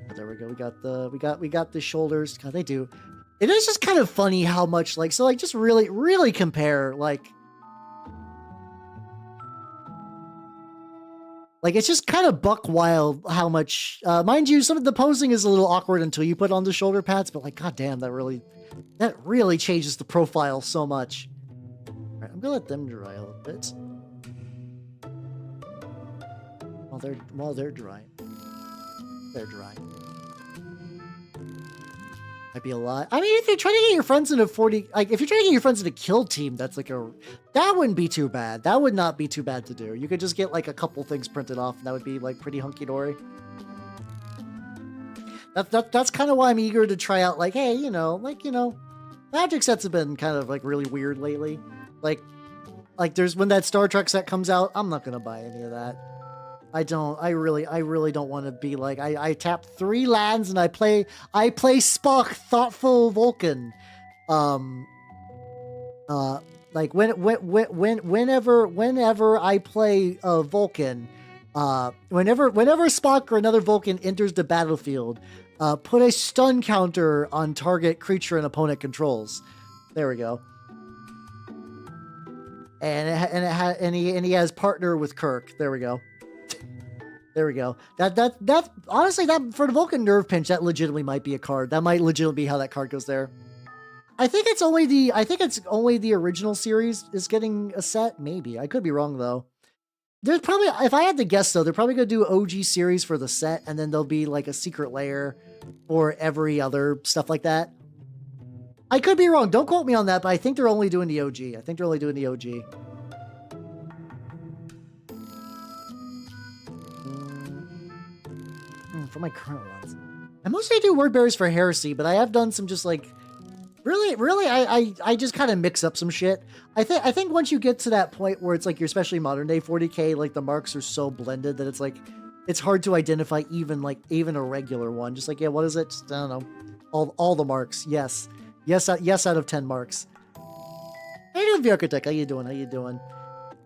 A: But there we go. We got the shoulders. God, they do. It is just kind of funny how much like so like just really compare like. Like, it's just kind of buck wild how much, mind you, some of the posing is a little awkward until you put on the shoulder pads, but like, goddamn, that really changes the profile so much. All right, I'm gonna let them dry a little bit. While they're drying. They're drying. Might be a lot. I mean, if you're trying to get your friends in a 40, like if you're trying to get your friends in a kill team, that wouldn't be too bad. That would not be too bad to do. You could just get like a couple things printed off, and that would be like pretty hunky dory. That's kind of why I'm eager to try out. Like, hey, magic sets have been kind of like really weird lately. Like there's when that Star Trek set comes out, I'm not gonna buy any of that. I really don't want to be like I tap 3 lands and I play Spock Thoughtful Vulcan. Like whenever I play Vulcan, whenever Spock or another Vulcan enters the battlefield, put a stun counter on target creature and opponent controls. There we go. And he has partner with Kirk. There we go. There we go. That honestly, that for the Vulcan Nerve Pinch, that legitimately might be a card. That might legitimately be how that card goes there. I think it's only the original series is getting a set. Maybe. I could be wrong though. There's probably, if I had to guess though, they're probably gonna do OG series for the set, and then there'll be like a secret layer for every other stuff like that. I could be wrong. Don't quote me on that, but I think they're only doing the OG. I think they're only doing the OG. For my current ones, I mostly do word bearers for Heresy, but I have done some just like really I just kind of mix up some shit. I think once you get to that point where it's like you're especially modern day 40k, like the marks are so blended that it's like it's hard to identify even a regular one. Just like, yeah, what is it? Just, I don't know. All the marks. Yes out of 10 marks. How you doing, the Architect? How you doing?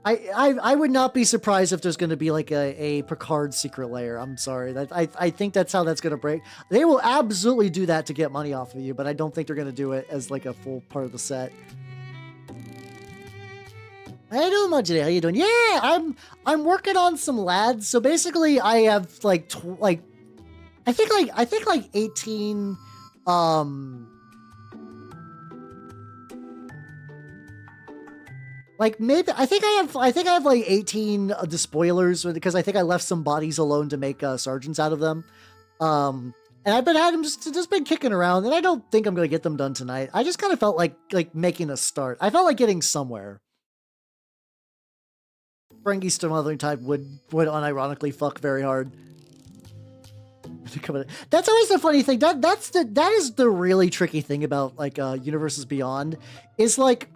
A: I would not be surprised if there's going to be like a Picard secret layer. I'm sorry. I think that's how that's going to break. They will absolutely do that to get money off of you, but I don't think they're going to do it as like a full part of the set. How you doing, Majide? How you doing? Yeah, I'm working on some lads. So basically, I have I think 18 like maybe I think I have like 18 Despoilers because I think I left some bodies alone to make sergeants out of them. And I've been had them just been kicking around, and I don't think I'm gonna get them done tonight. I just kind of felt like making a start. I felt like getting somewhere. Ferengi Smothering Tide would unironically fuck very hard. That's always the funny thing. That is the really tricky thing about like Universes Beyond is like,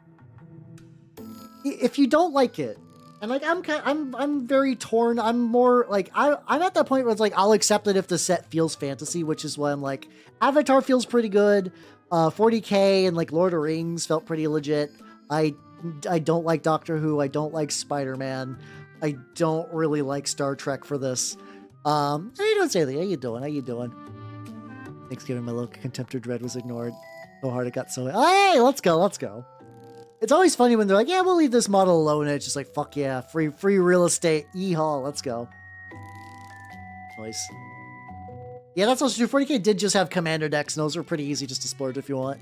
A: if you don't like it, and like I'm very torn. I'm more like I'm at that point where it's like I'll accept it if the set feels fantasy, which is why I'm like Avatar feels pretty good. 40K and like Lord of the Rings felt pretty legit. I don't like Doctor Who. I don't like Spider-Man. I don't really like Star Trek for this. How you doing, Saley? How you doing? How you doing? Thanksgiving, my little contempt or dread was ignored. So hard it got so... Hey, let's go, let's go. It's always funny when they're like, yeah, we'll leave this model alone. And it's just like, fuck yeah, free real estate. Yeehaw, let's go. Nice. Yeah, that's also true. 40K did just have commander decks, and those are pretty easy just to splurge if you want.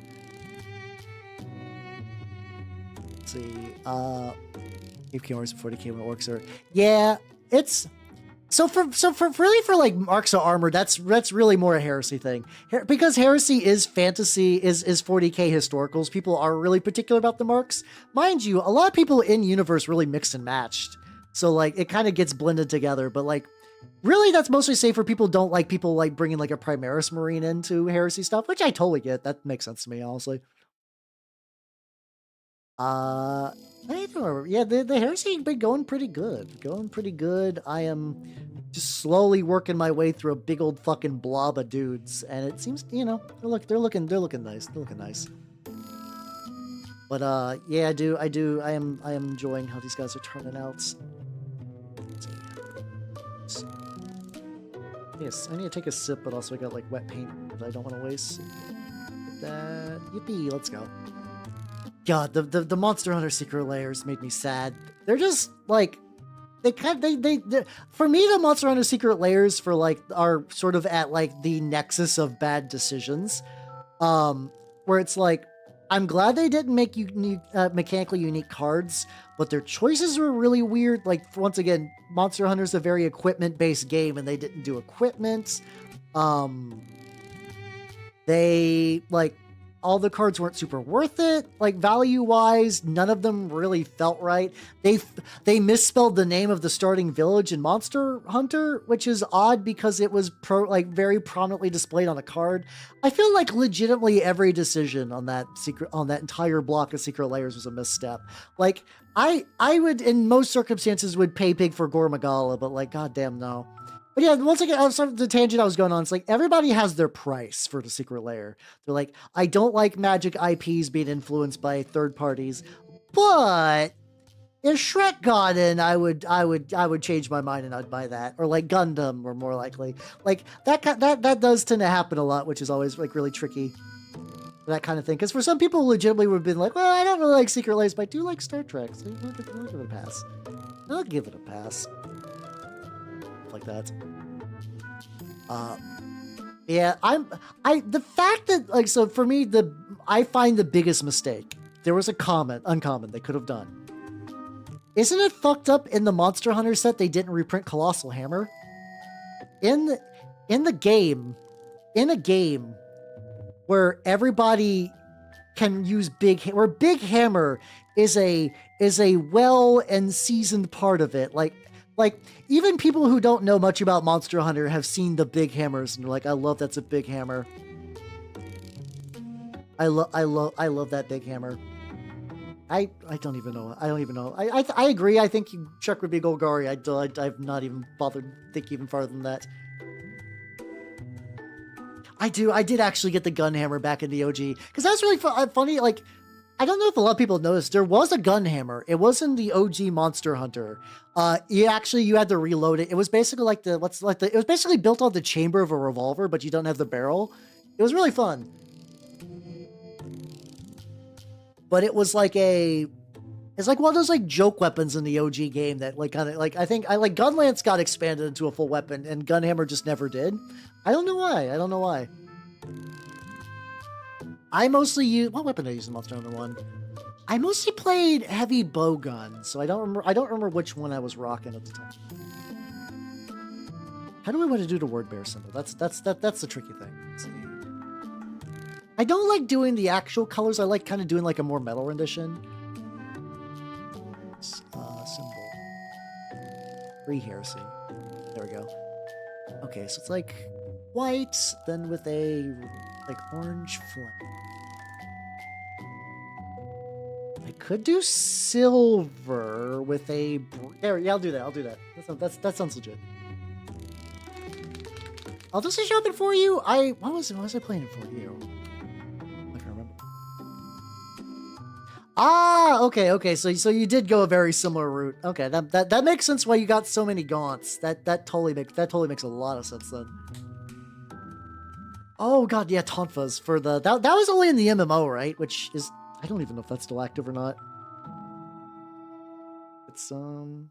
A: Let's see. 8K Horus and 40K when orcs are... Yeah, it's... So for like Marks of Armor, that's really more a Heresy thing. Because Heresy is fantasy, is 40K historicals. People are really particular about the marks. Mind you, a lot of people in universe really mixed and matched. So like it kind of gets blended together, but like really that's mostly safe for people don't like people like bringing like a Primaris Marine into Heresy stuff, which I totally get. That makes sense to me, honestly. I don't remember. Yeah, the Heresy been going pretty good. I am just slowly working my way through a big old fucking blob of dudes, and it seems, you know, they're looking nice. They're looking nice. But yeah, I am enjoying how these guys are turning out. Yes, I need to take a sip, but also I got like wet paint that I don't want to waste. That yippee, let's go. God, the Monster Hunter Secret Layers made me sad. They're just like they for me the Monster Hunter Secret Layers for like are sort of at like the nexus of bad decisions, where it's like I'm glad they didn't make unique, mechanically unique cards, but their choices were really weird. Like once again, Monster Hunter's a very equipment based game, and they didn't do equipment. They like. All the cards weren't super worth it. Like value-wise, none of them really felt right. They misspelled the name of the starting village in Monster Hunter, which is odd because it was very prominently displayed on a card. I feel like legitimately every decision on that entire block of Secret Layers was a misstep. Like I would in most circumstances would pay big for Gore Magala, but like goddamn no. But yeah, once again, the tangent I was going on, it's like everybody has their price for the Secret Lair. They're like, I don't like Magic IPs being influenced by third parties, but if Shrek got in, I would change my mind and I'd buy that, or like Gundam, or more likely, like that does tend to happen a lot, which is always like really tricky, that kind of thing. Because for some people, legitimately would have been like, well, I don't really like Secret Lairs, but I do like Star Trek, so I'll give it a pass. I'll give it a pass. Like that. Yeah, the fact that like, so for me, I find the biggest mistake, there was a uncommon they could have done. Isn't it fucked up in the Monster Hunter set they didn't reprint Colossal Hammer? In a game where everybody can use where Big Hammer is a well and seasoned part of it, like, even people who don't know much about Monster Hunter have seen the big hammers and they're like, I love that's a big hammer. I love that big hammer. I don't even know. I agree. I think Chuck would be Golgari. I've not even bothered to think even farther than that. I did actually get the gun hammer back in the OG because that's really funny. Like, I don't know if a lot of people noticed, there was a gun hammer. It wasn't the OG Monster Hunter. You had to reload it. It was basically like it was basically built on the chamber of a revolver, but you don't have the barrel. It was really fun. But it was like it's like one of those like joke weapons in the OG game that like kind of like I think Gunlance got expanded into a full weapon and Gunhammer just never did. I don't know why. I mostly use... What weapon did I use in Monster Hunter 1? I mostly played heavy bow gun, so I don't remember which one I was rocking at the time. How do I want to do the word bear symbol? That's the tricky thing. Let's see. I don't like doing the actual colors. I like kind of doing like a more metal rendition. Symbol. Free Heresy. There we go. Okay, so it's like white, then with a like orange flame. I could do silver with a... There, yeah, I'll do that. That sounds legit. I'll just show it for you. What was I playing it for you? I Ah, okay. So you did go a very similar route. Okay, that makes sense why you got so many gaunts. That totally makes a lot of sense then. Oh god, yeah, Tonfas for that was only in the MMO, right? Which is I don't even know if that's still active or not. It's over.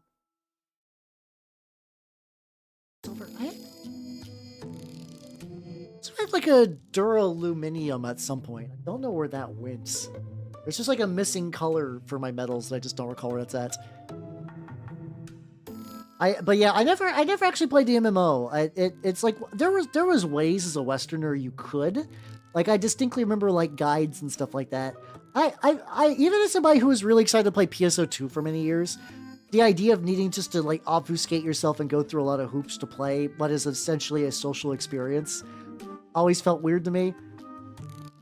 A: So I had like a Duraluminium at some point. I don't know where that went. There's just like a missing color for my metals that I just don't recall where it's at. But yeah, I never actually played the MMO. It's like there was ways as a Westerner you could, like I distinctly remember like guides and stuff like that. I even as somebody who was really excited to play PSO2 for many years, the idea of needing just to like obfuscate yourself and go through a lot of hoops to play what is essentially a social experience always felt weird to me.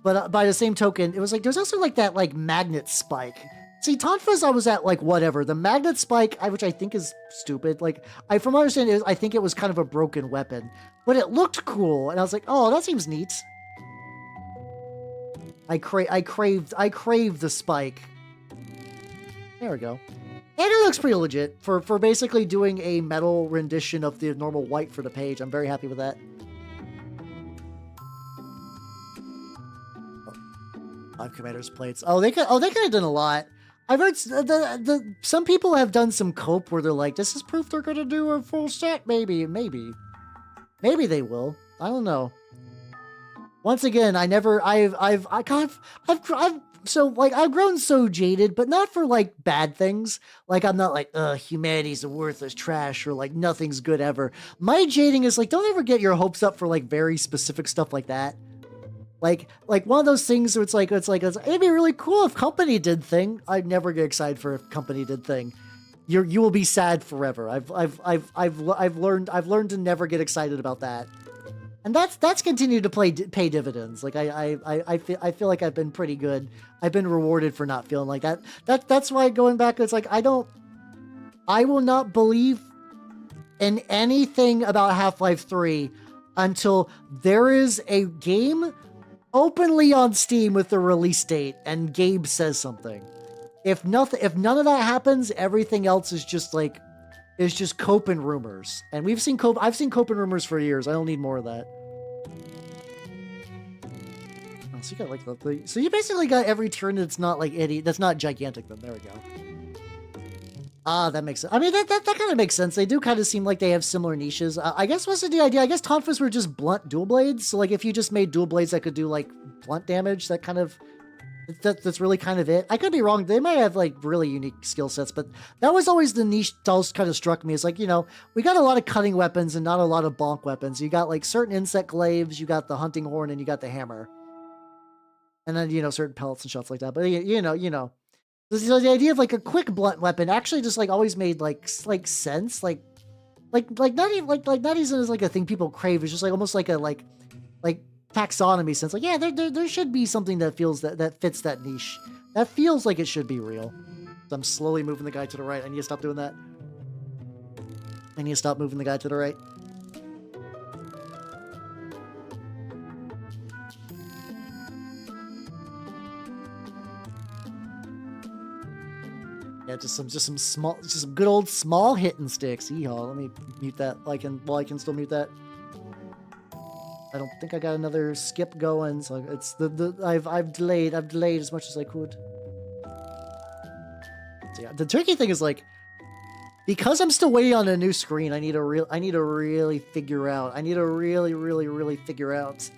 A: But by the same token, it was like there's also like that like magnet spike. See, Tonfas, I was at like whatever. The magnet spike, which I think is stupid. Like, from my understanding, I think it was kind of a broken weapon, but it looked cool, and I was like, oh, that seems neat. I craved the spike. There we go. And it looks pretty legit for basically doing a metal rendition of the normal white for the page. I'm very happy with that. Five Commander's plates. Oh, they could have done a lot. I've heard some people have done some cope where they're like, this is proof they're gonna do a full set. Maybe they will. I don't know. Once again, I've grown so jaded, but not for like bad things. Like I'm not like, humanity's a worthless trash or like nothing's good ever. My jading is like, don't ever get your hopes up for like very specific stuff like that. Like one of those things where it's like it'd be really cool if Company did thing. I'd never get excited for if Company did thing. You will be sad forever. I've learned to never get excited about that, and that's continued to pay dividends. Like I feel like I've been pretty good. I've been rewarded for not feeling like that. That's why going back, it's like I will not believe in anything about Half-Life 3 until there is a game openly on Steam with the release date and Gabe says something. If none of that happens, everything else is just cope and rumors. And I've seen cope and rumors for years. I don't need more of that. Oh, so you got like so you basically got every turn that's not like that's not gigantic then. There we go. Ah, that makes sense. I mean, that kind of makes sense. They do kind of seem like they have similar niches. I guess what's the idea? I guess Tonfas were just blunt dual blades. So like if you just made dual blades that could do like blunt damage, that's really kind of it. I could be wrong. They might have like really unique skill sets, but that was always the niche that always kind of struck me. It's like, we got a lot of cutting weapons and not a lot of bonk weapons. You got like certain insect glaives, you got the hunting horn, and you got the hammer. And then, certain pellets and shots like that. But So the idea of like a quick blunt weapon actually just like always made like sense, like not even as like a thing people crave. It's just like almost like a like taxonomy sense. Like, yeah, there should be something that feels that fits that niche. That feels like it should be real. So I'm slowly moving the guy to the right. I need to stop doing that. I need to stop moving the guy to the right. Yeah, just some good old small hitting sticks. Yeehaw. Let me mute that while I can still mute that. I don't think I got another skip going, so it's I've delayed as much as I could. So yeah, the tricky thing is like, because I'm still waiting on a new screen, I need to really figure out. Really figure out.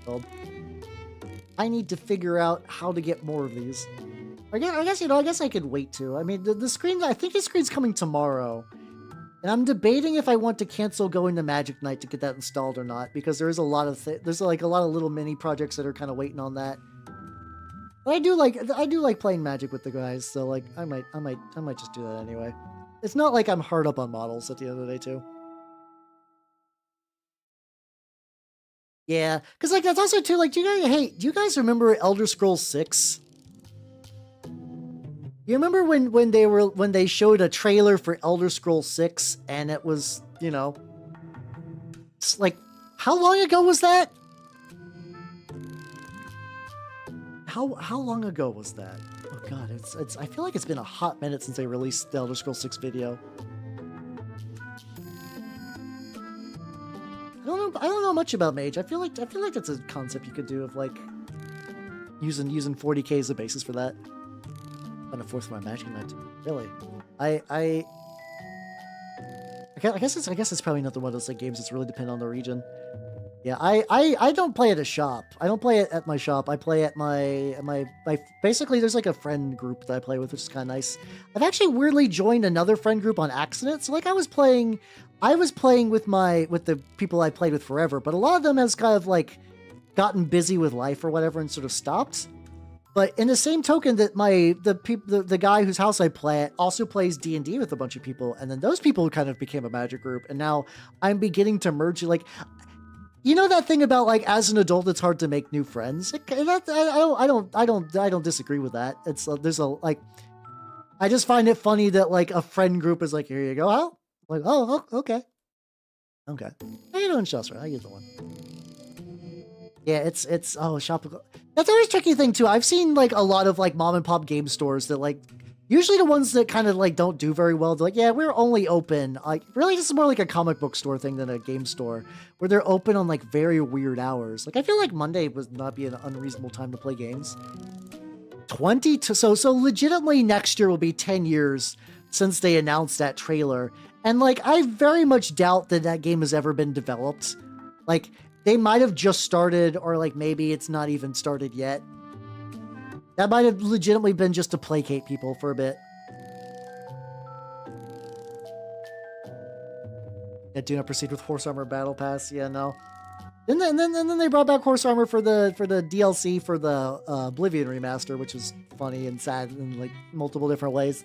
A: Well, I need to figure out how to get more of these. I guess I could wait too. I mean, the screen. I think the screen's coming tomorrow, and I'm debating if I want to cancel going to Magic Night to get that installed or not, because there's a lot of little mini projects that are kind of waiting on that. But I do like playing Magic with the guys, so like I might just do that anyway. It's not like I'm hard up on models at the end of the day too. Yeah, because like that's also too like, do you guys remember Elder Scrolls 6? You remember when they showed a trailer for Elder Scrolls 6 and it was, it's like, how long ago was that? How long ago was that? Oh god, it's I feel like it's been a hot minute since they released the Elder Scrolls 6 video. I don't know much about Mage. I feel like that's a concept you could do of like using 40k as a basis for that. On a fourth my magic knight. Really? I guess it's probably not one of those like games that's really dependent on the region. Yeah, I don't play at a shop. I don't play it at my shop. I play at my basically there's like a friend group that I play with, which is kind of nice. I've actually weirdly joined another friend group on accident. So like I was playing with the people I played with forever, but a lot of them has kind of like gotten busy with life or whatever and sort of stopped. But in the same token that the guy whose house I play at also plays D&D with a bunch of people, and then those people kind of became a magic group, and now I'm beginning to merge. Like, you know that thing about like as an adult it's hard to make new friends. I don't disagree with that. It's there's a like, I just find it funny that like a friend group is like, here you go, Al. Like, oh, okay. How you doing, Chelsea? How you doing? Yeah, it's oh, shop. That's always a tricky thing too. I've seen like a lot of like mom and pop game stores that like, usually the ones that kind of like don't do very well, they're like, yeah, we're only open. Like, really, this is more like a comic book store thing than a game store, where they're open on like very weird hours. Like, I feel like Monday would not be an unreasonable time to play games. 20 to so legitimately next year will be 10 years since they announced that trailer, and like I very much doubt that game has ever been developed. Like, they might have just started, or like maybe it's not even started yet. That might have legitimately been just to placate people for a bit. Yeah, do not proceed with Horse Armor Battle Pass. Yeah, no. And then they brought back Horse Armor for the DLC for the Oblivion remaster, which is funny and sad in like multiple different ways.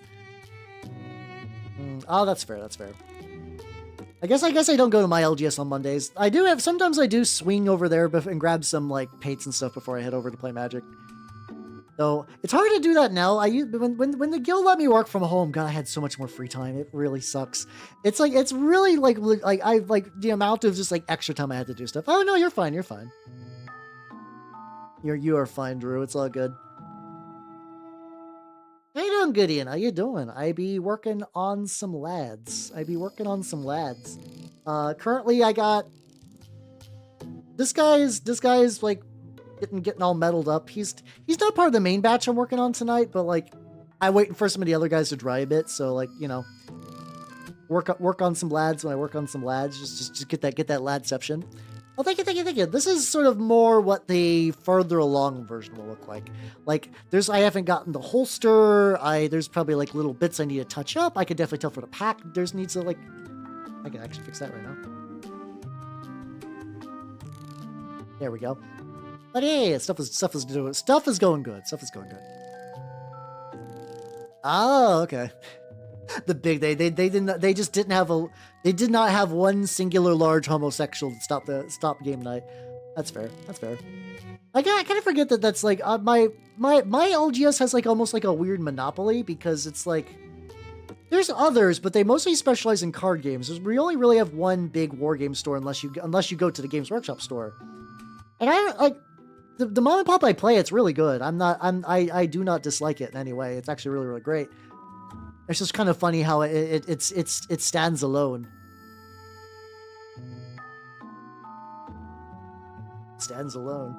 A: Oh, that's fair. That's fair. I guess I don't go to my LGS on Mondays. Sometimes I do swing over there and grab some like paints and stuff before I head over to play Magic. Though it's hard to do that now. When the guild let me work from home, God, I had so much more free time. It really sucks. It's really like I like the amount of just like extra time I had to do stuff. Oh no, you're fine. You're fine. You are fine, Drew. It's all good. How you doing, Gideon? How you doing? I be working on some lads. Currently I got this guy is like getting all meddled up. He's not part of the main batch I'm working on tonight, but like I'm waiting for some of the other guys to dry a bit, so like, you know, work on some lads. When I work on some lads, just get that ladception. Oh, thank you. This is sort of more what the further along version will look like. Like, I haven't gotten the holster. There's probably like little bits I need to touch up. I could definitely tell for the pack. Needs to like, I can actually fix that right now. There we go. But hey, stuff is going good. Oh, okay. The big they did not have one singular large homosexual to stop game night. That's fair. I kind of forget that's like my LGS has like almost like a weird monopoly, because it's like there's others, but they mostly specialize in card games. We only really have one big war game store unless you go to the Games Workshop store. And I like the mom and pop I play. It's really good. I do not dislike it in any way. It's actually really great. It's just kind of funny how it stands alone. Stands alone.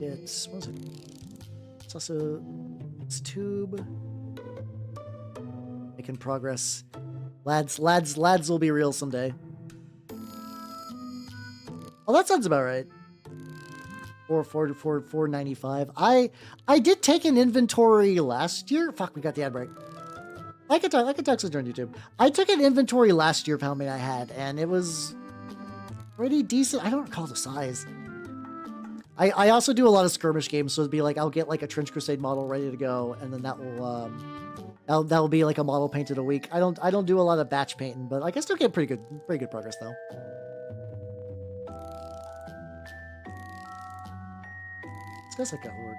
A: It's tube. Making progress. Lads will be real someday. Well, that sounds about right. 495. I did take an inventory last year. Fuck, we got the ad break. I could talk during YouTube. I took an inventory last year of how many I had, and it was pretty decent. I don't recall the size. I also do a lot of skirmish games, so it'd be like I'll get like a Trench Crusade model ready to go, and then that will be like a model painted a week. I don't do a lot of batch painting, but I can still get pretty good progress though. This guy's like a horde.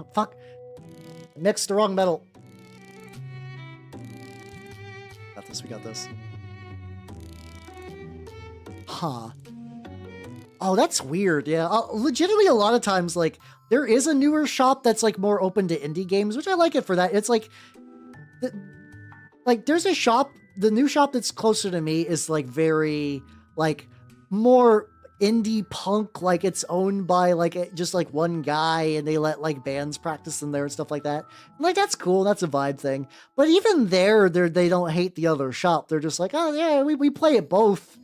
A: Oh, fuck. I mixed the wrong metal. We got this. Huh. Oh, that's weird. Yeah, legitimately, a lot of times, like, there is a newer shop that's like more open to indie games, which I like it for that. It's like, there's a shop. The new shop that's closer to me is like very like more indie punk. Like it's owned by like just like one guy, and they let like bands practice in there and stuff like that. And, like that's cool. That's a vibe thing. But even there, they don't hate the other shop. They're just like, oh yeah, we play it both.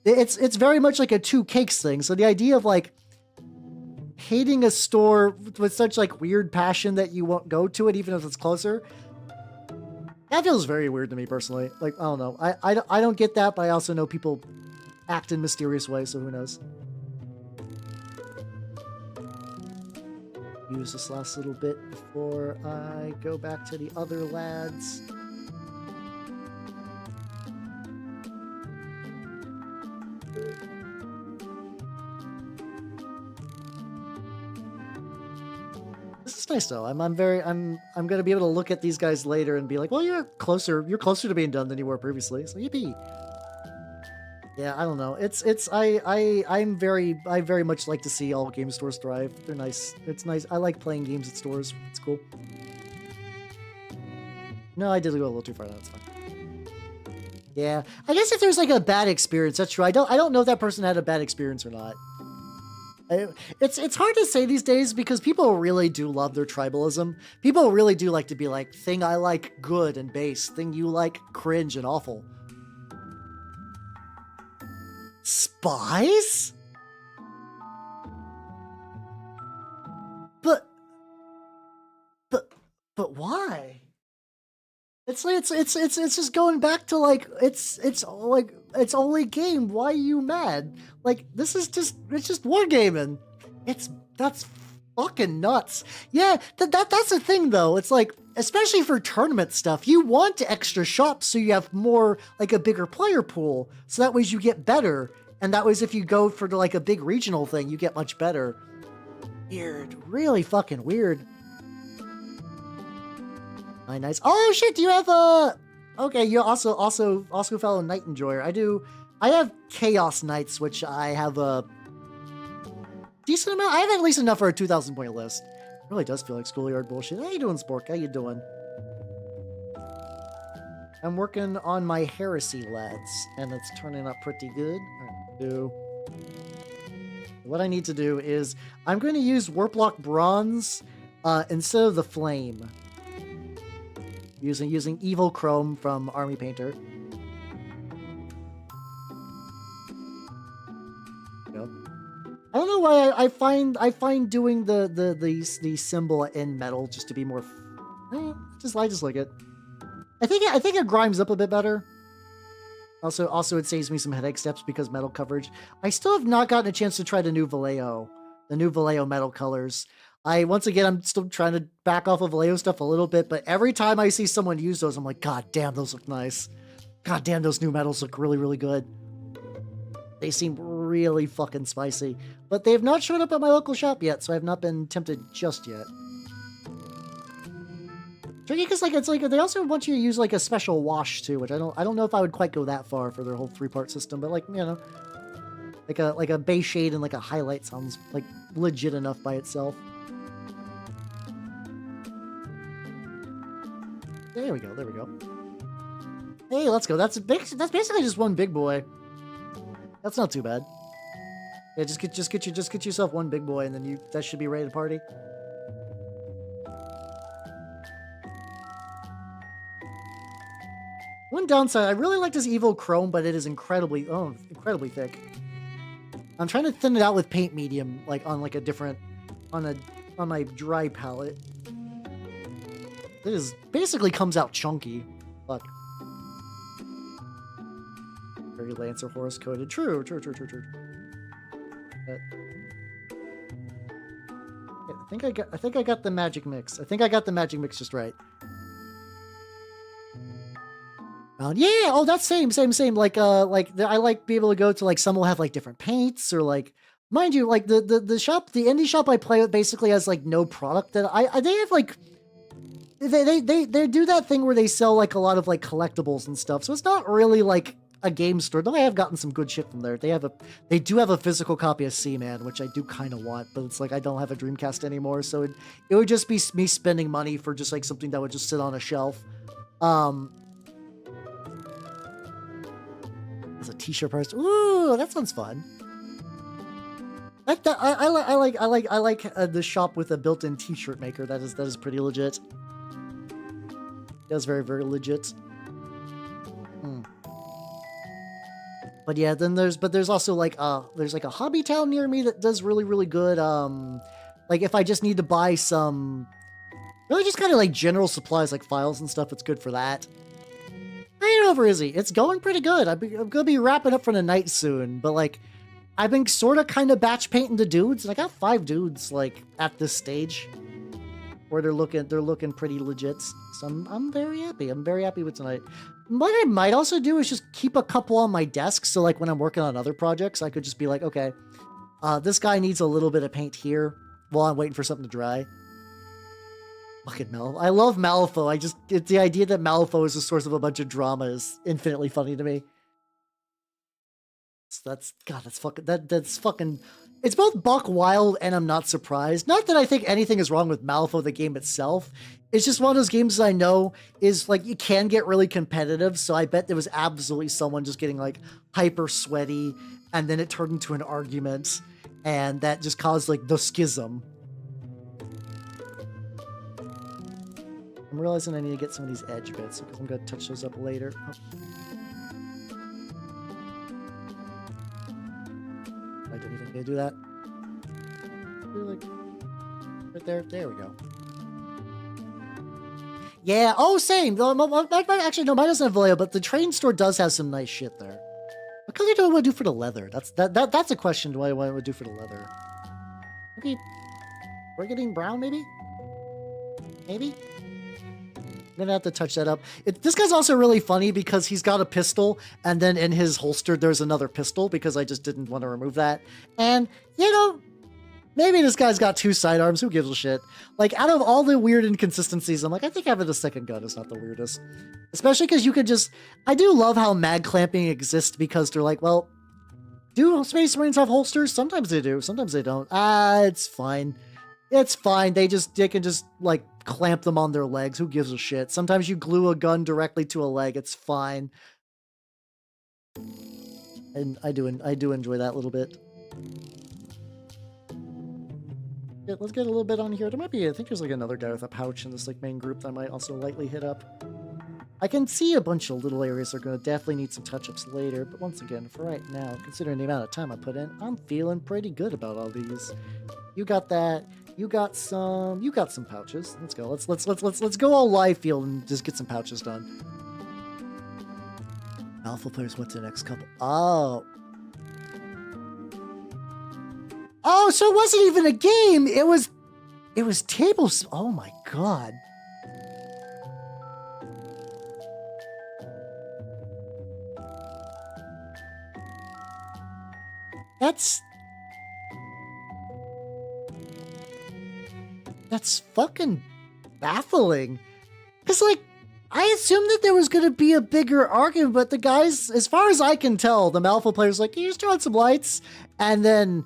A: It's very much like a two cakes thing. So the idea of like hating a store with such like weird passion that you won't go to it even if it's closer, that feels very weird to me personally. Like, I don't know. I don't get that, but I also know people act in mysterious ways, so who knows. Use this last little bit before I go back to the other lads. This is nice though. I'm gonna be able to look at these guys later and be like, well, you're closer to being done than you were previously. So yippee. Yeah, I don't know. I very much like to see all game stores thrive. They're nice. It's nice. I like playing games at stores. It's cool. No, I did go a little too far. That's fine. Yeah, I guess if there's like a bad experience, that's true. I don't know if that person had a bad experience or not. It's hard to say these days because people really do love their tribalism. People really do like to be like, thing I like good and base, thing you like cringe and awful. Spies? But why? It's just going back to like it's only game. Why are you mad? Like it's just wargaming. That's fucking nuts. Yeah, that's the thing though. It's like, especially for tournament stuff, you want extra shops so you have more, like a bigger player pool. So that way you get better. And that way if you go for like a big regional thing, you get much better. Weird. Really fucking weird. Nice. Oh shit, do you have a... Okay, you also fellow Night Enjoyer. I have Chaos Knights, which I have a decent amount. I have at least enough for a 2,000 point list. It really does feel like schoolyard bullshit. How you doing, Spork? How you doing? I'm working on my Heresy, lads, and it's turning out pretty good. What I need to do is, I'm going to use Warplock Bronze instead of the Flame. Using Evil Chrome from Army Painter. I don't know why I find doing the symbol in metal just to be more. I just like it. I think it grinds up a bit better. Also it saves me some headache steps because metal coverage. I still have not gotten a chance to try the new Vallejo metal colors. Once again, I'm still trying to back off of Vallejo stuff a little bit, but every time I see someone use those, I'm like, God damn, those look nice. God damn, those new metals look really, really good. They seem really fucking spicy. But they have not shown up at my local shop yet, so I have not been tempted just yet. Tricky, because it's like they also want you to use like a special wash too, which I don't know if I would quite go that far for their whole 3-part system, but like, you know, like a base shade and like a highlight sounds like legit enough by itself. There we go. Hey, let's go. That's basically just one big boy. That's not too bad. Yeah, just get yourself one big boy, and then that should be ready to party. One downside, I really like this Evil Chrome, but it is incredibly thick. I'm trying to thin it out with paint medium, like on like a different, on my dry palette. It is basically comes out chunky. Fuck. Very Lancer Horus coded. True. Yeah, I think I got the magic mix. I think I got the magic mix just right. Yeah. Oh, that's same. Like I like be able to go to like some will have like different paints or like, mind you, like the shop, the indie shop I play with basically has like no product that they have like. They do that thing where they sell like a lot of like collectibles and stuff, so it's not really like a game store, though I have gotten some good shit from there. They do have a physical copy of Seaman, which I do kind of want, but it's like I don't have a Dreamcast anymore, so it would just be me spending money for just like something that would just sit on a shelf. There's a t-shirt price. Ooh, that sounds fun. I like the shop with a built-in t-shirt maker. That is pretty legit. That's very, very legit. But yeah, then there's also like there's like a hobby town near me that does really, really good. Like if I just need to buy some really just kind of like general supplies like files and stuff, it's good for that. How you doing, Rizzy? It's going pretty good. I'm gonna be wrapping up for the night soon, but like I've been sort of kind of batch painting the dudes, and I got 5 dudes like at this stage where they're looking pretty legit. So I'm very happy. I'm very happy with tonight. What I might also do is just keep a couple on my desk, so like when I'm working on other projects, I could just be like, okay, this guy needs a little bit of paint here while I'm waiting for something to dry. Fucking Malifaux. I love Malifaux. It's the idea that Malifaux is the source of a bunch of drama is infinitely funny to me. So that's fucking. It's both buck wild and I'm not surprised. Not that I think anything is wrong with Malifaux, the game itself. It's just one of those games that I know is like you can get really competitive. So I bet there was absolutely someone just getting like hyper sweaty, and then it turned into an argument, and that just caused like the schism. I'm realizing I need to get some of these edge bits because I'm going to touch those up later. Oh. I didn't even gonna do that. Like, right there. There we go. Yeah. Oh, same. Actually, no, mine doesn't have Vallejo, but the train store does have some nice shit there. What color do I want to do for the leather? That's a question. What I want to do for the leather? Okay, we're getting brown, maybe. Maybe. I'm gonna have to touch that up. This guy's also really funny because he's got a pistol, and then in his holster there's another pistol because I just didn't want to remove that. And, you know, maybe this guy's got 2 sidearms. Who gives a shit? Like, out of all the weird inconsistencies, I'm like, I think having a second gun is not the weirdest. Especially because you could just... I do love how mag clamping exists because they're like, well, do Space Marines have holsters? Sometimes they do. Sometimes they don't. It's fine. It's fine. They can just, like, clamp them on their legs. Who gives a shit? Sometimes you glue a gun directly to a leg. It's fine. And I do enjoy that a little bit. Yeah, let's get a little bit on here. There might be, I think there's like another guy with a pouch in this like main group that I might also lightly hit up. I can see a bunch of little areas that are going to definitely need some touch-ups later, but once again, for right now, considering the amount of time I put in, I'm feeling pretty good about all these. You got that. You got some pouches. Let's go. Let's go all live field and just get some pouches done. Alpha players went to the next couple. Oh, so it wasn't even a game. It was tables. Oh my god. That's fucking baffling. Because, like, I assumed that there was going to be a bigger argument, but the guys, as far as I can tell, the Malifaux player's like, you just turn on some lights, and then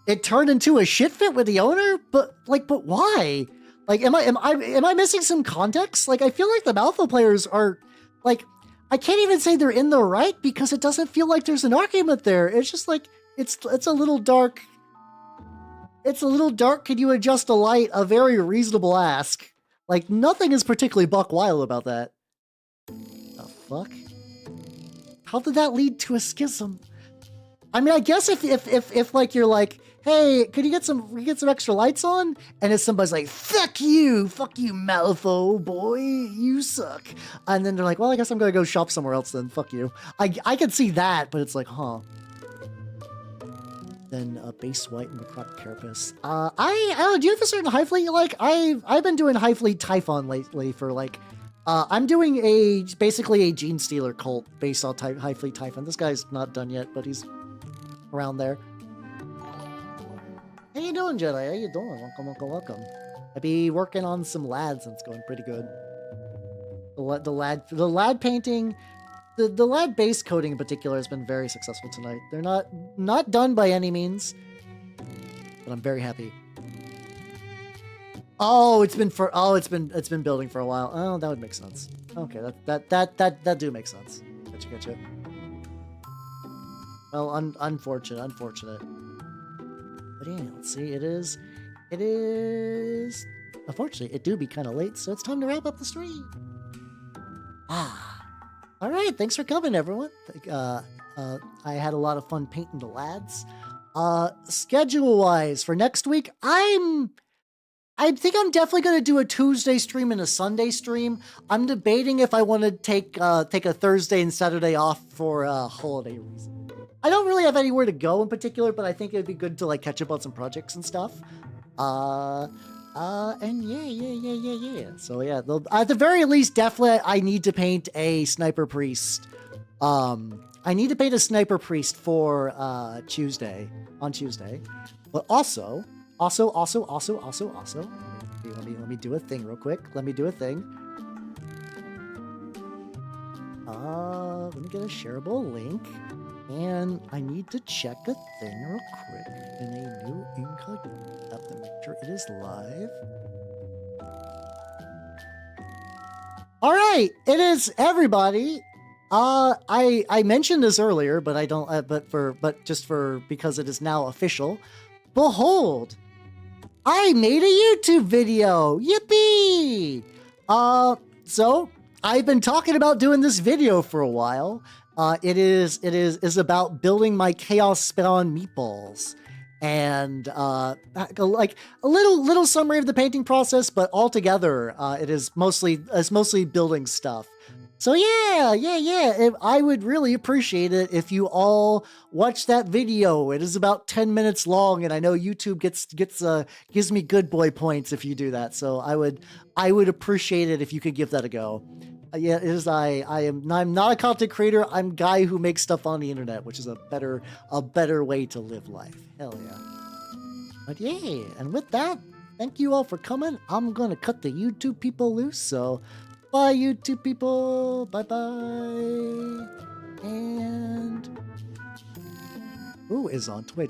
A: it turned into a shit fit with the owner? But why? Like, am I missing some context? Like, I feel like the Malifaux players are, like, I can't even say they're in the right because it doesn't feel like there's an argument there. It's just like, it's a little dark. It's a little dark. Can you adjust a light? A very reasonable ask. Like, nothing is particularly buck wild about that. The fuck? How did that lead to a schism? I mean, I guess if like you're like, hey, could you get some extra lights on? And if somebody's like, fuck you, Malifaux boy, you suck. And then they're like, well, I guess I'm gonna go shop somewhere else then. Fuck you. I can see that, but it's like, huh. Then base white and necrotic carapace. I don't know, do you have a certain high fleet you like? I've been doing high fleet Typhon lately for like, I'm doing basically a Gene Stealer cult based on high fleet Typhon. This guy's not done yet, but he's around there. How you doing, Jedi? How you doing? Welcome. I be working on some lads and it's going pretty good. The lad painting the lad base coding in particular has been very successful tonight. They're not done by any means, but I'm very happy. Oh, it's been building for a while. Oh, that would make sense. Okay, that do make sense. Gotcha. Well, unfortunate. But yeah, let's see. It is. Unfortunately, it do be kind of late, so it's time to wrap up the stream. All right. Thanks for coming, everyone. I had a lot of fun painting the lads. Schedule-wise for next week, I think I'm definitely going to do a Tuesday stream and a Sunday stream. I'm debating if I want to take a Thursday and Saturday off for a holiday reason. I don't really have anywhere to go in particular, but I think it'd be good to like catch up on some projects and stuff. And yeah. So yeah, at the very least, definitely I need to paint a sniper priest. I need to paint a sniper priest for on Tuesday. But also, let me do a thing real quick. Let me get a shareable link. And I need to check a thing real quick in a new incognito app to make sure it is live. All right, it is, everybody. I mentioned this earlier, but I don't. Because it is now official. Behold, I made a YouTube video. Yippee! So I've been talking about doing this video for a while. It is about building my Chaos Spawn meatballs, and like a little summary of the painting process, but altogether, it's mostly building stuff. So yeah. I would really appreciate it if you all watch that video. It is about 10 minutes long, and I know YouTube gives me good boy points if you do that. So I would appreciate it if you could give that a go. Yeah, it is. I'm not a content creator. I'm a guy who makes stuff on the internet, which is a better way to live life. Hell yeah. But yeah, and with that, thank you all for coming. I'm gonna cut the YouTube people loose. So, bye YouTube people. Bye. And who is on Twitch?